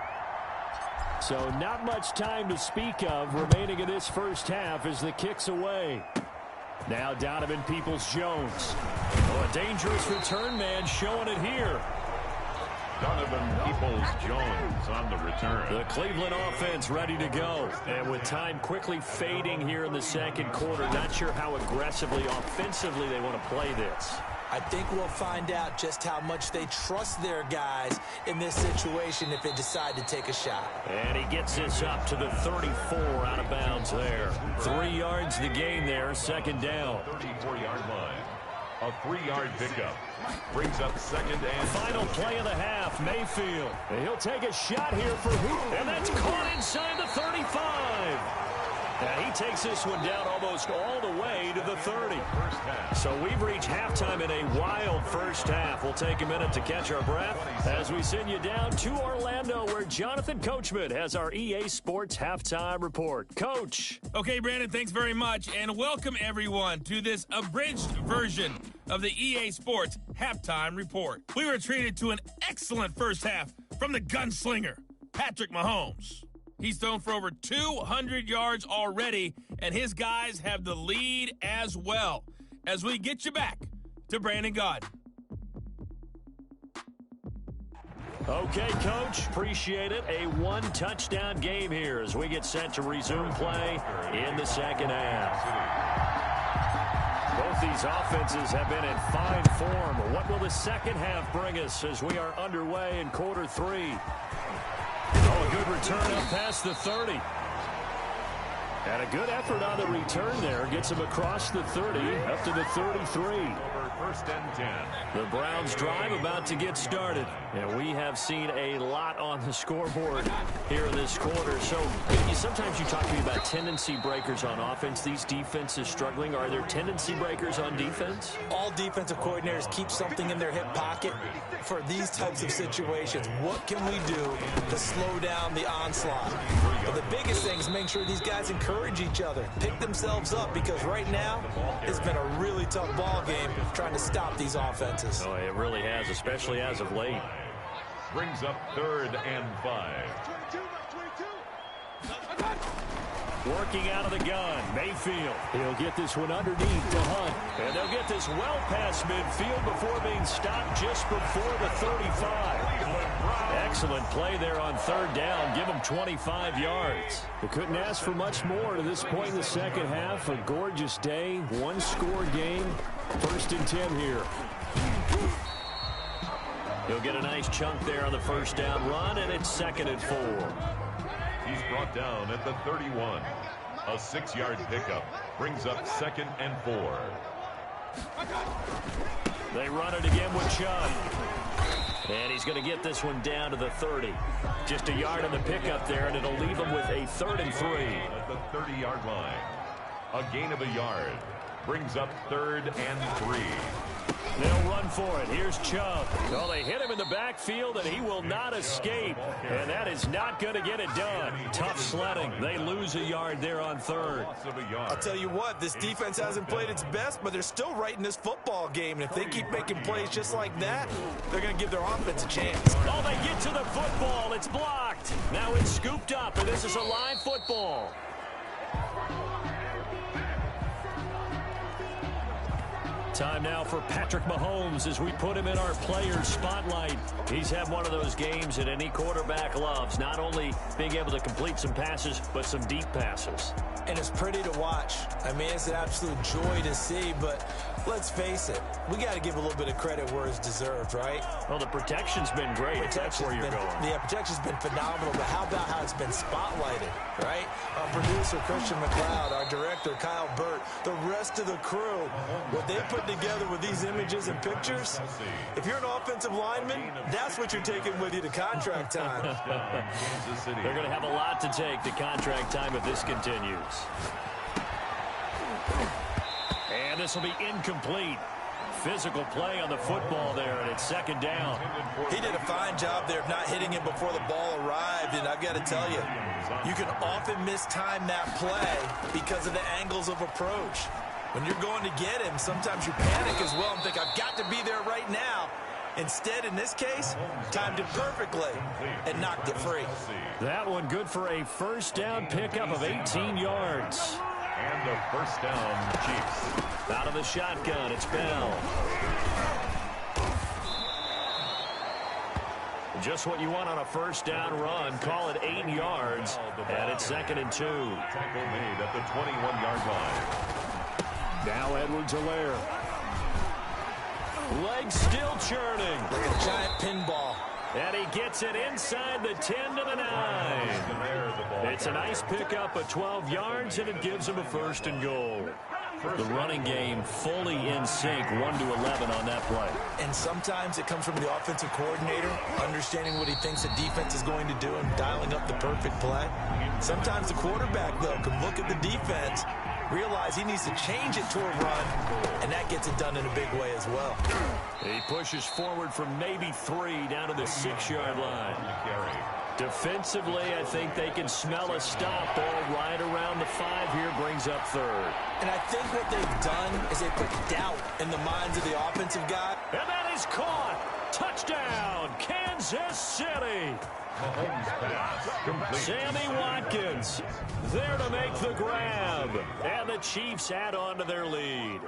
So not much time to speak of remaining in this first half as the kick's away. Now Donovan Peoples-Jones. Oh, a dangerous return man showing it here. Donovan Peoples-Jones on the return. The Cleveland offense ready to go. And with time quickly fading here in the second quarter, not sure how aggressively, offensively they want to play this. I think we'll find out just how much they trust their guys in this situation if they decide to take a shot. And he gets this up to the 34, out of bounds there. 3 yards the game there, second down. 34-yard line. A 3-yard pickup. Brings up second and final play of the half, Mayfield. And he'll take a shot here for who? And that's caught inside the 35. And he takes this one down almost all the way to the 30. So we've reached halftime in a wild first half. We'll take a minute to catch our breath as we send you down to Orlando, where Jonathan Coachman has our EA Sports Halftime Report. Coach. Okay, Brandon, thanks very much. And welcome, everyone, to this abridged version of the EA Sports Halftime Report. We were treated to an excellent first half from the gunslinger, Patrick Mahomes. He's thrown for over 200 yards already, and his guys have the lead as well. As we get you back to Brandon Gaudin. Okay, Coach, appreciate it. A one-touchdown game here as we get set to resume play in the second half. Both these offenses have been in fine form. What will the second half bring us as we are underway in quarter 3? Oh, a good return up past the 30. And a good effort on the return there. Gets him across the 30, up to the 33. First and 10. The Browns drive about to get started. And we have seen a lot on the scoreboard here in this quarter. So sometimes you talk to me about tendency breakers on offense. These defenses struggling. Are there tendency breakers on defense? All defensive coordinators keep something in their hip pocket for these types of situations. What can we do to slow down the onslaught? But the biggest thing is making sure these guys encourage each other, pick themselves up, because right now it's been a really tough ball game trying to stop these offenses. Oh, it really has, especially as of late. Brings up 3rd and 5. Working out of the gun, Mayfield. He'll get this one underneath to Hunt. And they'll get this well past midfield before being stopped just before the 35. Excellent play there on 3rd down. Give them 25 yards. They couldn't ask for much more to this point in the second half. A gorgeous day, one-score game. 1st and 10 here. He'll get a nice chunk there on the first down run, and it's 2nd and 4. He's brought down at the 31. A 6-yard pickup brings up 2nd and 4. They run it again with Chubb. And he's going to get this one down to the 30. Just a yard on the pickup there, and it'll leave him with a 3rd and 3. At the 30-yard line. A gain of a yard. Brings up 3rd and 3. They'll run for it. Here's Chubb. Well, they hit him in the backfield, and he will not escape. And that is not going to get it done. Tough sledding. They lose a yard there on 3rd. I'll tell you what, this defense hasn't played its best, but they're still right in this football game. And if they keep making plays just like that, they're going to give their offense a chance. Oh, they get to the football. It's blocked. Now it's scooped up, and this is a live football. Time now for Patrick Mahomes as we put him in our players' spotlight. He's had one of those games that any quarterback loves, not only being able to complete some passes, but some deep passes. And it's pretty to watch. I mean, it's an absolute joy to see, but let's face it, we got to give a little bit of credit where it's deserved, right? Well, the protection's been great. That's where you're going. Yeah, protection's been phenomenal, but how about how it's been spotlighted, right? Our producer, Christian McLeod, our director, Kyle Burt, the rest of the crew, what they put together with these images and pictures, if you're an offensive lineman, that's what you're taking with you to contract time. They're going to have a lot to take to contract time if this continues. And this will be incomplete. Physical play on the football there, and it's 2nd down. He did a fine job there of not hitting him before the ball arrived, and I've got to tell you, you can often mistime that play because of the angles of approach. When you're going to get him, sometimes you panic as well and think, I've got to be there right now. Instead, in this case, timed it perfectly and knocked it free. That one good for a first down pickup of 18 yards. And the first down, Chiefs. Out of the shotgun, it's Bell. Just what you want on a first down run. Call it 8 yards, and it's 2nd and 2. Tackle made at the 21-yard line. Now Edwards-Helaire. Legs still churning. Like a giant pinball. And he gets it inside the 10 to the 9. It's a nice pickup of 12 yards, and it gives him a 1st and goal. The running game fully in sync, 1-11 on that play. And sometimes it comes from the offensive coordinator, understanding what he thinks the defense is going to do and dialing up the perfect play. Sometimes the quarterback, though, can look at the defense, realize he needs to change it to a run, and that gets it done in a big way as well. He pushes forward from maybe 3 down to the 6-yard line. Defensively, I think they can smell a stop. Ball right around the 5 here, brings up 3rd. And I think what they've done is they put doubt in the minds of the offensive guy. And that is caught. Touchdown, Kansas City. Sammy Watkins there to make the grab. And the Chiefs add on to their lead.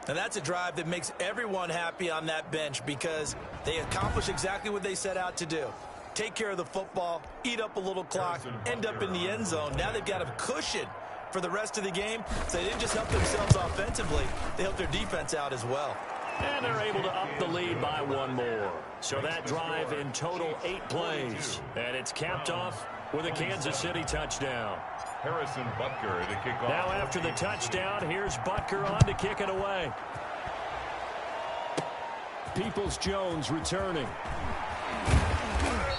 And that's a drive that makes everyone happy on that bench because they accomplish exactly what they set out to do. Take care of the football, eat up a little clock, end up in the end zone. Now they've got a cushion for the rest of the game. So they didn't just help themselves offensively, they helped their defense out as well. And they're able to up the lead by 1 more. So that drive in total 8 plays. And it's capped off with a Kansas City touchdown. Harrison Butker to kick off. Now after the touchdown, here's Butker on to kick it away. Peoples-Jones returning.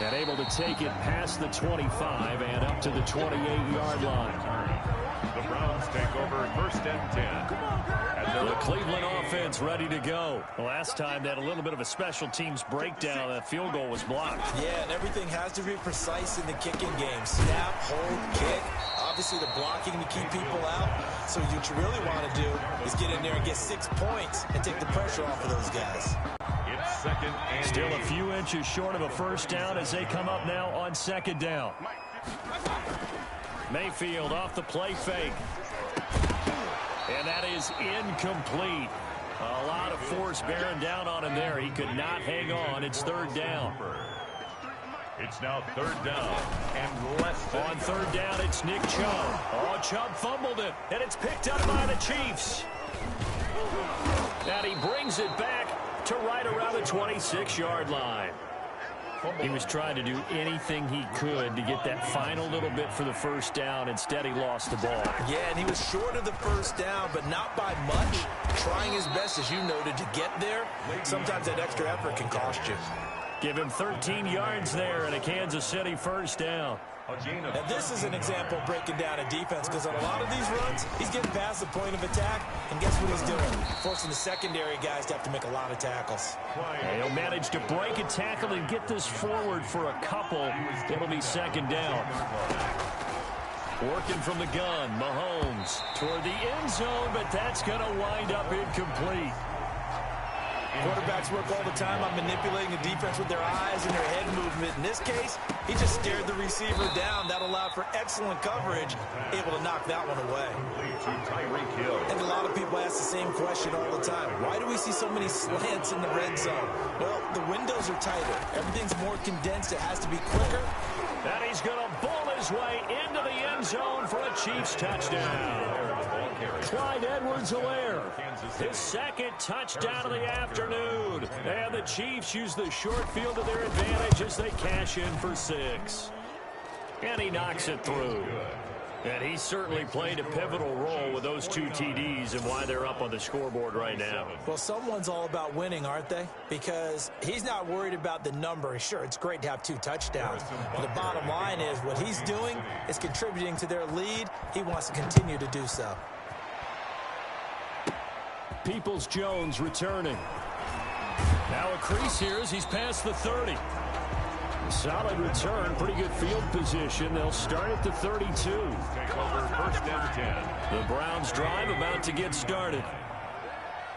And able to take it past the 25 and up to the 28-yard line. The Browns take over 1st and 10. The Cleveland offense ready to go. Last time they had a little bit of a special teams breakdown. That field goal was blocked. Yeah, and everything has to be precise in the kicking game. Snap, hold, kick. Obviously, the blocking to keep people out. So what you really want to do is get in there and get 6 points and take the pressure off of those guys. It's 2nd and Still a few inches short of a 1st down as they come up now on 2nd down. Mayfield off the play fake. And that is incomplete. A lot of force bearing down on him there. He could not hang on. It's 3rd down. It's now 3rd down and less than. On 3rd down, it's Nick Chubb. Oh, Chubb fumbled it, and it's picked up by the Chiefs. And he brings it back to right around the 26-yard line. He was trying to do anything he could to get that final little bit for the 1st down. Instead, he lost the ball. Yeah, and he was short of the 1st down, but not by much. Trying his best, as you noted, to get there. Sometimes that extra effort can cost you. Give him 13 yards there and a Kansas City 1st down. And this is an example of breaking down a defense because on a lot of these runs, he's getting past the point of attack, and guess what he's doing? Forcing the secondary guys to have to make a lot of tackles. He'll manage to break a tackle and get this forward for a couple. It'll be 2nd down. Working from the gun, Mahomes toward the end zone, but that's going to wind up incomplete. Quarterbacks work all the time on manipulating the defense with their eyes and their head movement. In this case, he just stared the receiver down. That allowed for excellent coverage, able to knock that one away. And a lot of people ask the same question all the time. Why do we see so many slants in the red zone? Well, the windows are tighter. Everything's more condensed. It has to be quicker. And he's going to bowl his way into the end zone for a Chiefs touchdown. Clyde Edwards-Helaire, his 2nd touchdown of the afternoon. And the Chiefs use the short field to their advantage as they cash in for 6. And he knocks it through. And he certainly played a pivotal role with those 2 TDs and why they're up on the scoreboard right now. Well, someone's all about winning, aren't they? Because he's not worried about the number. Sure, it's great to have 2 touchdowns. But the bottom line is what he's doing is contributing to their lead. He wants to continue to do so. Peoples-Jones returning. Now a crease here as he's past the 30. Solid return, pretty good field position. They'll start at the 32. Take over 1st and 10. The Browns drive about to get started.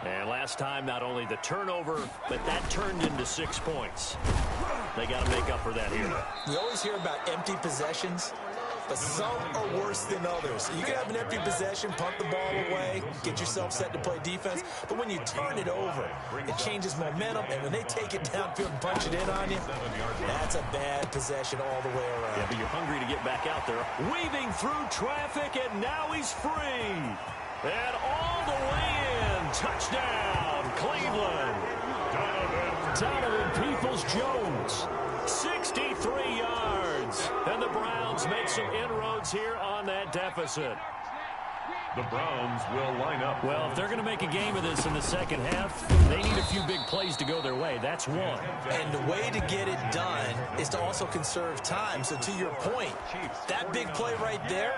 And last time, not only the turnover, but that turned into 6 points. They got to make up for that here. We always hear about empty possessions, but some are worse than others. You can have an empty possession, punt the ball away, get yourself set to play defense, but when you turn it over, it changes momentum, and when they take it downfield and punch it in on you, that's a bad possession all the way around. Yeah, but you're hungry to get back out there. Weaving through traffic, and now he's free. And all the way in. Touchdown, Cleveland. Donovan Peoples-Jones, 63 yards. And the Browns make some inroads here on that deficit. The Browns will line up. Well, if they're going to make a game of this in the second half, they need a few big plays to go their way. That's one. And the way to get it done is to also conserve time. So to your point, that big play right there,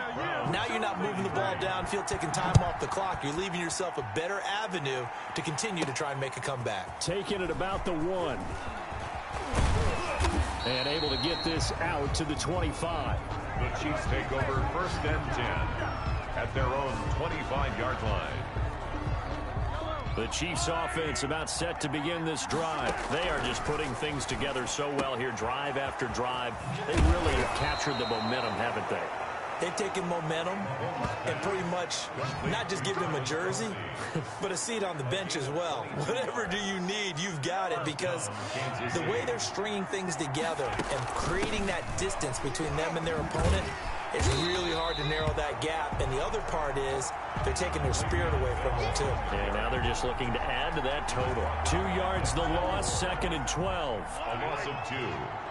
now you're not moving the ball downfield, taking time off the clock. You're leaving yourself a better avenue to continue to try and make a comeback. Taking it about the 1. And able to get this out to the 25. The Chiefs take over 1st and 10 at their own 25-yard line. The Chiefs offense about set to begin this drive. They are just putting things together so well here, drive after drive. They really have captured the momentum, haven't they? They've taken momentum and pretty much not just given him a jersey, but a seat on the bench as well. Whatever do you need, you've got it, because the way they're stringing things together and creating that distance between them and their opponent, it's really hard to narrow that gap. And the other part is they're taking their spirit away from them, too. And now they're just looking to add to that total. 2 yards the loss, 2nd and 12. A loss of 2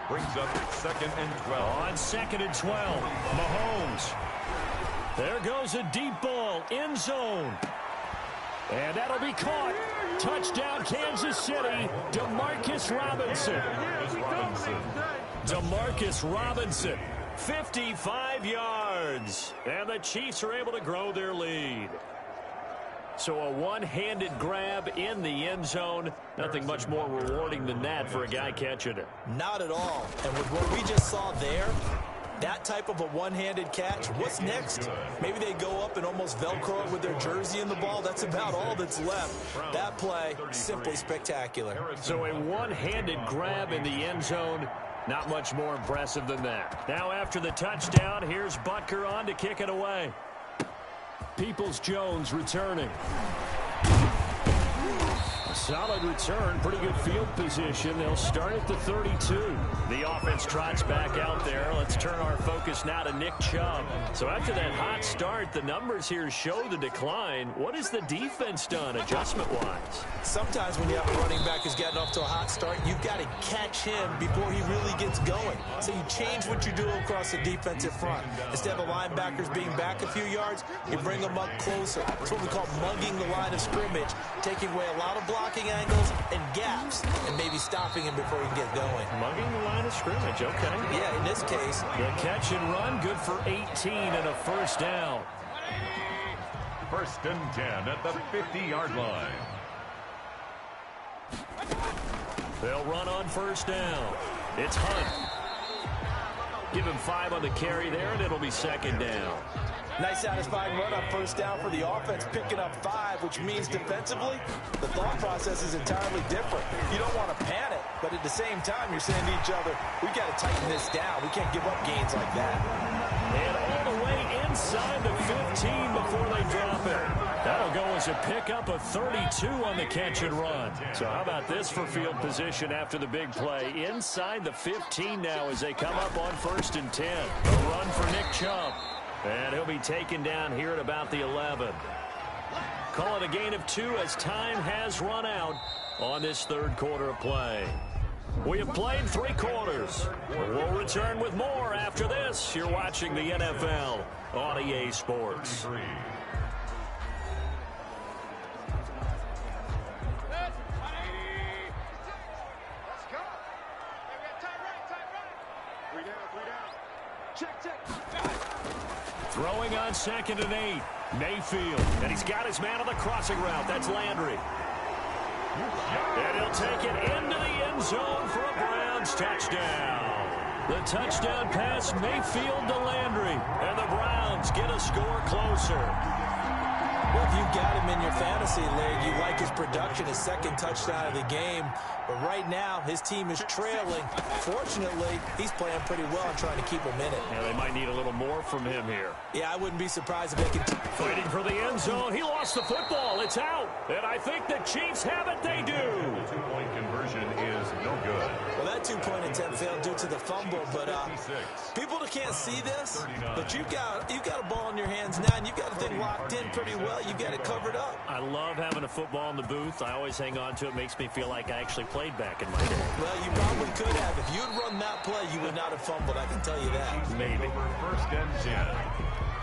brings up 2nd and 12. On 2nd and 12, Mahomes. There goes a deep ball, end zone. And that'll be caught. Touchdown, Kansas City, Demarcus Robinson. Demarcus Robinson. 55 yards. And the Chiefs are able to grow their lead. So a one-handed grab in the end zone. Nothing much more rewarding than that for a guy catching it. Not at all. And with what we just saw there, that type of a one-handed catch, what's next? Maybe they go up and almost Velcro it with their jersey in the ball. That's about all that's left. That play, simply spectacular. So a one-handed grab in the end zone. Not much more impressive than that. Now after the touchdown, here's Butker on to kick it away. Peoples-Jones returning. A solid return, pretty good field position. They'll start at the 32. The offense trots back out there. Let's turn our focus now to Nick Chubb. So after that hot start, the numbers here show the decline. What has the defense done adjustment-wise? Sometimes when you have a running back who's gotten off to a hot start, you've got to catch him before he really gets going. So you change what you do across the defensive front. Instead of linebackers being back a few yards, you bring them up closer. It's what we call mugging the line of scrimmage, taking away a lot of blocking angles and gaps, and maybe stopping him before he can get going. Mugging the line of scrimmage, okay. Yeah, in this case. The catch and run, good for 18 and a first down. 1st and 10 at the 50-yard line. They'll run on first down. It's Hunt. Give him 5 on the carry there, and it'll be 2nd down. Nice satisfying run on first down for the offense, picking up 5, which means defensively, the thought process is entirely different. You don't want to panic, but at the same time, you're saying to each other, we've got to tighten this down. We can't give up gains like that. And all the way inside the 15 before they drop it. That'll go as a pickup of 32 on the catch and run. So how about this for field position after the big play? Inside the 15 now as they come up on 1st and 10. A run for Nick Chubb. And he'll be taken down here at about the 11. Call it a gain of 2 as time has run out on this 3rd quarter of play. We have played 3 quarters. We'll return with more after this. You're watching the NFL on EA Sports. Throwing on 2nd and 8. Mayfield. And he's got his man on the crossing route. That's Landry. And he'll take it into the end zone for a Browns touchdown. The touchdown pass, Mayfield to Landry. And the Browns get a score closer. Well, if you've got him in your fantasy league, you like his production, his 2nd touchdown of the game. But right now, his team is trailing. Fortunately, he's playing pretty well and trying to keep him in it. Yeah, they might need a little more from him here. Yeah, I wouldn't be surprised if they could. Fighting for the end zone. He lost the football. It's out. And I think the Chiefs have it. They do. The 2-point conversion is no good. Well, that two-point attempt failed due to the fumble, but people that can't see this, but you've got a ball in your hands now, and you've got the thing locked in pretty well. You've got it covered up. I love having a football in the booth. I always hang on to it. Makes me feel like I actually played back in my day. Well, you probably could have. If you'd run that play, you would not have fumbled. I can tell you that. Maybe. First and 10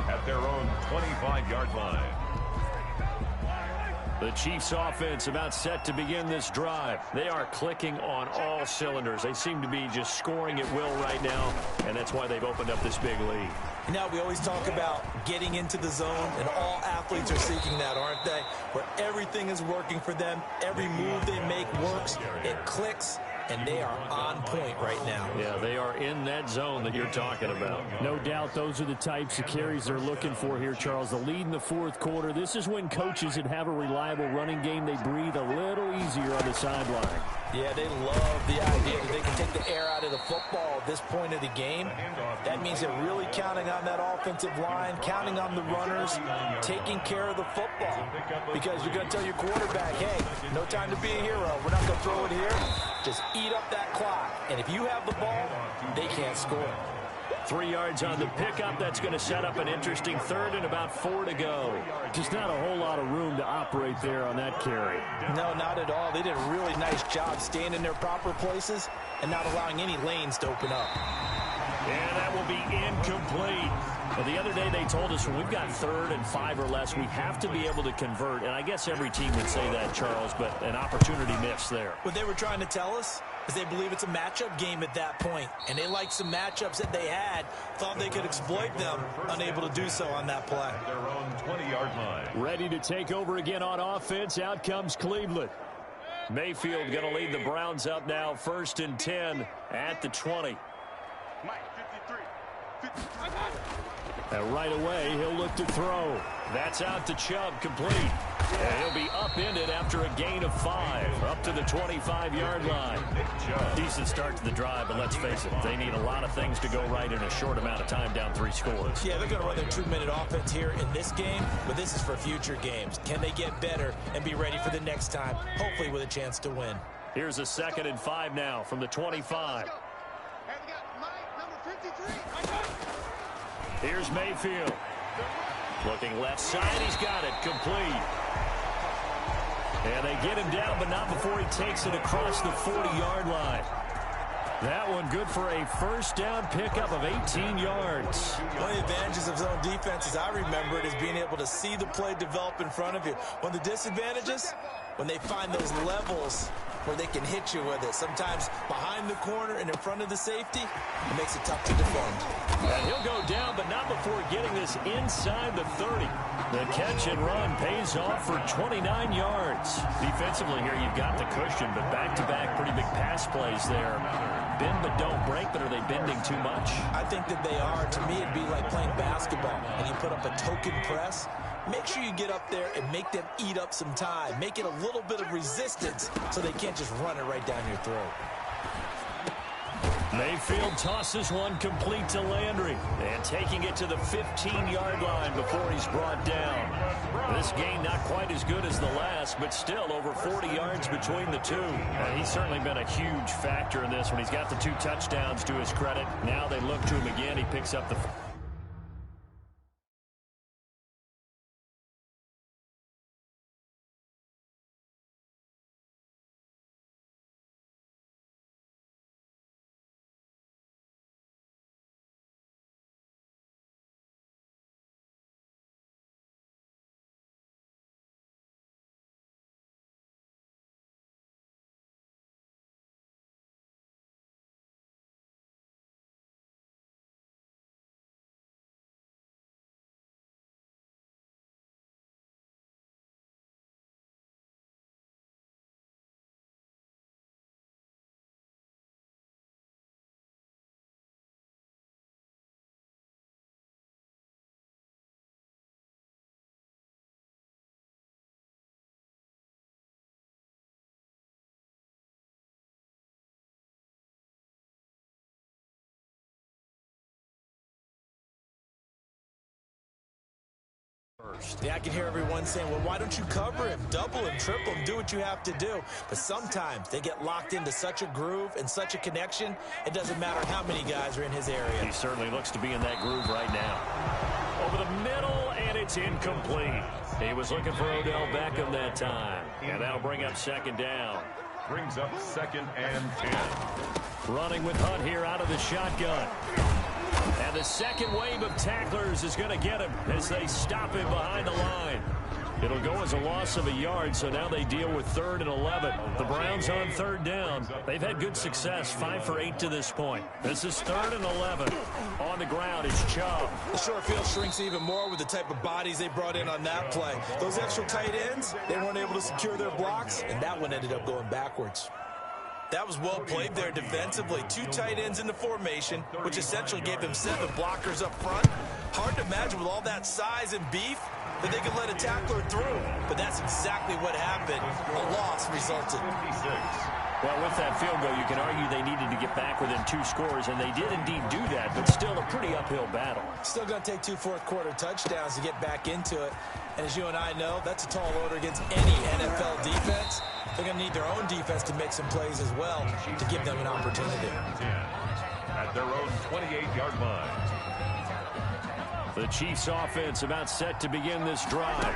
at their own 25-yard line. The Chiefs offense about set to begin this drive. They are clicking on all cylinders. They seem to be just scoring at will right now, and that's why they've opened up this big lead. Now, we always talk about getting into the zone, and all athletes are seeking that, aren't they? Where everything is working for them. Every move they make works. It clicks. And they are on point right now. Yeah, they are in that zone that you're talking about. No doubt those are the types of carries they're looking for here, Charles. The lead in the fourth quarter. This is when coaches that have a reliable running game, they breathe a little easier on the sideline. Yeah, they love the idea that they can take the air out of the football at this point of the game. That means they're really counting on that offensive line, counting on the runners, taking care of the football. Because you're going to tell your quarterback, hey, no time to be a hero. We're not going to throw it here. Just eat up that clock. And if you have the ball, they can't score. 3 yards on the pickup. That's going to set up an interesting third and about 4 to go. Just not a whole lot of room to operate there on that carry. No, not at all. They did a really nice job staying in their proper places and not allowing any lanes to open up. And that will be incomplete. Well, the other day they told us when we've got 3rd and 5 or less, we have to be able to convert. And I guess every team would say that, Charles, but an opportunity missed there. What they were trying to tell us is they believe it's a matchup game at that point. And they liked some matchups that they had, thought they could exploit them, unable to do so on that play. Their own 20-yard line. Ready to take over again on offense. Out comes Cleveland. Mayfield going to lead the Browns up now, 1st and 10 at the 20. And right away, he'll look to throw. That's out to Chubb, complete. And he'll be upended after a gain of 5, up to the 25-yard line. Decent start to the drive, but let's face it, they need a lot of things to go right in a short amount of time, down 3 scores. Yeah, they're going to run their 2-minute offense here in this game, but this is for future games. Can they get better and be ready for the next time, hopefully with a chance to win? Here's a 2nd and 5 now from the 25. Here's Mayfield. Looking left side. He's got it. Complete. And they get him down, but not before he takes it across the 40-yard line. That one good for a first down pickup of 18 yards. One of the advantages of zone defense, as I remember it, is being able to see the play develop in front of you. One of the disadvantages, when they find those levels where they can hit you with it. Sometimes behind the corner and in front of the safety, it makes it tough to defend. And he'll go down, but not before getting this inside the 30. The catch and run pays off for 29 yards. Defensively here, you've got the cushion, but back-to-back pretty big pass plays there. Bend but don't break, but are they bending too much? I think that they are. To me, it'd be like playing basketball, and you put up a token press. Make sure you get up there and make them eat up some time. Make it a little bit of resistance so they can't just run it right down your throat. Mayfield tosses one complete to Landry. And taking it to the 15-yard line before he's brought down. This gain not quite as good as the last, but still over 40 yards between the two. And he's certainly been a huge factor in this when he's got the 2 touchdowns to his credit. Now they look to him again. He picks up the first. Yeah, I can hear everyone saying, well, why don't you cover him, double him, triple him, do what you have to do. But sometimes they get locked into such a groove and such a connection, it doesn't matter how many guys are in his area. He certainly looks to be in that groove right now. Over the middle, and it's incomplete. He was looking for Odell Beckham that time. And that'll bring up second down. Brings up 2nd and 10. Running with Hunt here out of the shotgun. And the second wave of tacklers is going to get him as they stop him behind the line. It'll go as a loss of a yard, so now they deal with 3rd and 11. The Browns on 3rd down. They've had good success, 5 for 8 to this point. This is 3rd and 11. On the ground, it's Chubb. The short field shrinks even more with the type of bodies they brought in on that play. Those extra tight ends, they weren't able to secure their blocks, and that one ended up going backwards. That was well played there defensively. 2 tight ends in the formation, which essentially gave them 7 blockers up front. Hard to imagine with all that size and beef that they could let a tackler through. But that's exactly what happened. A loss resulted. Well, with that field goal, you can argue they needed to get back within 2 scores, and they did indeed do that, but still a pretty uphill battle. Still going to take 2 fourth-quarter touchdowns to get back into it. And as you and I know, that's a tall order against any NFL defense. They're going to need their own defense to make some plays as well to give them an opportunity. At their own 28-yard line. The Chiefs offense about set to begin this drive.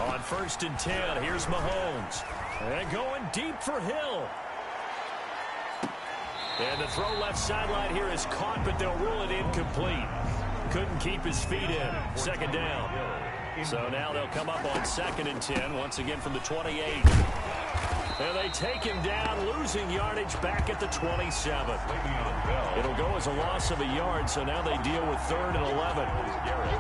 On 1st and 10, here's Mahomes. And going deep for Hill. And the throw left sideline here is caught, but they'll rule it incomplete. Couldn't keep his feet in. 2nd down. So now they'll come up on 2nd and 10, once again from the 28. And they take him down, losing yardage back at the 27. It'll go as a loss of a yard, so now they deal with 3rd and 11.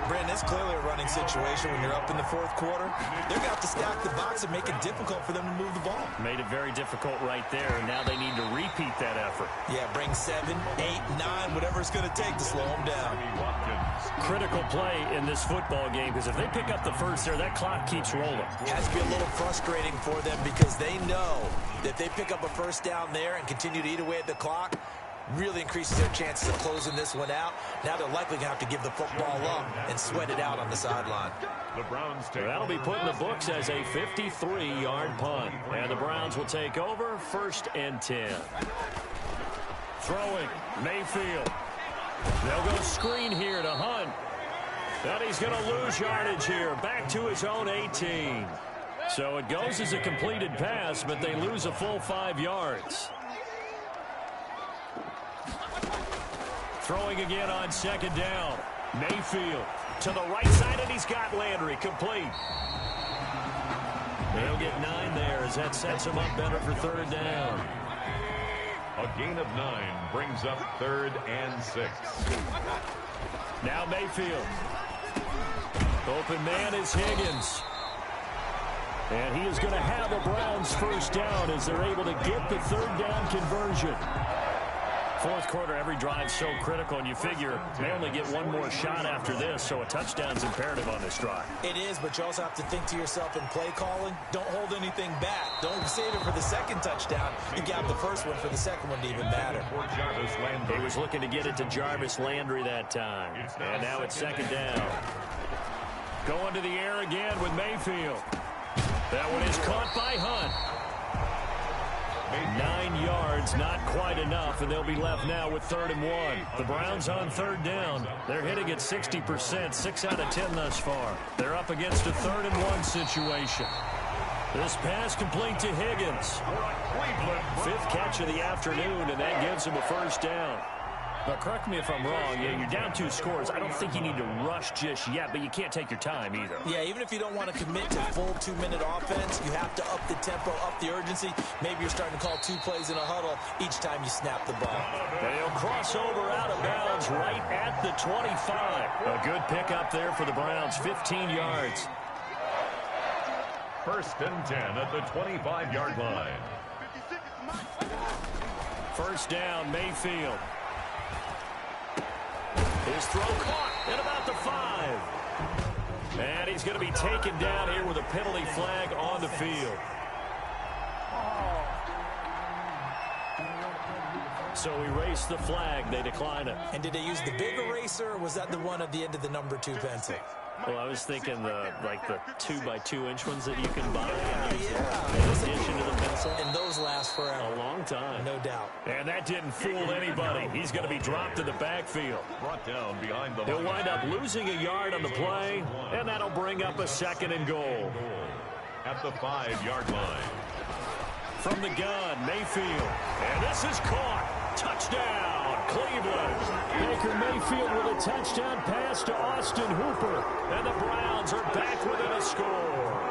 Brandon, it's clearly a running situation when you're up in the 4th quarter. They're going to have to stack the box and make it difficult for them to move the ball. Made it very difficult right there, and now they need to repeat that effort. Yeah, bring 7, 8, 9, whatever it's going to take to slow them down. Critical play in this football game, because if they pick up the first there, that clock keeps rolling. It has to be a little frustrating for them because they know that if they pick up a first down there and continue to eat away at the clock, really increases their chances of closing this one out. Now they're likely going to have to give the football up and sweat it out on the sideline. The Browns take That'll be put in the books as a 53-yard punt. And the Browns will take over 1st and 10. Throwing, Mayfield. They'll go screen here to Hunt. And he's going to lose yardage here. Back to his own 18. So it goes as a completed pass, but they lose a full 5 yards. Throwing again on 2nd down. Mayfield to the right side, and he's got Landry complete. They'll get 9 there as that sets him up better for 3rd down. A gain of 9 brings up 3rd and 6. Now Mayfield. Open man is Higgins. And he is going to have a Browns first down as they're able to get the 3rd down conversion. 4th quarter, every drive so critical, and you figure they only get 1 more shot after this, so a touchdown's imperative on this drive. It is, but you also have to think to yourself in play calling, don't hold anything back. Don't save it for the 2nd touchdown. You got the first one for the 2nd one to even matter. He was looking to get it to Jarvis Landry that time. And now it's 2nd down. Going to the air again with Mayfield. That one is caught by Hunt. 9 yards, not quite enough, and they'll be left now with 3rd and 1. The Browns on 3rd down. They're hitting at 60%, 6 out of 10 thus far. They're up against a 3rd and 1 situation. This pass complete to Higgins. 5th catch of the afternoon, and that gives him a first down. Now, correct me if I'm wrong. Yeah, you're down 2 scores. I don't think you need to rush just yet, but you can't take your time either. Yeah, even if you don't want to commit to full 2-minute offense, you have to up the tempo, up the urgency. Maybe you're starting to call 2 plays in a huddle each time you snap the ball. And he'll cross over out of bounds right at the 25. A good pickup there for the Browns, 15 yards. 1st and 10 at the 25-yard line. First down, Mayfield. His throw caught at about the 5. And he's going to be taken down here with a penalty flag on the field. So erase the flag. They decline it. And did they use the big eraser, or was that the one at the end of the number 2 pencil? Well, I was thinking the 2x2-inch ones that you can buy. Yeah. In addition to the pencil. And those last forever. A long time. No doubt. And that didn't fool anybody. He's going to be dropped in the backfield. Brought down behind the He'll wind up losing a yard on the play, and that'll bring up a 2nd and goal. At the 5-yard line. From the gun, Mayfield. And this is caught. Touchdown, Cleveland. Baker Mayfield with a touchdown pass to Austin Hooper. And the Browns are back within a score.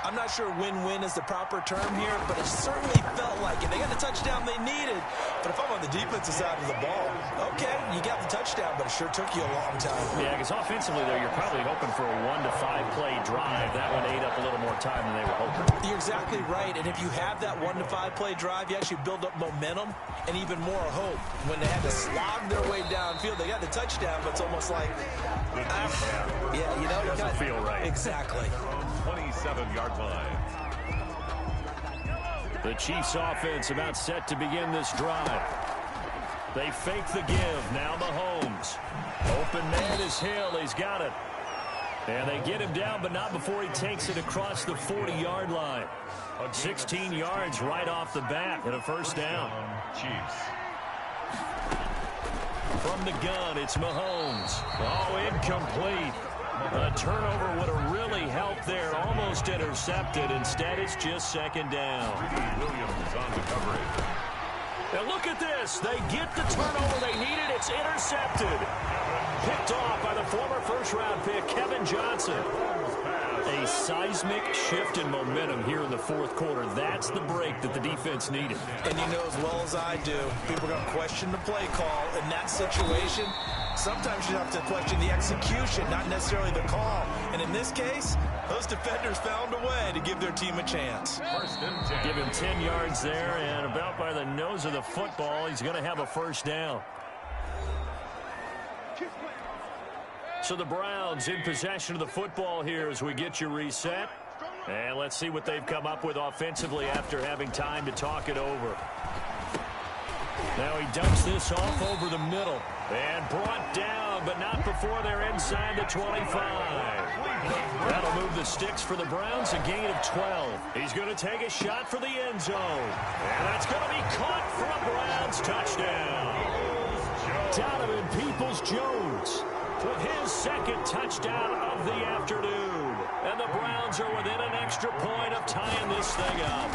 I'm not sure win-win is the proper term here, but it certainly felt like it. They got the touchdown they needed. But if I'm on the defensive side of the ball, okay, you got the touchdown, but it sure took you a long time. Yeah, because offensively, though, you're probably hoping for a 1 to 5 play drive. That one ate up a little more time than they were hoping. You're exactly right, and if you have that 1 to 5 play drive, you actually build up momentum and even more hope. When they had to slog their way downfield, they got the touchdown, but it's almost like, it doesn't feel right. Exactly. 27-yard line. The Chiefs offense about set to begin this drive. They fake the give. Now Mahomes. Open man is Hill. He's got it. And they get him down, but not before he takes it across the 40-yard line. 16 yards right off the bat and a 1st down. Chiefs. From the gun, it's Mahomes. Oh, incomplete. A turnover would have really helped there. Almost intercepted. Instead, it's just 2nd down. Williams on the coverage. And look at this. They get the turnover they needed. It's intercepted. Picked off by the former 1st-round pick, Kevin Johnson. A seismic shift in momentum here in the 4th quarter. That's the break that the defense needed. And you know as well as I do, people are going to question the play call in that situation. Sometimes you have to question the execution, not necessarily the call. And in this case, those defenders found a way to give their team a chance. 1st and 10. Give him 10 yards there, and about by the nose of the football, he's going to have a 1st down. So the Browns in possession of the football here as we get you reset. And let's see what they've come up with offensively after having time to talk it over. Now he dumps this off over the middle. And brought down, but not before they're inside the 25. That'll move the sticks for the Browns, a gain of 12. He's going to take a shot for the end zone. And that's going to be caught for a Browns touchdown. Donovan Peoples-Jones with his 2nd touchdown of the afternoon. And the Browns are within an extra point of tying this thing up.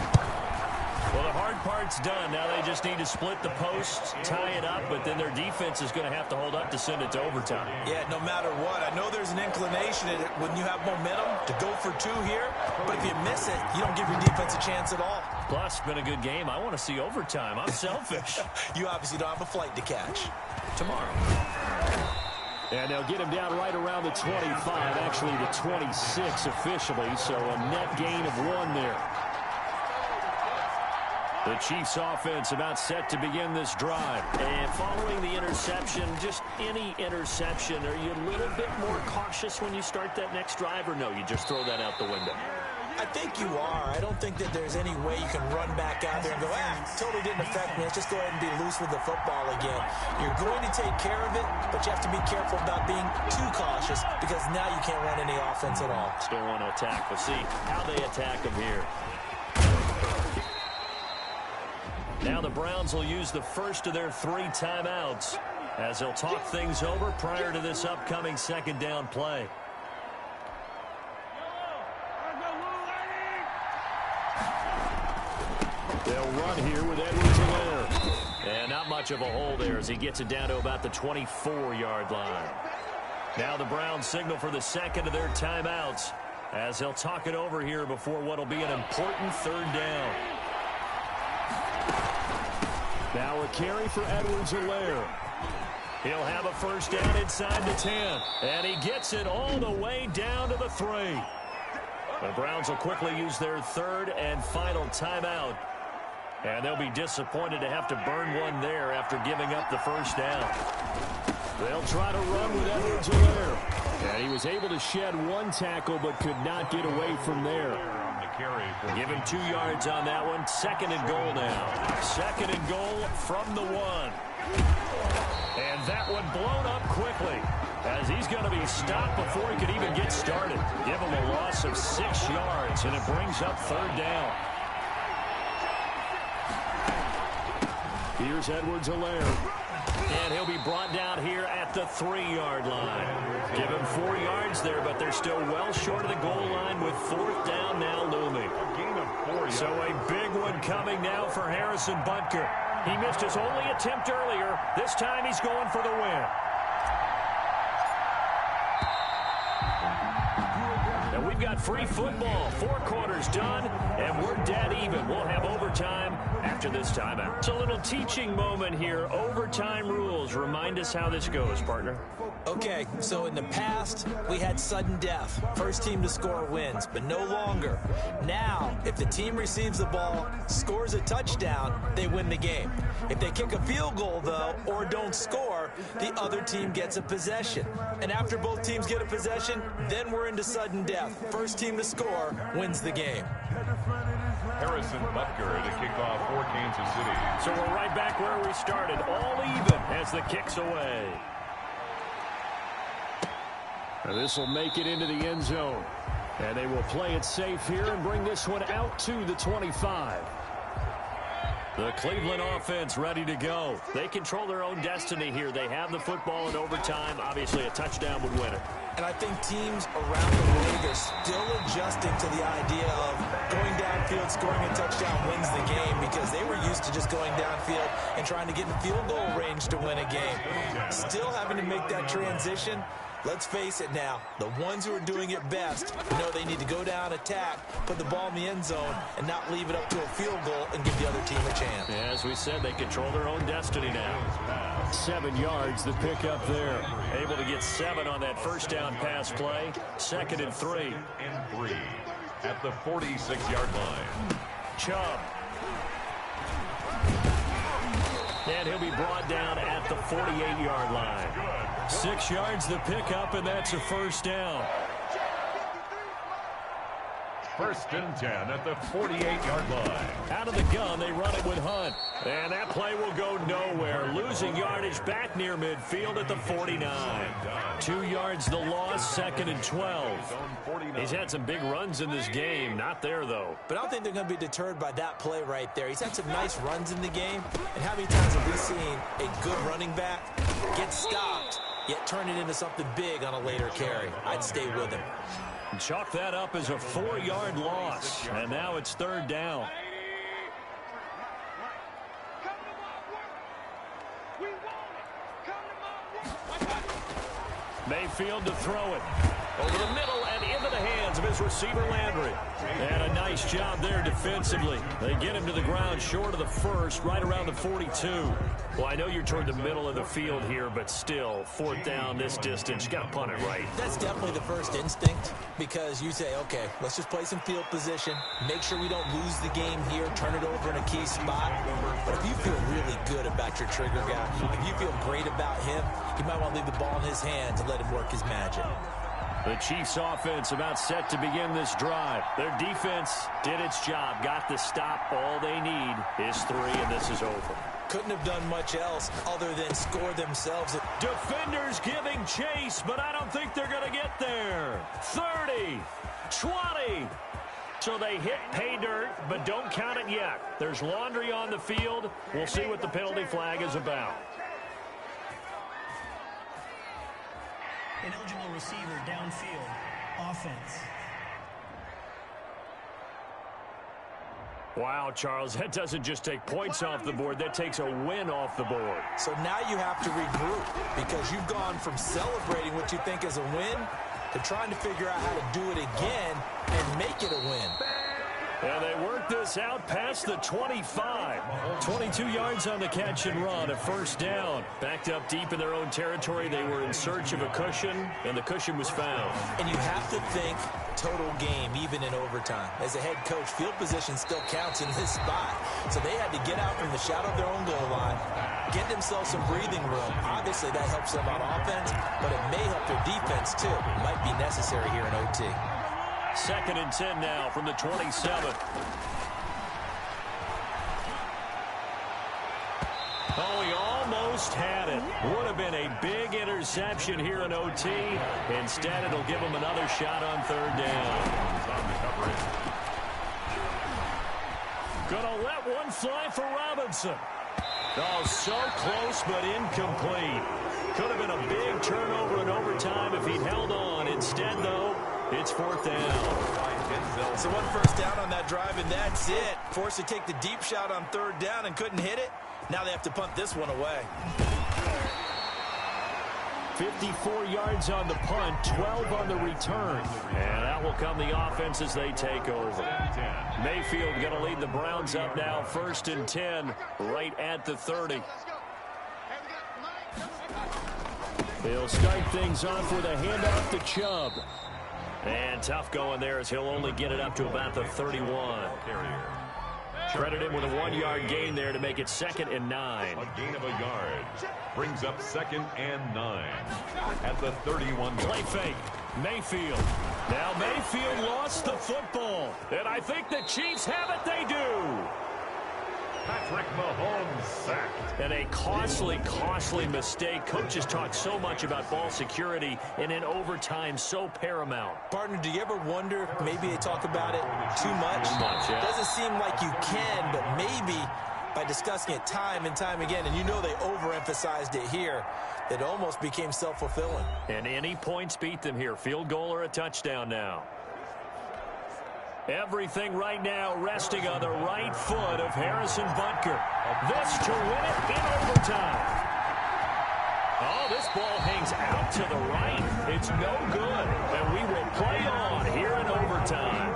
Well, the hard part's done. Now they just need to split the posts, tie it up, but then their defense is going to have to hold up to send it to overtime. Yeah, no matter what. I know there's an inclination when you have momentum to go for 2 here, but if you miss it, you don't give your defense a chance at all. Plus, it's been a good game. I want to see overtime. I'm selfish. You obviously don't have a flight to catch. Tomorrow. And they'll get him down right around the 25, actually the 26 officially, so a net gain of 1 there. The Chiefs offense about set to begin this drive. And following the interception, just any interception, are you a little bit more cautious when you start that next drive, or no, you just throw that out the window? I think you are. I don't think that there's any way you can run back out there and go, totally didn't affect me. Let's just go ahead and be loose with the football again. You're going to take care of it, but you have to be careful about being too cautious because now you can't run any offense at all. Still want to attack. We'll see how they attack them here. Now the Browns will use the first of their 3 timeouts as they'll talk things over prior to this upcoming 2nd down play. They'll run here with Edwards-Helaire. And not much of a hole there as he gets it down to about the 24-yard line. Now the Browns signal for the 2nd of their timeouts as they'll talk it over here before what will be an important 3rd down. Now a carry for Edwards-Helaire. He'll have a 1st down inside the 10. And he gets it all the way down to the 3. The Browns will quickly use their 3rd and final timeout. And they'll be disappointed to have to burn one there after giving up the 1st down. They'll try to run with Edwards-Helaire. And he was able to shed 1 tackle but could not get away from there. Give him 2 yards on that one. 2nd and goal now. 2nd and goal from the 1. And that one blown up quickly as he's going to be stopped before he could even get started. Give him a loss of 6 yards, and it brings up 3rd down. Here's Edwards-Helaire. And he'll be brought down here at the 3-yard line. Give him 4 yards there, but they're still well short of the goal line with 4th down now looming. So a big one coming now for Harrison Butker. He missed his only attempt earlier. This time he's going for the win. And we've got free football. 4 quarters done, and we're dead even. We'll have overtime after this timeout. It's a little teaching moment here. Overtime rules. Remind us how this goes, partner. Okay, so in the past, we had sudden death. First team to score wins, but no longer. Now, if the team receives the ball, scores a touchdown, they win the game. If they kick a field goal, though, or don't score, the other team gets a possession. And after both teams get a possession, then we're into sudden death. First team to score wins the game. Harrison Butker to kick off for Kansas City. So we're right back where we started, all even as the kick's away. And this will make it into the end zone. And they will play it safe here and bring this one out to the 25. The Cleveland offense ready to go. They control their own destiny here. They have the football in overtime. Obviously, a touchdown would win it. And I think teams around the league are still adjusting to the idea of going downfield, scoring a touchdown wins the game, because they were used to just going downfield and trying to get in field goal range to win a game. Still having to make that transition. Let's face it now, the ones who are doing it best know they need to go down, attack, put the ball in the end zone, and not leave it up to a field goal and give the other team a chance. Yeah, as we said, they control their own destiny now. 7 yards, the pickup there. Able to get 7 on that first down pass play. 2nd and 3. And 3 at the 46-yard line. Chubb. And he'll be brought down at the 48-yard line. 6 yards the pickup, and that's a first down. 1st and 10 at the 48-yard line. Out of the gun, they run it with Hunt. And that play will go nowhere. Losing yardage back near midfield at the 49. 2 yards the loss, 2nd and 12. He's had some big runs in this game. Not there, though. But I don't think they're going to be deterred by that play right there. He's had some nice runs in the game. And how many times have we seen a good running back get stopped, yet turn it into something big on a later carry? I'd stay with him. Chalk that up as a 4-yard loss. And now it's 3rd down. Mayfield to throw it. Over the middle and into the hands of his receiver, Landry. And a nice job there defensively. They get him to the ground short of the first, right around the 42. Well, I know you're toward the middle of the field here, but still, 4th down this distance. You got to punt it right. That's definitely the first instinct, because you say, okay, let's just play some field position, make sure we don't lose the game here, turn it over in a key spot. But if you feel really good about your trigger guy, if you feel great about him, you might want to leave the ball in his hands and let him work his magic. The Chiefs offense about set to begin this drive. Their defense did its job, got the stop. All they need is 3, and this is over. Couldn't have done much else other than score themselves. Defenders giving chase, but I don't think they're going to get there. 30, 20. So they hit pay dirt, but don't count it yet. There's laundry on the field. We'll see what the penalty flag is about. Ineligible receiver downfield. Offense. Wow, Charles, that doesn't just take points off the board. That takes a win off the board. So now you have to regroup, because you've gone from celebrating what you think is a win to trying to figure out how to do it again and make it a win. And they work this out past the 25. 22 yards on the catch and run, a first down. Backed up deep in their own territory. They were in search of a cushion, and the cushion was found. And you have to think total game, even in overtime. As a head coach, field position still counts in this spot. So they had to get out from the shadow of their own goal line, get themselves some breathing room. Obviously, that helps them on offense, but it may help their defense, too. It might be necessary here in OT. 2nd and 10 now from the 27. Oh, he almost had it. Would have been a big interception here in OT. Instead, it'll give him another shot on third down. Gonna let one fly for Robinson. Oh, so close but incomplete. Could have been a big turnover in overtime if he'd held on. Instead, though, it's fourth down. So 1 first down on that drive, and that's it. Forced to take the deep shot on third down and couldn't hit it. Now they have to punt this one away. 54 yards on the punt, 12 on the return. And out will come the offense as they take over. Mayfield going to lead the Browns up now, 1st and 10, right at the 30. He'll start things off with a handoff to Chubb. And tough going there as he'll only get it up to about the 31. Credit him with a 1-yard gain there to make it 2nd and 9. A gain of a yard brings up 2nd and 9 at the 31. Play fake. Mayfield. Now Mayfield lost the football. And I think the Chiefs have it. They do. Patrick Mahomes sacked. And a costly mistake. Coaches talk so much about ball security, and in overtime, so paramount. Partner, do you ever wonder, maybe they talk about it too much? Yeah. Doesn't seem like you can, but maybe by discussing it time and time again, and you know they overemphasized it here, it almost became self-fulfilling. And any points beat them here. Field goal or a touchdown now. Everything right now resting on the right foot of Harrison Butker. This to win it in overtime. Oh, this ball hangs out to the right. It's no good. And we will play on here in overtime.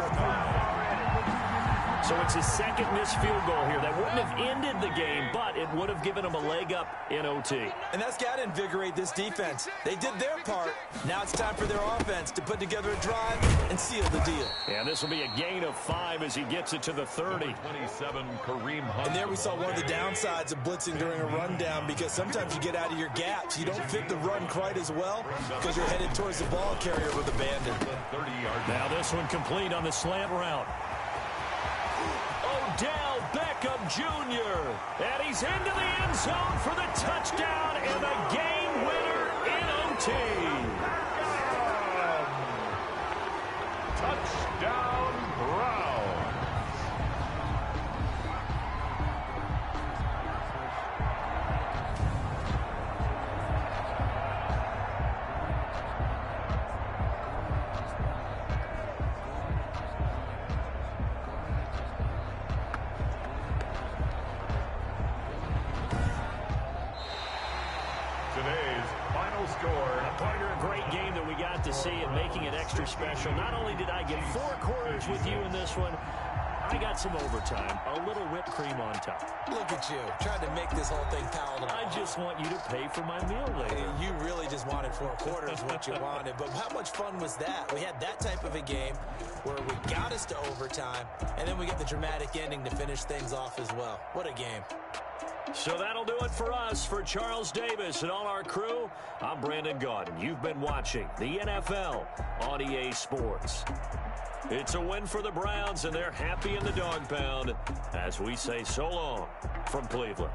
So it's his 2nd missed field goal here. That wouldn't have ended the game, but it would have given him a leg up in OT. And that's got to invigorate this defense. They did their part. Now it's time for their offense to put together a drive and seal the deal. And this will be a gain of 5 as he gets it to the 30. 27, Kareem Hunt. And there we saw one of the downsides of blitzing during a rundown, because sometimes you get out of your gaps. You don't fit the run quite as well because you're headed towards the ball carrier with abandon. Now this one complete on the slant route. Odell Beckham Jr. And he's into the end zone for the touchdown and the game winner in OT. Touchdown, Browns. To see it, making it extra special. Not only did I get 4 quarters with you in this one, I got some overtime, a little whipped cream on top. Look at you, trying to make this whole thing palatable. I just want you to pay for my meal later. You really just wanted 4 quarters what you wanted, but how much fun was that? We had that type of a game where we got us to overtime, and then we get the dramatic ending to finish things off as well. What a game. So that'll do it for us. For Charles Davis and all our crew, I'm Brandon Gaudin. You've been watching the NFL on EA Sports. It's a win for the Browns, and they're happy in the dog pound as we say so long from Cleveland.